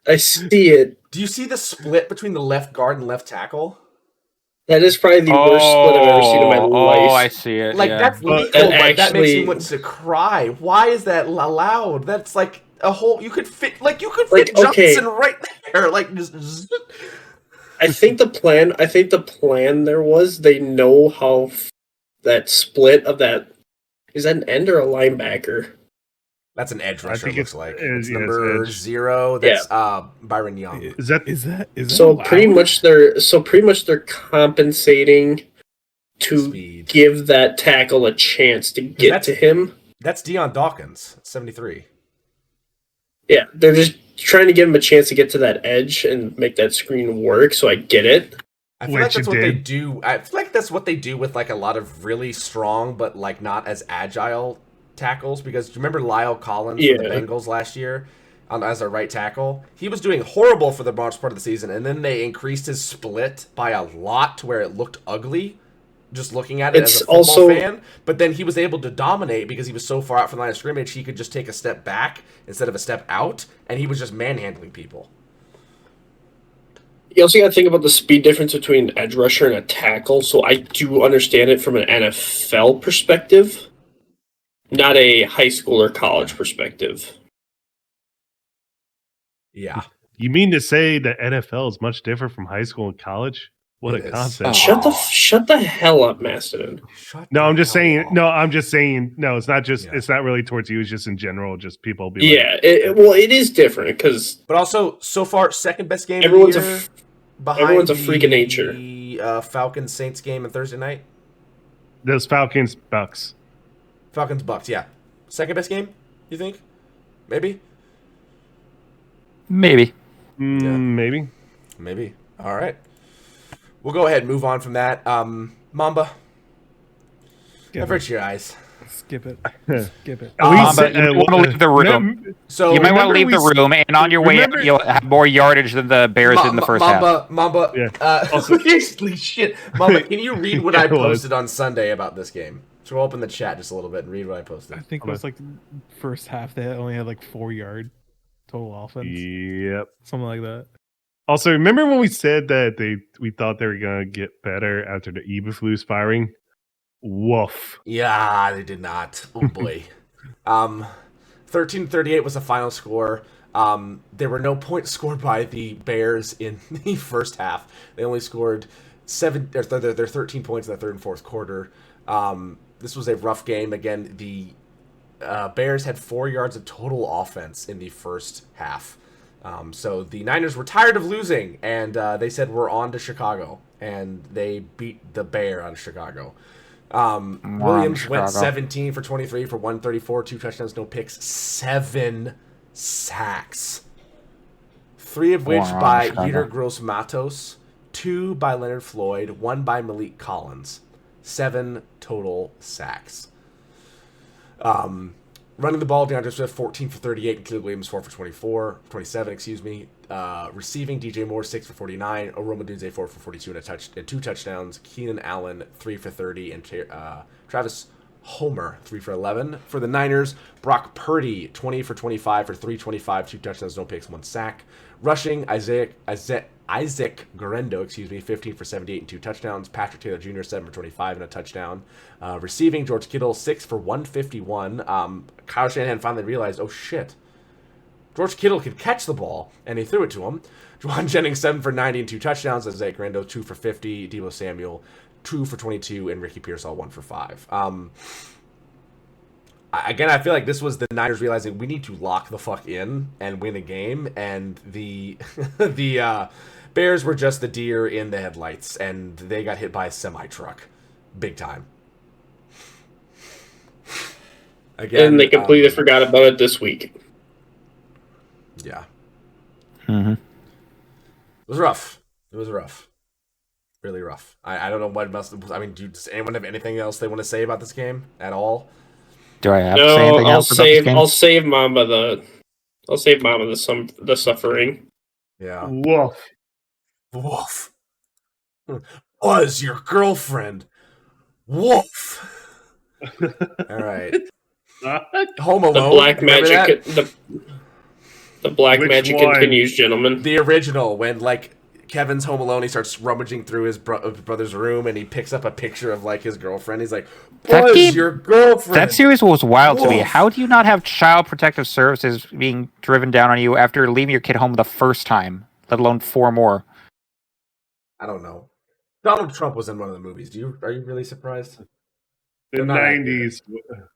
Speaker 3: I see it.
Speaker 1: Do you see the split between the left guard and left tackle?
Speaker 3: That is probably the worst split I've ever seen in my life.
Speaker 2: Oh, I see it.
Speaker 1: Like,
Speaker 2: yeah.
Speaker 1: that's legal, but that makes me want to cry. Why is that allowed? That's like a whole... You could fit Johnson right there. Like, just...
Speaker 3: I think the plan there was they know how that split of that... Is that an end or a linebacker?
Speaker 1: That's an edge rusher, it looks like.
Speaker 5: It's
Speaker 1: number 0. That's Byron Young.
Speaker 4: Is that
Speaker 3: so
Speaker 4: allowed?
Speaker 3: pretty much they're compensating to give that tackle a chance to get to him.
Speaker 1: That's Deion Dawkins, 73.
Speaker 3: Yeah, they're just trying to give him a chance to get to that edge and make that screen work, so I get it.
Speaker 1: I feel like that's what they do. I feel like that's what they do with like a lot of really strong but like not as agile tackles, because do you remember Lyle Collins for the Bengals last year as a right tackle? He was doing horrible for the most part of the season, and then they increased his split by a lot to where it looked ugly just looking at it as a football fan. But then he was able to dominate because he was so far out from the line of scrimmage, he could just take a step back instead of a step out, and he was just manhandling people.
Speaker 3: You also got to think about the speed difference between an edge rusher and a tackle, so I do understand it from an NFL perspective. Not a high school or college perspective.
Speaker 1: Yeah.
Speaker 5: You mean to say that NFL is much different from high school and college? What a concept!
Speaker 3: Shut the hell up, Mastodon.
Speaker 5: I'm just saying. No, it's not just. It's not really towards you. It's just in general. Just people.
Speaker 3: It is different because.
Speaker 1: But also, so far, second best game.
Speaker 3: Everyone's
Speaker 1: of the year,
Speaker 3: everyone's a freak of nature.
Speaker 1: The Falcons Saints game on Thursday night.
Speaker 5: Those Falcons Bucks.
Speaker 1: Falcons Bucks. Yeah, second best game. You think? Maybe.
Speaker 2: Maybe.
Speaker 5: Maybe.
Speaker 1: Maybe. All right. We'll go ahead and move on from that. Mamba, avert your eyes.
Speaker 4: Skip it. Skip it.
Speaker 2: Mamba, you might want to leave the room. So you might want to leave the room, and on your way out, you'll have more yardage than the Bears did in the first half.
Speaker 1: Mamba, holy shit. Mamba, can you read what I posted on Sunday about this game? So we'll open the chat just a little bit and read what I posted.
Speaker 4: I think it was like first half, they only had like 4-yard total offense.
Speaker 5: Yep.
Speaker 4: Something like that.
Speaker 5: Also, remember when we said that we thought they were gonna get better after the Eberflus firing? Woof.
Speaker 1: Yeah, they did not. Oh boy. 13-38 was the final score. There were no points scored by the Bears in the first half. They only scored their 13 points in the third and fourth quarter. This was a rough game. Again, the Bears had 4 yards of total offense in the first half. So the Niners were tired of losing, and they said, we're on to Chicago. And they beat the Bear out of Chicago. Williams went 17 for 23 for 134, 2 touchdowns, no picks, 7 sacks. 3 of which by Yetur Gross-Matos, 2 by Leonard Floyd, 1 by Malik Collins. 7 total sacks. Running the ball, DeAndre Swift, 14 for 38, and Caleb Williams, 4 for 27, Receiving, DJ Moore, 6 for 49, Oroma Dunze, 4 for 42, and 2 touchdowns. Keenan Allen, 3 for 30, and Travis Homer, 3 for 11. For the Niners, Brock Purdy, 20 for 25 for 325, 2 touchdowns, no picks, 1 sack. Rushing, Isaac Garendo, 15 for 78 and 2 touchdowns. Patrick Taylor Jr., 7 for 25 and a touchdown. Receiving, George Kittle, 6 for 151. Kyle Shanahan finally realized, oh shit, George Kittle could catch the ball, and he threw it to him. Juwan Jennings, 7 for 90 and 2 touchdowns. Isaac Garendo, 2 for 50. Deebo Samuel, 2 for 22, and Ricky Pearsall, 1 for 5. Again, I feel like this was the Niners realizing we need to lock the fuck in and win a game, and the the Bears were just the deer in the headlights, and they got hit by a semi-truck. Big time. Again,
Speaker 3: And they completely forgot about it this week.
Speaker 1: Yeah.
Speaker 2: Mm-hmm.
Speaker 1: It was rough. It was rough. Really rough. I don't know what else. I mean, does anyone have anything else they want to say about this game at all?
Speaker 2: Do I have to say anything else about this game?
Speaker 3: I'll save Mamba the suffering.
Speaker 1: Yeah.
Speaker 5: Woof.
Speaker 1: Woof. Was your girlfriend. Woof. All right. Home Alone.
Speaker 3: The black magic. The black
Speaker 5: Which
Speaker 3: magic
Speaker 5: one?
Speaker 3: continues, gentlemen.
Speaker 1: The original, when like Kevin's home alone, he starts rummaging through his brother's room, and he picks up a picture of like his girlfriend. He's like, "Was your girlfriend?"
Speaker 2: That series was wild to me.
Speaker 1: Woof.
Speaker 2: How do you not have Child Protective Services being driven down on you after leaving your kid home the first time, let alone 4 more?
Speaker 1: I don't know. Donald Trump was in one of the movies. Are you really surprised?
Speaker 5: The
Speaker 1: They're not
Speaker 5: 90s.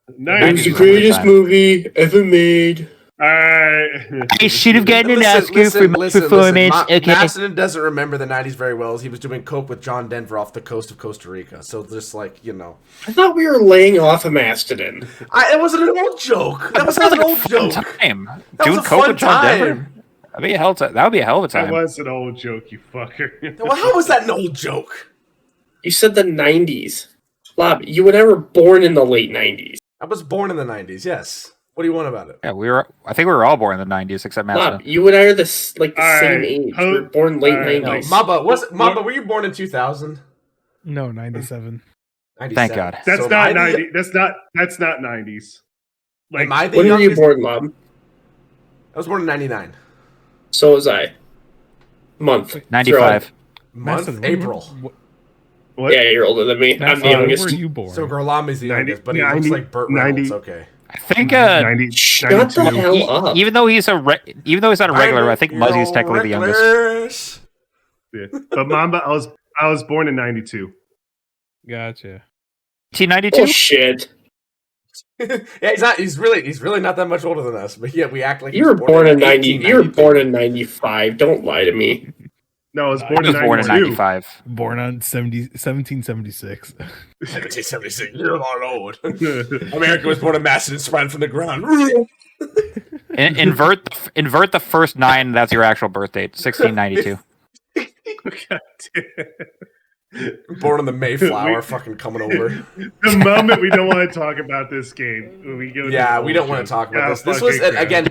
Speaker 3: It was the greatest movie ever made.
Speaker 2: I should have gotten an Oscar for my performance. Okay.
Speaker 1: Macedon doesn't remember the 90s very well, as he was doing coke with John Denver off the coast of Costa Rica. So just like, you know.
Speaker 3: I thought we were laying off of Mastodon.
Speaker 1: It wasn't an old joke. That was not an old joke.
Speaker 2: Time.
Speaker 1: That was
Speaker 2: Doing
Speaker 1: a
Speaker 2: coke
Speaker 1: fun
Speaker 2: with John
Speaker 1: time.
Speaker 2: Denver? That would be a hell of a time.
Speaker 5: That was an old joke, you fucker.
Speaker 1: Well, how was that an old joke?
Speaker 3: You said the 90s. Lob, you were never born in the late 90s.
Speaker 1: I was born in the 90s, yes. What do you want about it?
Speaker 2: Yeah, I think we were all born in the 90s, except
Speaker 3: Lob,
Speaker 2: Mastodon.
Speaker 3: you and I are the same
Speaker 5: right.
Speaker 3: age. We were born late 90s.
Speaker 1: Mamba, were you born in 2000?
Speaker 4: No, 97.
Speaker 1: 97.
Speaker 2: Thank God.
Speaker 5: That's
Speaker 1: So
Speaker 5: not
Speaker 1: am I
Speaker 5: 90. That's not 90s. Like,
Speaker 1: Am I the
Speaker 3: When were you
Speaker 1: youngest?
Speaker 3: born, Lob?
Speaker 1: I was born in 99.
Speaker 3: So was I. Month.
Speaker 2: 95.
Speaker 1: Month?
Speaker 4: Massive.
Speaker 1: April.
Speaker 5: what?
Speaker 3: Yeah, you're older than me. I'm the
Speaker 4: Where
Speaker 3: youngest.
Speaker 4: were you born?
Speaker 1: So Garlami's the
Speaker 5: 90
Speaker 1: youngest, but he looks like Burt
Speaker 5: 90
Speaker 1: Reynolds. Okay.
Speaker 2: I think,
Speaker 5: 90,
Speaker 3: Shut
Speaker 5: 92.
Speaker 3: the hell up.
Speaker 2: even though he's not a regular, I think Muzzy is technically the youngest.
Speaker 5: Yeah. But Mamba, I was born in 92.
Speaker 4: Gotcha.
Speaker 2: 1992?
Speaker 3: Oh shit!
Speaker 1: Yeah, he's really not that much older than us, but yet we act like
Speaker 3: You were born in 90. You were
Speaker 1: 1892.
Speaker 3: born in 95. Don't lie to me.
Speaker 5: No, I was
Speaker 2: I
Speaker 5: born in
Speaker 2: was born in
Speaker 5: 92.
Speaker 2: 95.
Speaker 4: Born on 1776.
Speaker 1: 1776. You're not old. America was born in Macedon, sprang from the ground.
Speaker 2: Invert the first 9, that's your actual birth date, 1692.
Speaker 5: God damn.
Speaker 1: Born on the Mayflower, fucking coming over.
Speaker 5: The moment we don't want to talk about this game, we go.
Speaker 1: Yeah, we don't want to talk about this. This was again.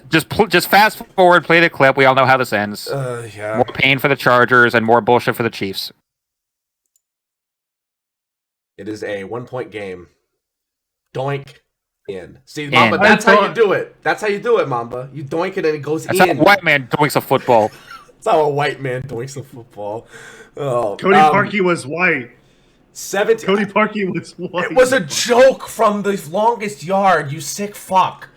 Speaker 2: Just fast forward, play the clip. We all know how this ends.
Speaker 1: Yeah.
Speaker 2: More pain for the Chargers and more bullshit for the Chiefs.
Speaker 1: It is a 1-point game. Doink in. See,
Speaker 2: In.
Speaker 1: Mamba, that's how you do it. That's how you do it, Mamba. You doink it and it goes
Speaker 2: That's
Speaker 1: in.
Speaker 2: how a white man doinks a football.
Speaker 1: That's how a white man doinks the football. Oh,
Speaker 5: Cody Parkey was white.
Speaker 1: 17.
Speaker 5: Cody Parkey was white.
Speaker 1: It was a joke from the longest yard, you sick fuck.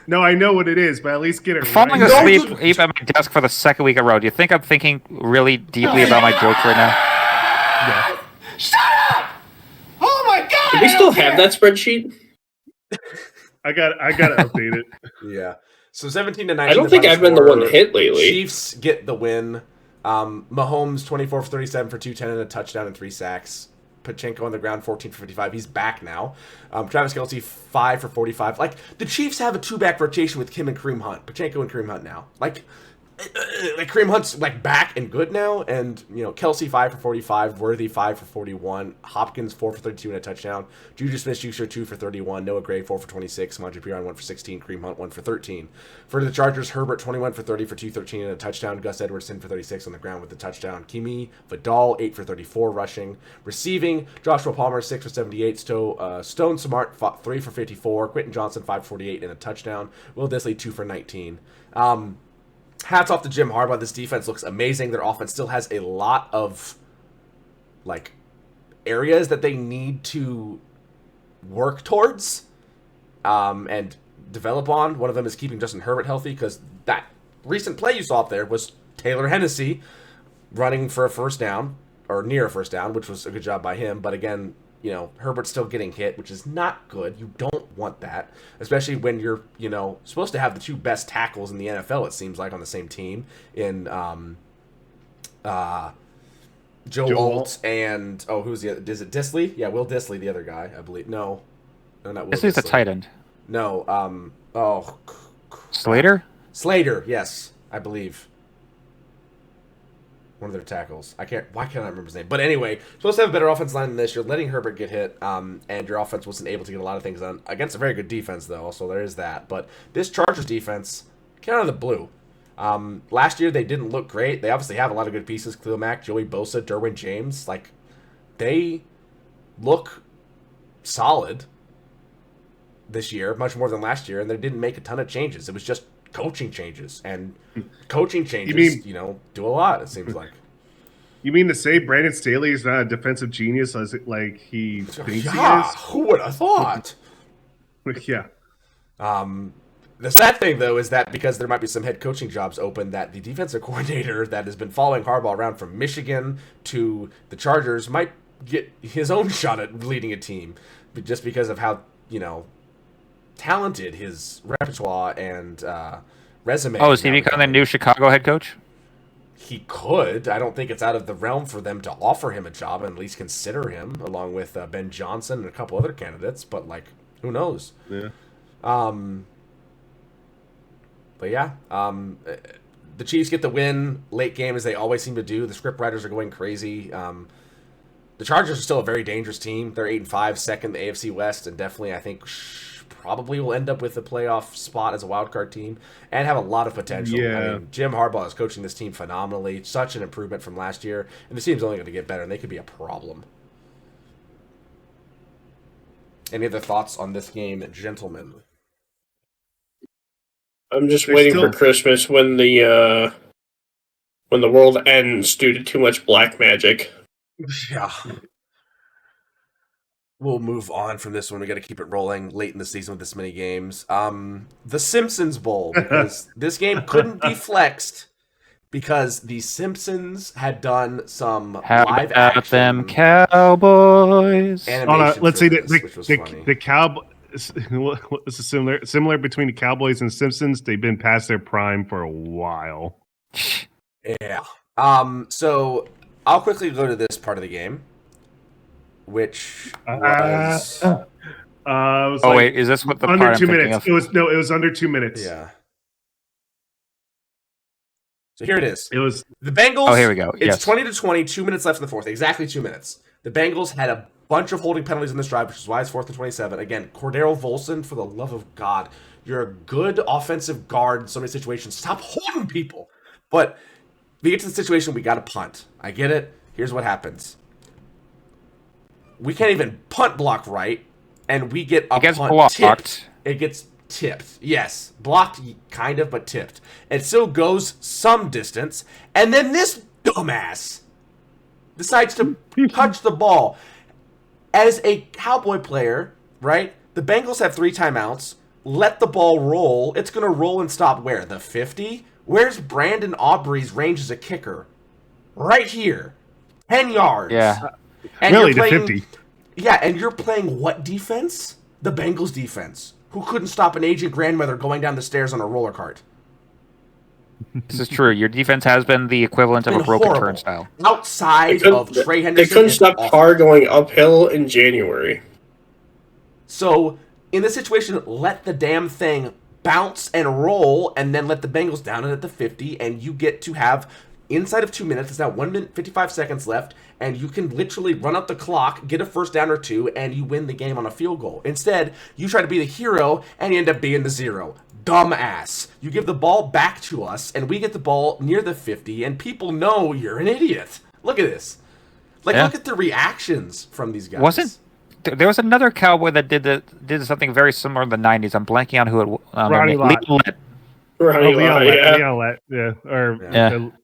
Speaker 5: No, I know what it is, but at least get it
Speaker 2: Falling
Speaker 5: right.
Speaker 2: asleep at my desk for the second week in a row. Do you think I'm thinking really deeply about my jokes right now?
Speaker 5: Yeah.
Speaker 10: Shut up! Oh my god!
Speaker 3: Do we still have that spreadsheet?
Speaker 5: I got to update it.
Speaker 1: Yeah. So 17-19.
Speaker 3: I don't think I've been the one to hit lately.
Speaker 1: Chiefs get the win. Mahomes 24 for 37 for 210 and a touchdown and 3 sacks. Pachenko on the ground 14 for 55. He's back now. Travis Kelce 5 for 45. Like the Chiefs have a 2-back rotation with Kim and Kareem Hunt. Pachenko and Kareem Hunt now. Like Kareem Hunt's like back and good now, and you know Kelce 5 for 45, Worthy 5 for 41, Hopkins 4 for 32 and a touchdown, Juju Smith-Schuster 2 for 31, Noah Gray 4 for 26, Monty Piron 1 for 16, Kareem Hunt 1 for 13. For the Chargers, Herbert 21 for 30 for 213 and a touchdown, Gus Edwards 10 for 36 on the ground with the touchdown, Kimi Vidal 8 for 34 rushing, receiving Joshua Palmer 6 for 78, Stone Smart 3 for 54, Quentin Johnson 5 for 48 and a touchdown, Will Disley 2 for 19. Hats off to Jim Harbaugh. This defense looks amazing. Their offense still has a lot of like areas that they need to work towards and develop on. One of them is keeping Justin Herbert healthy, because that recent play you saw up there was Taylor Hennessy running for a first down, or near a first down, which was a good job by him. But again, Herbert's still getting hit, which is not good. You don't want that, especially when you're, supposed to have the 2 best tackles in the NFL, it seems like, on the same team in Joe Alt and, who's the other? Is it Disley? Yeah, Will Disley, the other guy, I believe. No, not Will
Speaker 2: Disley's the tight end.
Speaker 1: No,
Speaker 2: Slater?
Speaker 1: Slater, yes, I believe. One of their tackles. Why can't I remember his name? But anyway, supposed to have a better offense line than this. You're letting Herbert get hit, and your offense wasn't able to get a lot of things done against a very good defense, though. So there is that. But this Chargers defense came out of the blue. Last year they didn't look great. They obviously have a lot of good pieces: Khalil Mack, Joey Bosa, Derwin James. Like, they look solid this year, much more than last year, and they didn't make a ton of changes. It was just coaching changes, and coaching changes, do a lot, it seems like.
Speaker 5: You mean to say Brandon Staley is not a defensive genius as he thinks he is?
Speaker 1: Who would have thought?
Speaker 5: Yeah.
Speaker 1: The sad thing, though, is that because there might be some head coaching jobs open, that the defensive coordinator that has been following Harbaugh around from Michigan to the Chargers might get his own shot at leading a team, but just because of how, talented his repertoire and resume.
Speaker 2: Oh, is he becoming the new Chicago head coach?
Speaker 1: He could. I don't think it's out of the realm for them to offer him a job and at least consider him, along with Ben Johnson and a couple other candidates. But who knows?
Speaker 5: Yeah.
Speaker 1: But yeah, the Chiefs get the win late game, as they always seem to do. The scriptwriters are going crazy. The Chargers are still a very dangerous team. They're 8-5, second in the AFC West, and definitely, I think, probably will end up with a playoff spot as a wild card team and have a lot of potential.
Speaker 5: Yeah.
Speaker 1: I mean, Jim Harbaugh is coaching this team phenomenally. Such an improvement from last year, and the team's only going to get better, and they could be a problem. Any other thoughts on this game, gentlemen?
Speaker 3: I'm just waiting for Christmas when the world ends due to too much black magic.
Speaker 1: Yeah. We'll move on from this one. We got to keep it rolling late in the season with this many games. The Simpsons Bowl, because this game couldn't be flexed because the Simpsons had done some live action
Speaker 2: them Cowboys.
Speaker 1: animation.
Speaker 5: Let's see
Speaker 1: the
Speaker 5: Cowboys. This is similar between the Cowboys and Simpsons. They've been past their prime for a while.
Speaker 1: Yeah. So I'll quickly go to this part of the game, which was
Speaker 2: wait, is this what the
Speaker 5: under
Speaker 2: part
Speaker 5: 2
Speaker 2: I'm thinking
Speaker 5: minutes?
Speaker 2: of?
Speaker 5: It was under 2 minutes.
Speaker 1: Yeah. So here it is.
Speaker 5: It was
Speaker 1: the Bengals.
Speaker 2: Oh, here we go.
Speaker 1: It's 20-20, 2 minutes left in the fourth. Exactly 2 minutes. The Bengals had a bunch of holding penalties in this drive, which is why it's 4th and 27. Again, Cordero Volson, for the love of God, you're a good offensive guard in so many situations. Stop holding people. But we get to the situation, we got to punt. I get it. Here's what happens. We can't even punt block right, and we get a punt
Speaker 2: blocked.
Speaker 1: tipped. It gets tipped. Yes, blocked kind of, but tipped. It still goes some distance, and then this dumbass decides to touch the ball. As a Cowboy player, right, the Bengals have 3 timeouts. Let the ball roll. It's going to roll and stop where? The 50? Where's Brandon Aubrey's range as a kicker? Right here. 10 yards.
Speaker 2: Yeah.
Speaker 1: And
Speaker 5: really,
Speaker 1: you're playing,
Speaker 5: the 50.
Speaker 1: Yeah, and you're playing what defense? The Bengals defense, who couldn't stop an aging grandmother going down the stairs on a roller cart.
Speaker 2: This is true. Your defense has been the equivalent of a broken turnstile.
Speaker 1: Outside of Trey Henderson.
Speaker 3: They couldn't stop Carr going uphill in January.
Speaker 1: So, in this situation, let the damn thing bounce and roll, and then let the Bengals down it at the 50, and you get to have, inside of 2 minutes, it's now 1 minute, 55 seconds left, and you can literally run up the clock, get a first down or two, and you win the game on a field goal. Instead, you try to be the hero, and you end up being the zero. Dumbass. You give the ball back to us, and we get the ball near the 50, and people know you're an idiot. Look at this. Look at the reactions from these guys.
Speaker 2: There was another Cowboy that did something very similar in the 90s. I'm blanking on who it was.
Speaker 5: Ronnie Lott. Leon Lett.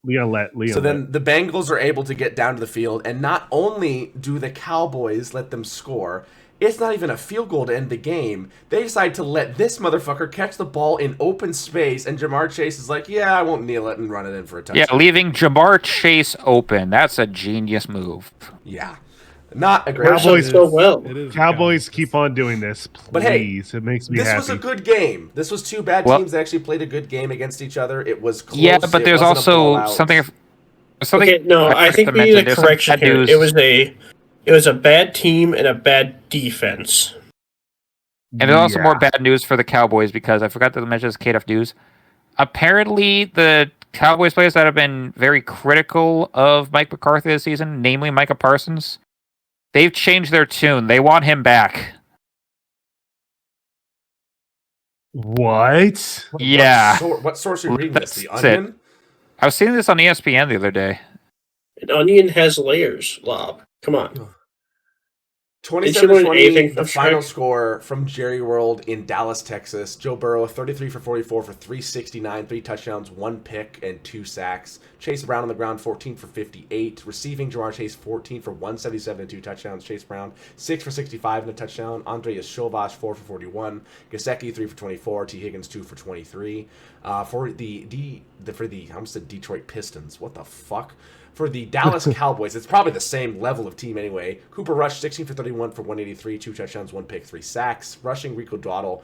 Speaker 5: Leon Lett.
Speaker 1: So then the Bengals are able to get down to the field, and not only do the Cowboys let them score, it's not even a field goal to end the game. They decide to let this motherfucker catch the ball in open space, and Jamar Chase is like, yeah, I won't kneel it and run it in for a touchdown.
Speaker 2: Yeah, leaving Jamar Chase open. That's a genius move.
Speaker 1: Yeah. Not a great
Speaker 5: Cowboys
Speaker 1: show.
Speaker 3: so well.
Speaker 5: Cowboys keep on doing this, please.
Speaker 1: But hey,
Speaker 5: it makes me
Speaker 1: this
Speaker 5: happy.
Speaker 1: was a good game. This was two bad
Speaker 2: Well-
Speaker 1: teams that actually played a good game against each other. It was close.
Speaker 2: Yeah, but
Speaker 1: It
Speaker 2: there's
Speaker 1: wasn't a
Speaker 2: also
Speaker 1: blowout.
Speaker 2: something.
Speaker 3: Okay, no, I think we need a correction here. It was a bad team and a bad defense.
Speaker 2: And there's also more bad news for the Cowboys because I forgot to mention this KDF news. Apparently, the Cowboys players that have been very critical of Mike McCarthy this season, namely Micah Parsons, they've changed their tune. They want him back.
Speaker 5: What?
Speaker 2: Yeah.
Speaker 1: What source are you reading this? The
Speaker 2: That's it.
Speaker 1: Onion?
Speaker 2: I was seeing this on ESPN the other day.
Speaker 3: An onion has layers, Lob. Come on.
Speaker 1: 27-20, the final score from Jerry World in Dallas, Texas. Joe Burrow, 33 for 44 for 369, 3 touchdowns, 1 pick, and 2 sacks. Chase Brown on the ground, 14 for 58. Receiving, Jamar Chase, 14 for 177 and 2 touchdowns. Chase Brown, 6 for 65 and a touchdown. Andre Yashovash, 4 for 41. Gesicki, 3 for 24. T. Higgins, 2 for 23. For the I almost said Detroit Pistons. What the fuck? For the Dallas Cowboys, it's probably the same level of team anyway. Cooper Rush, 16 for 31 for 183, 2 touchdowns, 1 pick, 3 sacks. Rushing, Rico Dowdle.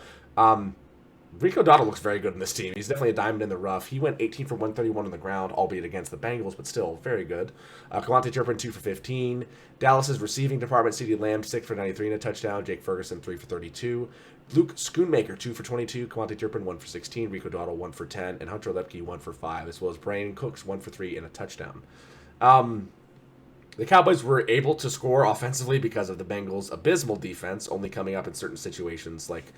Speaker 1: Rico Dowdle looks very good in this team. He's definitely a diamond in the rough. He went 18 for 131 on the ground, albeit against the Bengals, but still very good. Kawante Turpin, 2 for 15. Dallas's receiving department, CeeDee Lamb, 6 for 93 and a touchdown. Jake Ferguson, 3 for 32. Luke Schoonmaker, 2 for 22. Kawante Turpin, 1 for 16. Rico Dowdle, 1 for 10. And Hunter Lepke, 1 for 5, as well as Brandon Cooks, 1 for 3 and a touchdown. The Cowboys were able to score offensively because of the Bengals' abysmal defense, only coming up in certain situations. Like,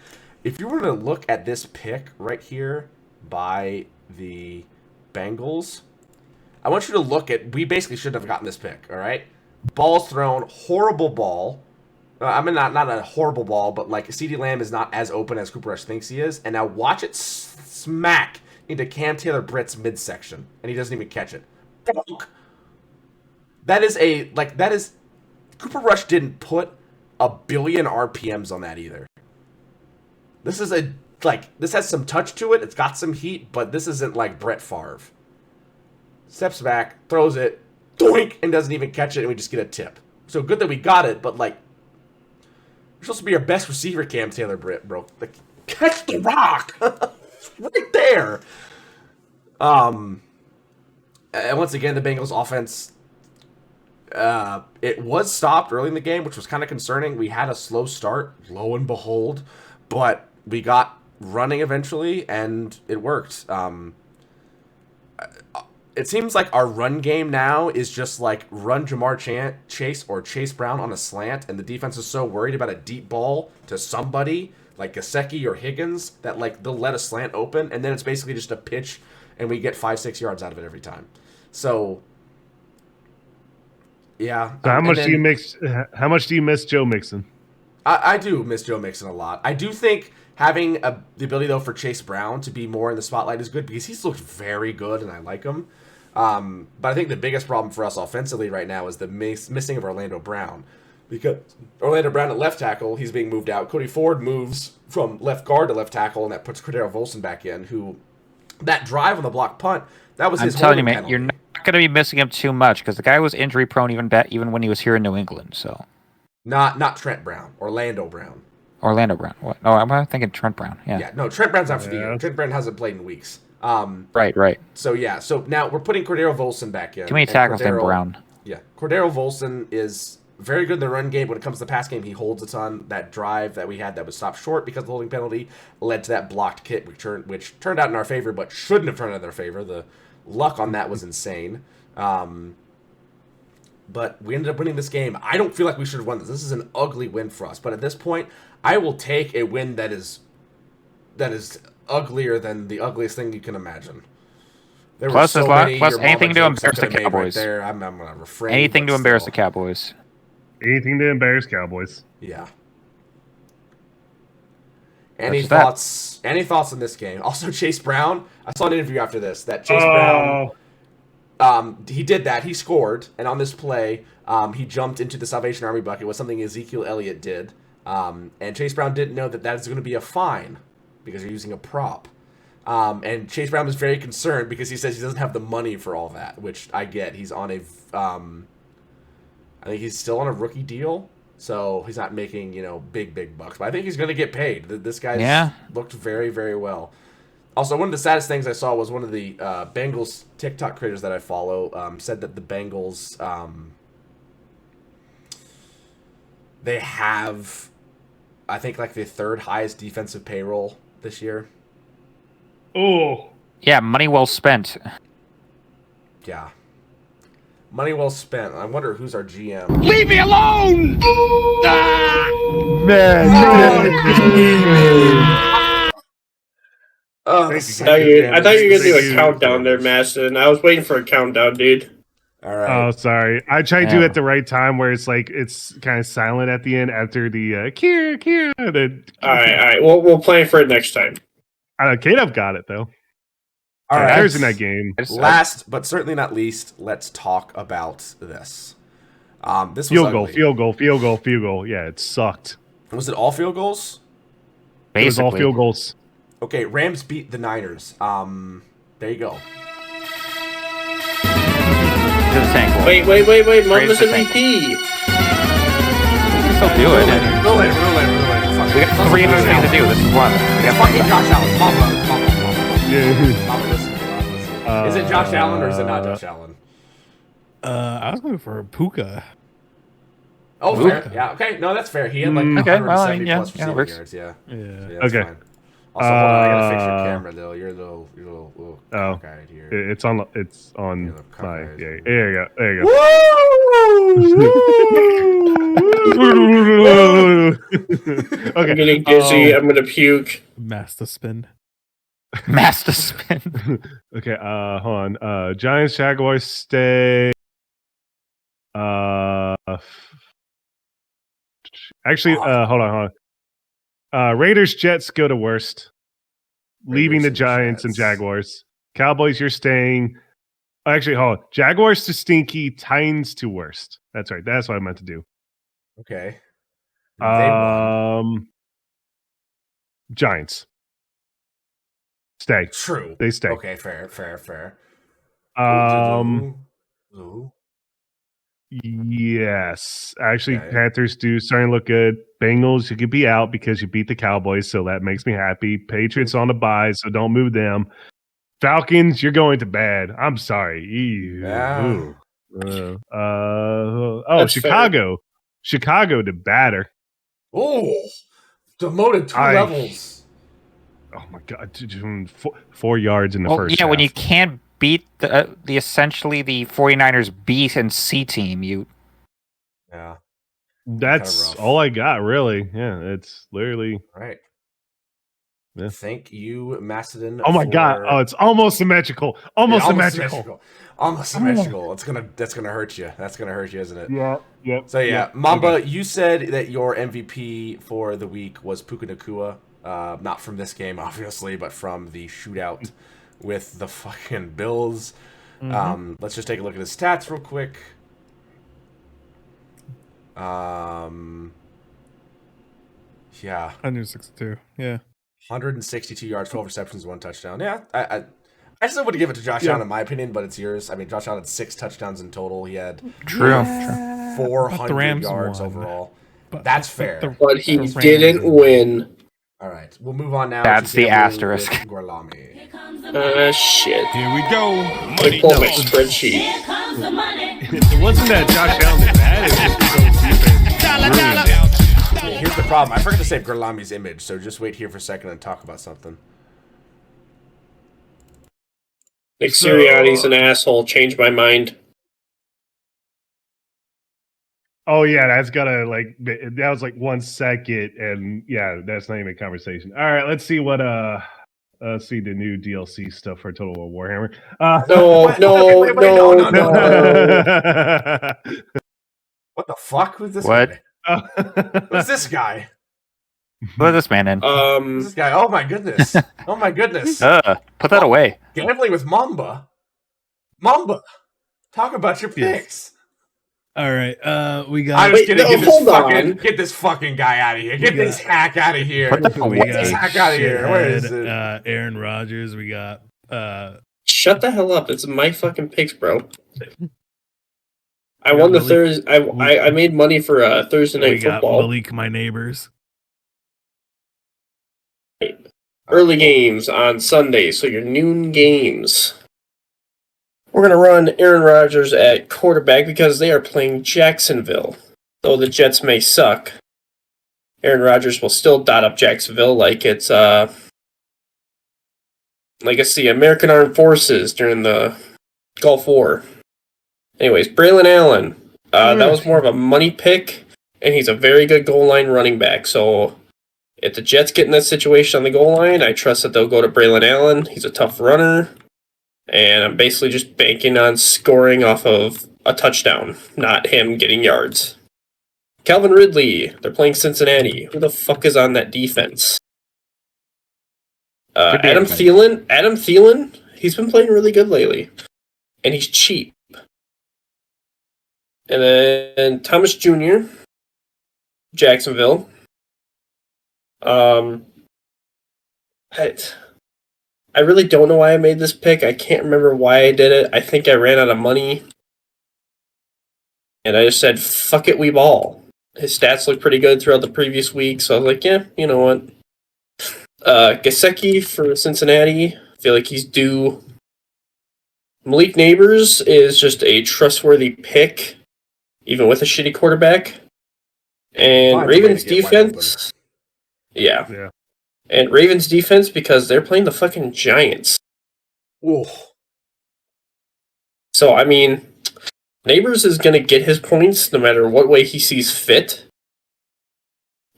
Speaker 1: if you were to look at this pick right here by the Bengals, I want you to look at, we basically shouldn't have gotten this pick, all right? Ball's thrown, horrible ball. I mean, not a horrible ball, but like CeeDee Lamb is not as open as Cooper Rush thinks he is. And now watch it smack into Cam Taylor-Britt's midsection, and he doesn't even catch it. That is Cooper Rush didn't put a billion RPMs on that either. This is this has some touch to it. It's got some heat, but this isn't like Brett Favre. Steps back, throws it, doink, and doesn't even catch it, and we just get a tip. So good that we got it, but like, you're supposed to be our best receiver, Cam Taylor-Britt, bro. Like, catch the rock. It's right there. And once again, the Bengals offense, it was stopped early in the game, which was kind of concerning. We had a slow start, lo and behold, but we got running eventually, and it worked. It seems like our run game now is just like run Jamar Chase or Chase Brown on a slant, and the defense is so worried about a deep ball to somebody like Gesicki or Higgins that like they'll let a slant open, and then it's basically just a pitch, and we get 5-6 yards out of it every time. So, yeah.
Speaker 5: So how much do you miss Joe Mixon?
Speaker 1: I do miss Joe Mixon a lot. I do think having the ability, though, for Chase Brown to be more in the spotlight is good because he's looked very good, and I like him. But I think the biggest problem for us offensively right now is the missing of Orlando Brown. Because Orlando Brown at left tackle, he's being moved out. Cody Ford moves from left guard to left tackle, and that puts Cordero Volson back in, who that drive on the block punt, that was his
Speaker 2: telling you,
Speaker 1: holding
Speaker 2: man,
Speaker 1: penalty.
Speaker 2: you're not going to be missing him too much because the guy was injury prone even when he was here in New England. So,
Speaker 1: not Trent Brown, Orlando Brown.
Speaker 2: Orlando Brown. What? Oh, I'm thinking Trent Brown. Yeah.
Speaker 1: Yeah. No, Trent Brown's out for the year. Trent Brown hasn't played in weeks.
Speaker 2: Right.
Speaker 1: So yeah. So now we're putting Cordero Volson back in.
Speaker 2: Too many tackles than Brown.
Speaker 1: Yeah. Cordero Volson is very good in the run game. When it comes to the pass game, he holds a ton. That drive that we had that was stopped short because of the holding penalty led to that blocked kick, which turned out in our favor, but shouldn't have turned out in our favor. The luck on that was insane. But we ended up winning this game. I don't feel like we should have won this. This is an ugly win for us. But at this point, I will take a win that is uglier than the ugliest thing you can imagine. There
Speaker 2: Plus anything to embarrass the
Speaker 1: Right
Speaker 2: Cowboys.
Speaker 1: there. I'm going to refrain.
Speaker 2: Anything to embarrass the Cowboys.
Speaker 5: Anything to embarrass Cowboys.
Speaker 1: Yeah. Any thoughts on this game? Also, Chase Brown. I saw an interview after this that Chase Brown. He did that. He scored, and on this play, he jumped into the Salvation Army bucket. It was something Ezekiel Elliott did, and Chase Brown didn't know that is going to be a fine because you're using a prop. And Chase Brown was very concerned because he says he doesn't have the money for all that, which I get. He's on a I think he's still on a rookie deal, so he's not making, big bucks. But I think he's going to get paid. This guy's looked very, very well. Also, one of the saddest things I saw was one of the Bengals TikTok creators that I follow said that the Bengals, they have, I think, like the third highest defensive payroll this year.
Speaker 5: Oh.
Speaker 2: Yeah, money well spent.
Speaker 1: Yeah. Money well spent. I wonder who's our GM.
Speaker 10: Leave me alone!
Speaker 1: Oh,
Speaker 3: I thought you were going to do a countdown there, Maston. I was waiting for a countdown, dude.
Speaker 1: All right.
Speaker 5: Oh, sorry. I tried to do it at the right time where it's like it's kind of silent at the end after the Kira.
Speaker 3: All right. We'll plan for it next time.
Speaker 5: K-Dub got it though.
Speaker 1: All right.
Speaker 5: Thursday night game.
Speaker 1: Last but certainly not least, let's talk about this. This was
Speaker 5: field goal. Yeah, it sucked.
Speaker 1: Was it all field goals?
Speaker 5: Basically. It was all field goals.
Speaker 1: Okay, Rams beat the Niners. There you go.
Speaker 3: Wait. Mamba's MVP.
Speaker 2: We can still do it.
Speaker 1: Real later.
Speaker 2: We got 3 other things to do. This is one. We got
Speaker 1: fucking Josh Allen. Mamba.
Speaker 5: Yeah.
Speaker 1: Listen. Is it Josh Allen or is it not Josh Allen?
Speaker 4: I was going for Puka.
Speaker 1: Oh, fair. Yeah, okay. No, that's fair. He had like 170 plus receiving yards. Yeah. That's
Speaker 5: okay.
Speaker 1: Fine. Also, hold on. I gotta fix your camera, though. You're a little cockeyed here.
Speaker 5: It's on my. Yeah, there you go.
Speaker 3: Okay. I'm getting dizzy. I'm gonna puke.
Speaker 4: Master spin.
Speaker 5: Okay. Hold on. Giants, Jaguars stay. Actually, hold on. Raiders, Jets go to worst. Leaving the Giants and Jaguars. Cowboys, you're staying. Actually, hold on. Jaguars to stinky, Titans to worst. That's right. That's what I meant to do.
Speaker 1: Okay.
Speaker 5: Giants. Stay.
Speaker 1: True.
Speaker 5: They stay.
Speaker 1: Okay, fair.
Speaker 5: Yes. Actually, Panthers starting to look good. Bengals, you could be out because you beat the Cowboys, so that makes me happy. Patriots on the bye, so don't move them. Falcons, you're going to bed. I'm sorry.
Speaker 1: Yeah.
Speaker 5: Chicago. Fair. Chicago to batter.
Speaker 1: Oh, demoted 2 levels.
Speaker 5: Oh my God. 4 yards in the first half.
Speaker 2: When you can't beat the essentially the 49ers B and C team,
Speaker 1: Yeah.
Speaker 5: That's all I got, really. Yeah, it's literally
Speaker 1: right.
Speaker 5: Yeah.
Speaker 1: Thank you, Macedon.
Speaker 5: Oh my God! Oh, it's almost symmetrical. Almost symmetrical.
Speaker 1: That's gonna hurt you. That's gonna hurt you, isn't it?
Speaker 5: Yeah. Yep.
Speaker 1: So Mamba, you said that your MVP for the week was Puka Nacua. Not from this game, obviously, but from the shootout with the fucking Bills.
Speaker 4: Mm-hmm.
Speaker 1: Let's just take a look at his stats real quick. Yeah.
Speaker 4: 162. Yeah.
Speaker 1: 162 yards, 12 receptions, 1 touchdown. Yeah, I still would give it to Josh Allen in my opinion, but it's yours. I mean, Josh Allen had 6 touchdowns in total. He had 400 yards overall. That's fair.
Speaker 3: But he didn't win.
Speaker 1: All right, we'll move on now.
Speaker 2: That's the asterisk.
Speaker 1: Gorlami.
Speaker 3: Shit.
Speaker 11: Here we go.
Speaker 3: Money. Pull my spreadsheet.
Speaker 5: It wasn't that Josh Allen was bad.
Speaker 1: Here's the problem. I forgot to save Gorlami's image, so just wait here for a second and talk about something.
Speaker 3: Nick Sirianni's an asshole. Changed my mind.
Speaker 5: Oh yeah, that's gotta that was 1 second, and yeah, that's not even a conversation. All right, let's see what let's see the new DLC stuff for Total War Warhammer.
Speaker 3: No.
Speaker 1: What the fuck? Who's this
Speaker 2: What?
Speaker 1: guy? Who's this guy?
Speaker 2: Put this man in.
Speaker 1: Who's this guy? Oh my goodness. Oh my goodness.
Speaker 2: Put that away.
Speaker 1: Gambling with Mamba. Mamba, talk about your picks.
Speaker 4: All right. We got.
Speaker 1: I'm just kidding. Get this fucking guy out of here. Get this hack out of here. Get this hack out of here. Where is it?
Speaker 4: Aaron Rodgers. We got.
Speaker 3: Shut the hell up. It's my fucking picks, bro. I won the Thursday. I made money for Thursday
Speaker 4: We
Speaker 3: night
Speaker 4: got
Speaker 3: football.
Speaker 4: Malik, my neighbors.
Speaker 3: Early games on Sunday, so your noon games. We're going to run Aaron Rodgers at quarterback because they are playing Jacksonville. Though the Jets may suck, Aaron Rodgers will still dot up Jacksonville like it's the American Armed Forces during the Gulf War. Anyways, Braylon Allen. That was more of a money pick, and he's a very good goal line running back. So if the Jets get in that situation on the goal line, I trust that they'll go to Braylon Allen. He's a tough runner. And I'm basically just banking on scoring off of a touchdown, not him getting yards. Calvin Ridley, they're playing Cincinnati. Who the fuck is on that defense? Adam Thielen, he's been playing really good lately. And he's cheap. And then Thomas Jr., Jacksonville. I really don't know why I made this pick. I can't remember why I did it. I think I ran out of money. And I just said, fuck it, we ball. His stats look pretty good throughout the previous week, so I was like, yeah, you know what. Gesicki for Cincinnati. I feel like he's due. Malik Neighbors is just a trustworthy pick, even with a shitty quarterback. And Ravens defense. Yeah. And Ravens defense because they're playing the fucking Giants.
Speaker 1: Ooh.
Speaker 3: So, I mean, Neighbors is going to get his points no matter what way he sees fit.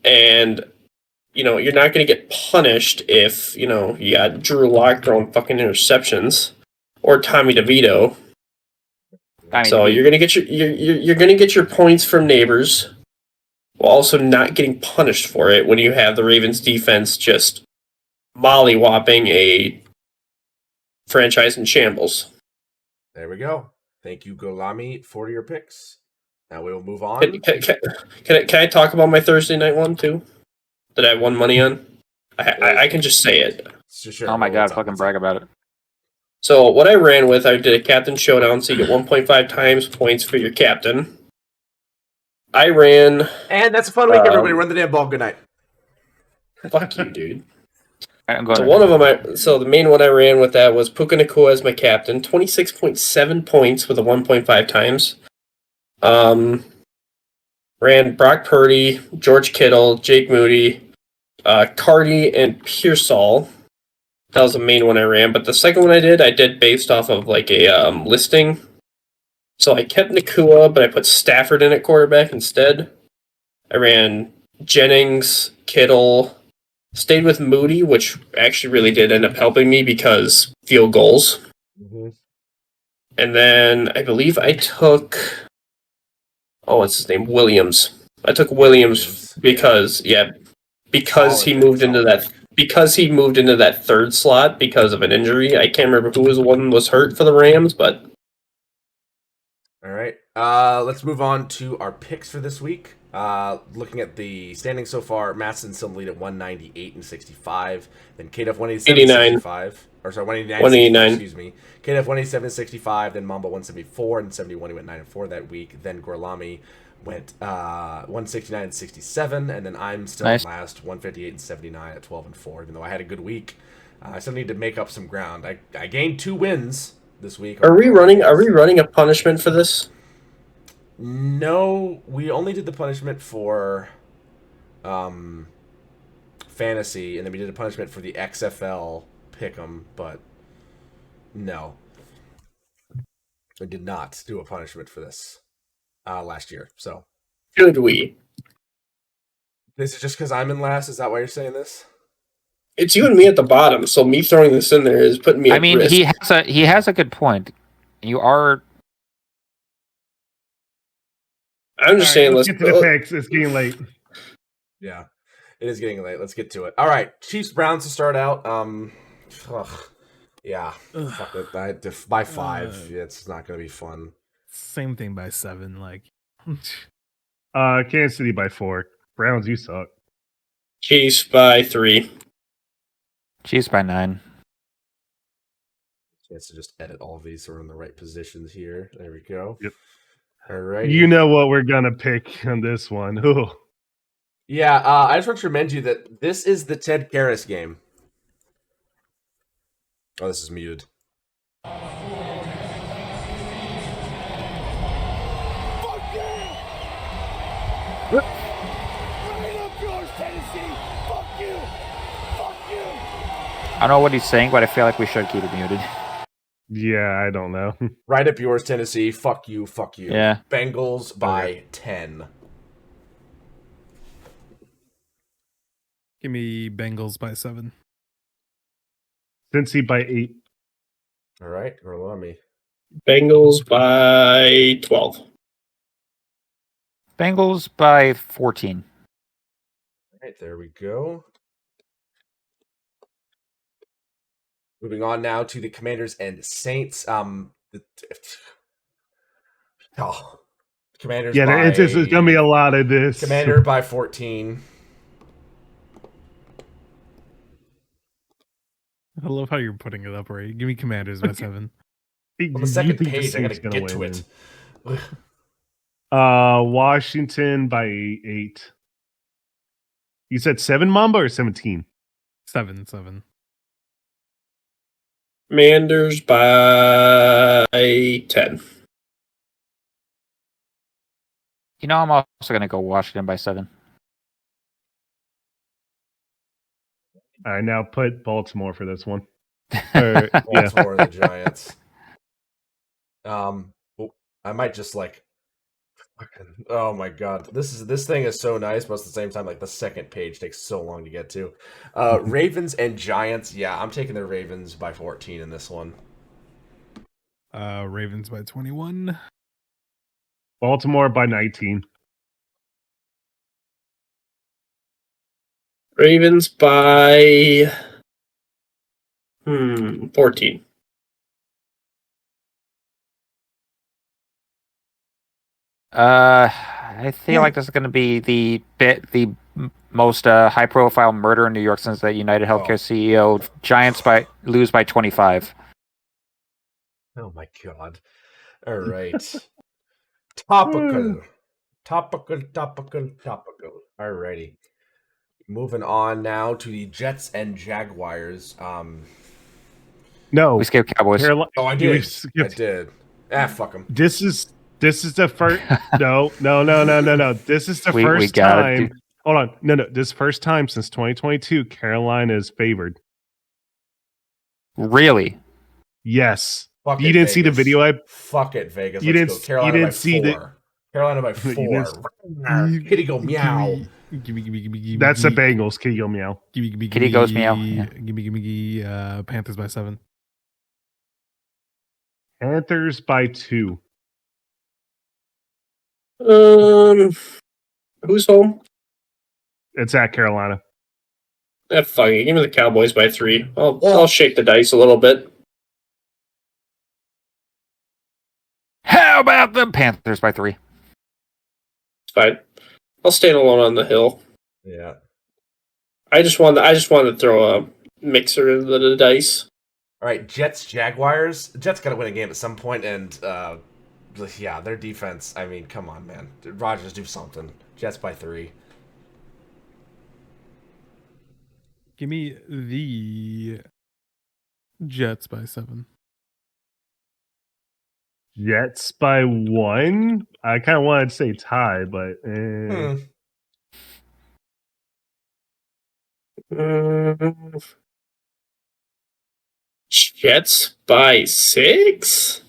Speaker 3: And, you're not going to get punished if, you got Drew Lock throwing fucking interceptions or Tommy DeVito. So you're going to get you're going to get your points from Neighbors while also not getting punished for it when you have the Ravens defense just molly-whopping a franchise in shambles.
Speaker 1: There we go. Thank you, Golami, for your picks. Now we will move on.
Speaker 3: Can I talk about my Thursday night one, too? That I won money on? I can just say it.
Speaker 1: Sure.
Speaker 2: Oh my god, fucking brag about it.
Speaker 3: So what I ran with, I did a captain showdown, so you get 1.5 times points for your captain. I ran...
Speaker 1: And that's a fun week, everybody. Run the damn ball. Good night.
Speaker 3: Fuck you, dude. So one of them, so the main one I ran with that was Puka Nacua as my captain, 26.7 points with a 1.5 times. Ran Brock Purdy, George Kittle, Jake Moody, Cardi, and Pearsall. That was the main one I ran, but the second one I did based off of like a listing. So I kept Nacua, but I put Stafford in at quarterback instead. I ran Jennings, Kittle. Stayed with Moody, which actually really did end up helping me because field goals.
Speaker 1: Mm-hmm.
Speaker 3: And then I believe I took... what's his name? Williams. I took Williams because he moved into that third slot because of an injury. I can't remember who was hurt for the Rams, but...
Speaker 1: All right. Let's move on to our picks for this week. Looking at the standings so far, Matt's still in the lead at 198 and 65. Then KDF 187 and 65. Or sorry, 189. Excuse me. KDF 187 and 65. Then Mamba 174 and 71. He went 9 and 4 that week. Then Gorlami went 169 and 67. And then I'm still in last, 158 and 79 at 12 and 4. Even though I had a good week, I still need to make up some ground. I gained 2 wins this week.
Speaker 3: Are we running a punishment for this?
Speaker 1: No, we only did the punishment for fantasy, and then we did a punishment for the XFL pick'em, but no. I did not do a punishment for this last year, so.
Speaker 3: Should we?
Speaker 1: This is just because I'm in last? Is that why you're saying this?
Speaker 3: It's you and me at the bottom, so me throwing this in there is putting me at risk.
Speaker 2: he has a good point. You are...
Speaker 3: I'm just saying,
Speaker 5: let's get to the picks. It's getting late.
Speaker 1: Yeah, it is getting late. Let's get to it. All right, Chiefs Browns to start out. Yeah, fuck it. By 5, it's not going to be fun.
Speaker 4: Same thing by 7.
Speaker 5: Kansas City by 4. Browns, you suck.
Speaker 3: Chiefs by 3.
Speaker 2: Chiefs by 9.
Speaker 1: Chance to just edit all of these so we're in the right positions here. There we go.
Speaker 5: Yep.
Speaker 1: All right.
Speaker 5: You know what we're gonna pick on this one. Ooh.
Speaker 1: Yeah, I just want to remind you that this is the Ted Karras game. Oh, this is muted.
Speaker 2: I don't know what he's saying, but I feel like we should keep it muted.
Speaker 5: Yeah, I don't know.
Speaker 1: Right up yours, Tennessee. Fuck you, fuck you.
Speaker 2: Yeah.
Speaker 1: Bengals by 10.
Speaker 4: Give me Bengals by 7.
Speaker 5: Cincy by 8.
Speaker 1: All right, roll on me.
Speaker 3: Bengals by 12.
Speaker 2: Bengals by 14.
Speaker 1: All right, there we go. Moving on now to the Commanders and Saints. Commanders
Speaker 5: Yeah,
Speaker 1: by...
Speaker 5: it's gonna be a lot of this.
Speaker 1: Commander by 14.
Speaker 4: I love how you're putting it up, Ray. Give me Commanders by 7.
Speaker 1: On the second page, I gotta get to it.
Speaker 5: Washington by 8. You said 7, Mamba, or 17?
Speaker 4: 7.
Speaker 3: Commanders by 10.
Speaker 2: You know, I'm also going to go Washington by 7.
Speaker 5: I now put Baltimore for this one.
Speaker 1: Baltimore and the Giants. I might just oh my god, this thing is so nice, but at the same time, like the second page takes so long to get to. Ravens and Giants. Yeah, I'm taking the Ravens by 14 in this one.
Speaker 4: Ravens by 21.
Speaker 5: Baltimore by 19.
Speaker 3: Ravens by 14.
Speaker 2: I feel like this is going to be the most high-profile murder in New York since the United Healthcare CEO. Giants lose by 25.
Speaker 1: Oh my god! All right, topical. Alrighty, moving on now to the Jets and Jaguars.
Speaker 5: No,
Speaker 2: we skipped Cowboys.
Speaker 1: Oh, I did. I did. Fuck them.
Speaker 5: This is the first. No. This is the first time. Hold on. No. This first time since 2022, Carolina is favored.
Speaker 2: Really?
Speaker 5: Yes.
Speaker 1: Fuck
Speaker 5: you didn't see the video.
Speaker 1: Fuck it, Vegas.
Speaker 5: You
Speaker 1: Let's
Speaker 5: didn't.
Speaker 1: go.
Speaker 5: You didn't see
Speaker 1: Carolina by 4. Kitty go meow.
Speaker 4: Gimme.
Speaker 5: That's the Bengals. Kitty go meow.
Speaker 2: Kitty goes meow. Yeah.
Speaker 4: Gimme. Panthers by 7.
Speaker 5: Panthers by 2.
Speaker 3: Who's home?
Speaker 5: It's at Carolina.
Speaker 3: Fuck it. Give me the Cowboys by 3. I'll shake the dice a little bit.
Speaker 2: How about the Panthers by 3?
Speaker 3: It's fine. I'll stand alone on the hill.
Speaker 1: Yeah.
Speaker 3: I just wanted to throw a mixer into the dice.
Speaker 1: All right, Jets Jaguars. Jets got to win a game at some point, and yeah, their defense. I mean, come on, man. Rodgers, do something. Jets by 3.
Speaker 4: Give me the Jets by 7.
Speaker 5: Jets by 1. I kind of wanted to say tie, but
Speaker 3: Jets by 6.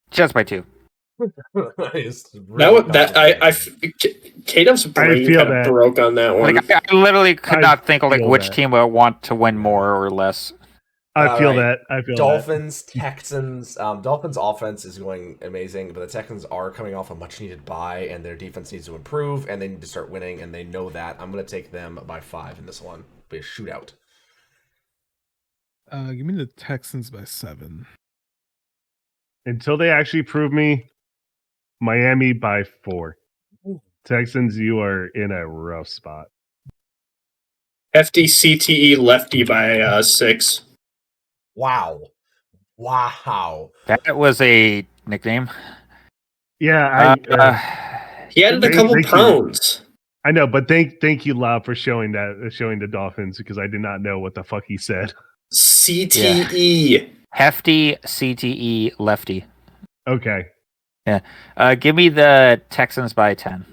Speaker 2: Jets by 2.
Speaker 3: K-Dub's brain kind of broke on that one.
Speaker 2: Like, I literally could not think of which team would want to win more or less.
Speaker 5: I feel that.
Speaker 1: Dolphins, Texans. Dolphins' offense is going amazing, but the Texans are coming off a much-needed bye, and their defense needs to improve, and they need to start winning, and they know that. I'm going to take them by 5 in this one. Be a shootout.
Speaker 4: Give me the Texans by 7.
Speaker 5: Until they actually prove me, Miami by 4. Texans, you are in a rough spot.
Speaker 3: FDCTE lefty by 6.
Speaker 1: Wow.
Speaker 2: That was a nickname.
Speaker 5: Yeah,
Speaker 3: he added a couple pounds.
Speaker 5: I know, but thank you, Lob, for showing the Dolphins, because I did not know what the fuck he said.
Speaker 3: CTE.
Speaker 2: Hefty CTE lefty.
Speaker 5: Okay.
Speaker 2: Yeah. Give me the Texans by 10.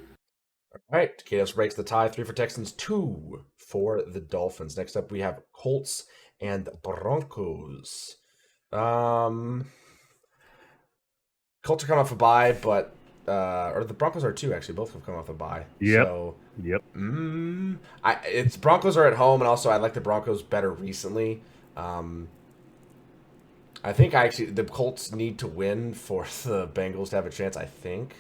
Speaker 1: All right. Kados breaks the tie. 3 for Texans, 2 for the Dolphins. Next up, we have Colts and Broncos. Colts are coming off a bye, but or the Broncos are too. Actually, both have come off a bye.
Speaker 5: Yep.
Speaker 1: So,
Speaker 5: yep.
Speaker 1: It's Broncos are at home, and also I like the Broncos better recently. I think the Colts need to win for the Bengals to have a chance. I think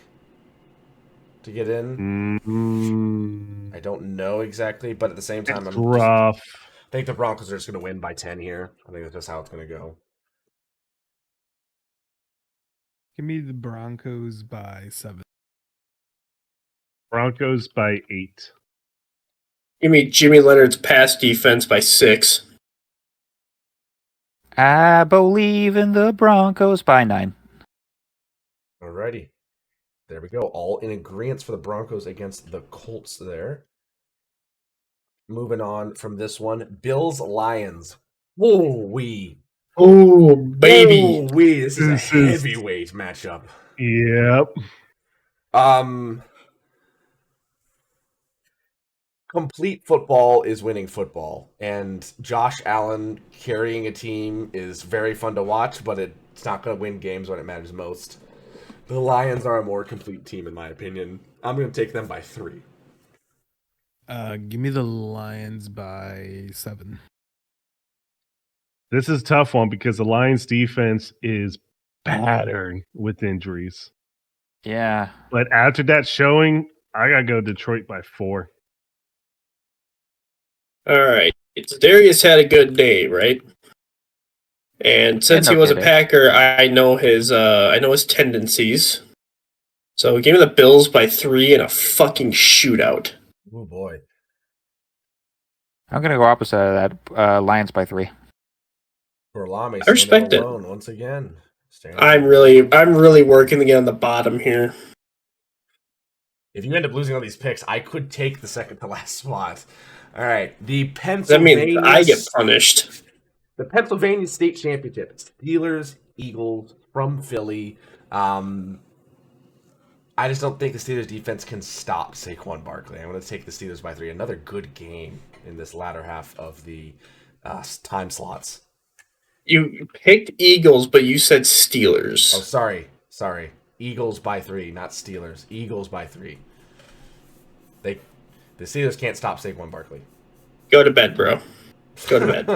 Speaker 1: to get in.
Speaker 5: Mm-hmm.
Speaker 1: I don't know exactly, but at the same time,
Speaker 5: It's rough.
Speaker 1: I think the Broncos are just going to win by 10 here. I think that's just how it's going to go.
Speaker 4: Give me the Broncos by 7.
Speaker 5: Broncos by 8.
Speaker 3: Give me Jimmy Leonard's pass defense by 6.
Speaker 2: I believe in the Broncos by 9.
Speaker 1: Alrighty. There we go. All in agreement for the Broncos against the Colts there. Moving on from this one. Bills-Lions. Woo-wee.
Speaker 3: Oh, baby.
Speaker 1: Woo-wee. This is a heavyweight matchup.
Speaker 5: Yep.
Speaker 1: Complete football is winning football, and Josh Allen carrying a team is very fun to watch, but it's not going to win games when it matters most. The Lions are a more complete team, in my opinion. I'm going to take them by 3.
Speaker 4: Give me the Lions by 7.
Speaker 5: This is a tough one because the Lions defense is battered with injuries.
Speaker 2: Yeah.
Speaker 5: But after that showing, I got to go Detroit by 4.
Speaker 3: All right. Darius had a good day, right? And since he was a Packer, I know his tendencies. So give me the Bills by 3 in a fucking shootout.
Speaker 1: Oh boy.
Speaker 2: I'm gonna go opposite of that. Lions by 3.
Speaker 1: Gorlami,
Speaker 3: I respect it.
Speaker 1: Once again.
Speaker 3: I'm really working to get on the bottom here.
Speaker 1: If you end up losing all these picks, I could take the second to last spot. All right, the Pennsylvania.
Speaker 3: That means I get punished.
Speaker 1: The Pennsylvania State Championship. Steelers, Eagles from Philly. I just don't think the Steelers defense can stop Saquon Barkley. I'm going to take the Steelers by 3. Another good game in this latter half of the time slots.
Speaker 3: You picked Eagles, but you said Steelers.
Speaker 1: Oh, sorry. Eagles by 3, not Steelers. Eagles by 3. The Steelers can't stop Saquon Barkley.
Speaker 3: Go to bed, bro. Go to bed.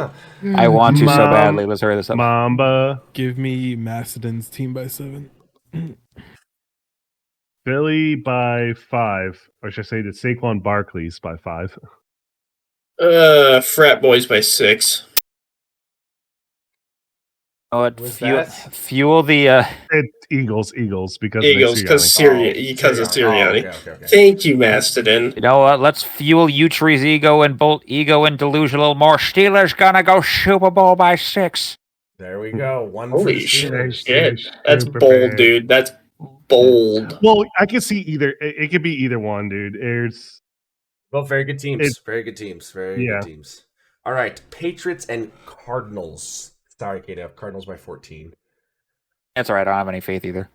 Speaker 2: I want to so badly. Let's hurry this up.
Speaker 5: Mamba.
Speaker 4: Give me Macedon's team by 7.
Speaker 5: Philly by 5. Or should I say the Saquon Barkley's by 5?
Speaker 3: Frat Boys by 6.
Speaker 2: Oh, fuel the
Speaker 5: Eagles because
Speaker 3: of Sirianni. Okay. Thank you, Mastodon.
Speaker 2: You know what? Let's fuel Utri's ego and bolt ego and delusion a little more. Steelers gonna go Super Bowl by 6.
Speaker 1: There we go.
Speaker 3: Holy shit! That's bold, dude. That's bold.
Speaker 5: Well, I can see either. It could be either one, dude. There's
Speaker 1: both very good teams. Very good teams. All right, Patriots and Cardinals. Sorry, Kato. Cardinals by 14.
Speaker 2: That's all right. I don't have any faith either.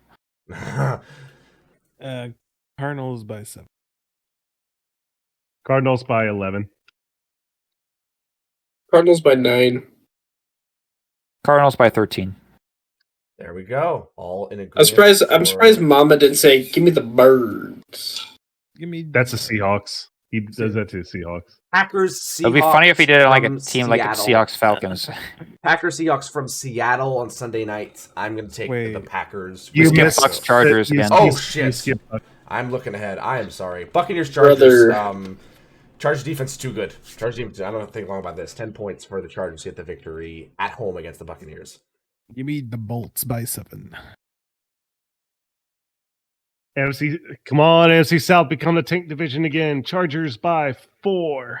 Speaker 4: Cardinals by 7.
Speaker 5: Cardinals by 11.
Speaker 3: Cardinals by 9.
Speaker 2: Cardinals by 13.
Speaker 1: There we go. All in agreement.
Speaker 3: I'm surprised Mama didn't say, "Give me the Birds."
Speaker 5: That's the Seahawks. He does that to the Seahawks.
Speaker 1: Packers, Seahawks.
Speaker 2: It'd be funny if he did it like a team like Seahawks Falcons.
Speaker 1: Packers, Seahawks from Seattle on Sunday night. I'm going to take the Packers.
Speaker 2: You missed Bucks Chargers again.
Speaker 1: Oh shit! I'm looking ahead. I am sorry. Buccaneers, Chargers. Chargers defense is too good. Chargers defense. I don't think long about this. 10 points for the Chargers to get the victory at home against the Buccaneers.
Speaker 4: Give me the Bolts by 7.
Speaker 5: NFC, come on, NFC South, become the tank division again. Chargers by 4.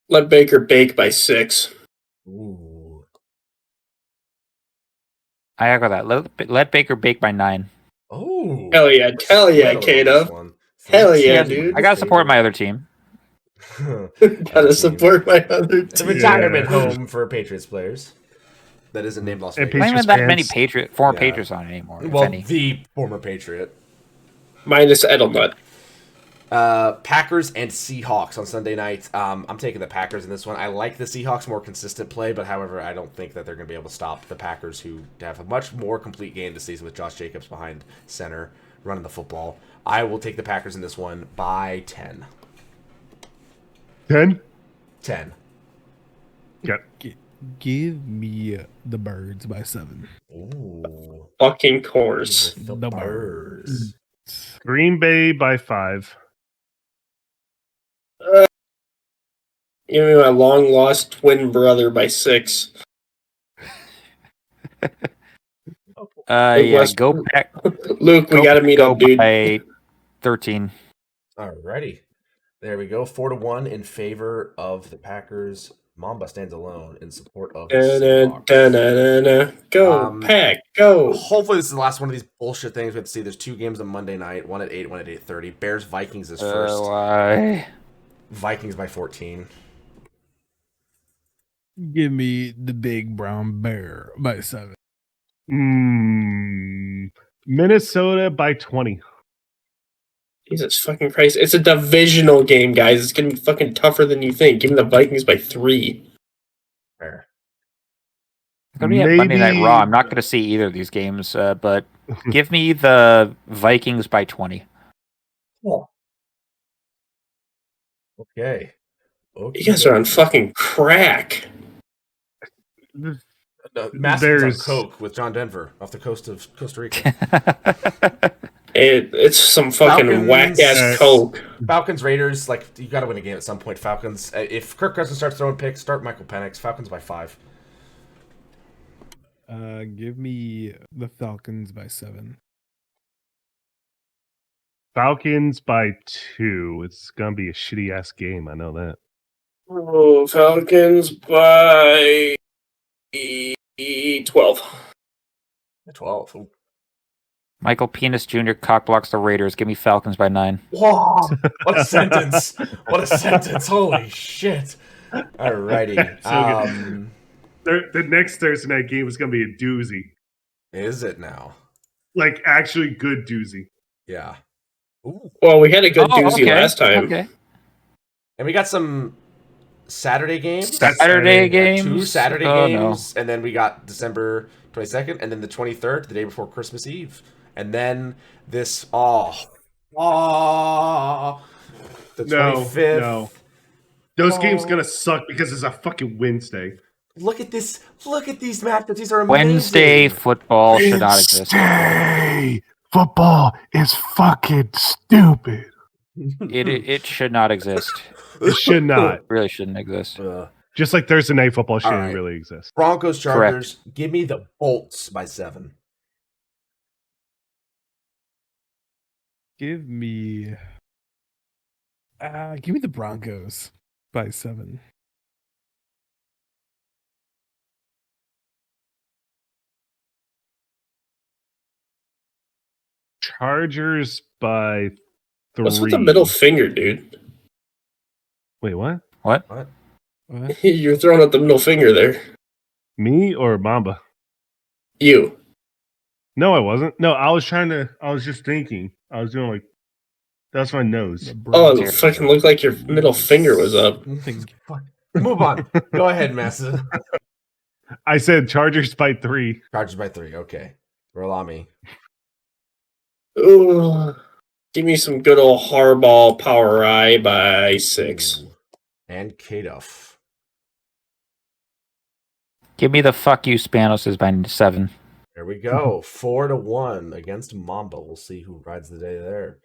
Speaker 3: Let Baker bake by 6.
Speaker 1: Ooh.
Speaker 2: I echo that. Let Baker bake by 9.
Speaker 1: Oh.
Speaker 3: Hell yeah, Kato. Hell yeah, dude.
Speaker 2: I gotta support my other team.
Speaker 3: Gotta support my other
Speaker 1: It's a
Speaker 3: team.
Speaker 1: retirement home for Patriots players. That isn't named Las Vegas.
Speaker 2: Not even that many former Patriots on it anymore.
Speaker 1: Well,
Speaker 2: if any.
Speaker 1: the former Patriot.
Speaker 3: Minus Edelnut.
Speaker 1: Packers and Seahawks on Sunday night. I'm taking the Packers in this one. I like the Seahawks more consistent play, but however, I don't think that they're going to be able to stop the Packers, who have a much more complete game this season with Josh Jacobs behind center running the football. I will take the Packers in this one by 10.
Speaker 5: 10?
Speaker 1: 10.
Speaker 5: Yep.
Speaker 4: Give me the Birds by 7.
Speaker 1: Ooh.
Speaker 3: Fucking course.
Speaker 1: The
Speaker 4: Birds.
Speaker 5: Green Bay by 5.
Speaker 3: Give me my long lost twin brother by 6.
Speaker 2: Yeah, go back.
Speaker 3: Luke, we gotta meet up, dude.
Speaker 2: By 13.
Speaker 1: Alrighty. There we go. 4-1 in favor of the Packers. Mamba stands alone in support of the Seahawks.
Speaker 3: Go, Pack, go.
Speaker 1: Hopefully this is the last one of these bullshit things we have to see. There's 2 games on Monday night, one at 8, one at 8:30. Bears-Vikings is first.
Speaker 2: Why?
Speaker 1: Vikings by 14.
Speaker 4: Give me the big brown bear by 7.
Speaker 5: Minnesota by 20.
Speaker 3: Jesus fucking Christ. It's a divisional game, guys. It's gonna be fucking tougher than you think. Give me the Vikings by 3.
Speaker 1: Fair.
Speaker 2: It's gonna be at Monday Night Raw. I'm not gonna see either of these games, but give me the Vikings by 20.
Speaker 1: Oh. Okay.
Speaker 3: You guys are on fucking crack.
Speaker 1: Master's on coke with John Denver off the coast of Costa Rica.
Speaker 3: It's some fucking whack ass coke.
Speaker 1: Falcons, Raiders, like you got to win a game at some point. Falcons. If Kirk Cousins starts throwing picks, start Michael Penix. Falcons by 5.
Speaker 4: Give me the Falcons by 7.
Speaker 5: Falcons by 2. It's gonna be a shitty ass game. I know that.
Speaker 3: Oh, Falcons by 12.
Speaker 1: 12. Ooh.
Speaker 2: Michael Penis Jr. cockblocks the Raiders. Give me Falcons by 9.
Speaker 1: Whoa! What a sentence! What a sentence! Holy shit! Alrighty.
Speaker 5: The next Thursday night game is gonna be a doozy.
Speaker 1: Is it now?
Speaker 5: Like actually good doozy.
Speaker 1: Yeah.
Speaker 3: Ooh. Well, we had a good doozy last time.
Speaker 2: Okay.
Speaker 1: And we got some Saturday games.
Speaker 2: Saturday games.
Speaker 1: 2 Saturday
Speaker 2: Oh,
Speaker 1: games, and then we got December 22nd, and then the 23rd, the day before Christmas Eve, and then this the 25th.
Speaker 5: No. Those games gonna suck because it's a fucking Wednesday.
Speaker 1: Look at this! Look at these matchups. These are amazing.
Speaker 2: Wednesday football should not exist.
Speaker 5: Wednesday football is fucking stupid.
Speaker 2: It should not exist.
Speaker 5: It should not.
Speaker 2: It really shouldn't exist.
Speaker 5: Just like Thursday night football shouldn't
Speaker 1: right.
Speaker 5: really exist.
Speaker 1: Broncos, Chargers. Give me the Bolts by 7.
Speaker 4: Give me the Broncos by 7.
Speaker 5: Chargers by 3.
Speaker 3: What's with the middle finger, dude?
Speaker 5: Wait, what?
Speaker 2: What?
Speaker 3: You're throwing out the middle finger there.
Speaker 5: Me or Mamba?
Speaker 3: You.
Speaker 5: No, I wasn't. No, I was just thinking. I was doing like, that's my nose.
Speaker 3: Oh, it fucking looked like your middle finger was up.
Speaker 1: Move on. Go ahead, Massa.
Speaker 5: I said Chargers by 3.
Speaker 1: Chargers by 3. Okay. Rolami.
Speaker 3: Ooh. Give me some good old Harbaugh power eye by 6.
Speaker 1: Ooh. And Kadoff.
Speaker 2: Give me the fuck you Spanos by 7.
Speaker 1: There we go. 4-1 against Mamba. We'll see who rides the day there.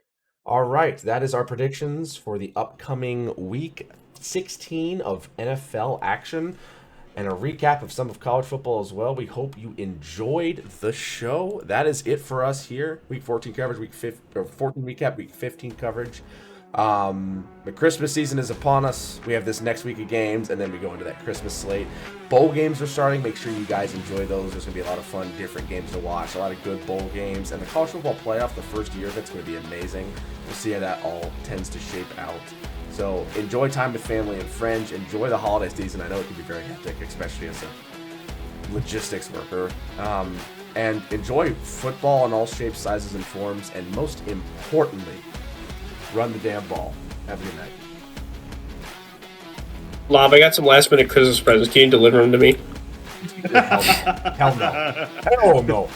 Speaker 1: All right. That is our predictions for the upcoming week 16 of NFL action and a recap of some of college football as well. We hope you enjoyed the show. That is it for us here. Week 14 coverage, 14 recap, week 15 coverage. The Christmas season is upon us. We have this next week of games, and then we go into that Christmas slate. Bowl games are starting. Make sure you guys enjoy those. There's going to be a lot of fun, different games to watch, a lot of good bowl games. And the college football playoff, the first year of it's going to be amazing. We'll see how that all tends to shape out. So enjoy time with family and friends. Enjoy the holiday season. I know it can be very hectic, especially as a logistics worker. And enjoy football in all shapes, sizes, and forms. And most importantly, run the damn ball. Have a good night.
Speaker 3: Lob, I got some last minute Christmas presents. Can you deliver them to me?
Speaker 1: Hell no. Hell no.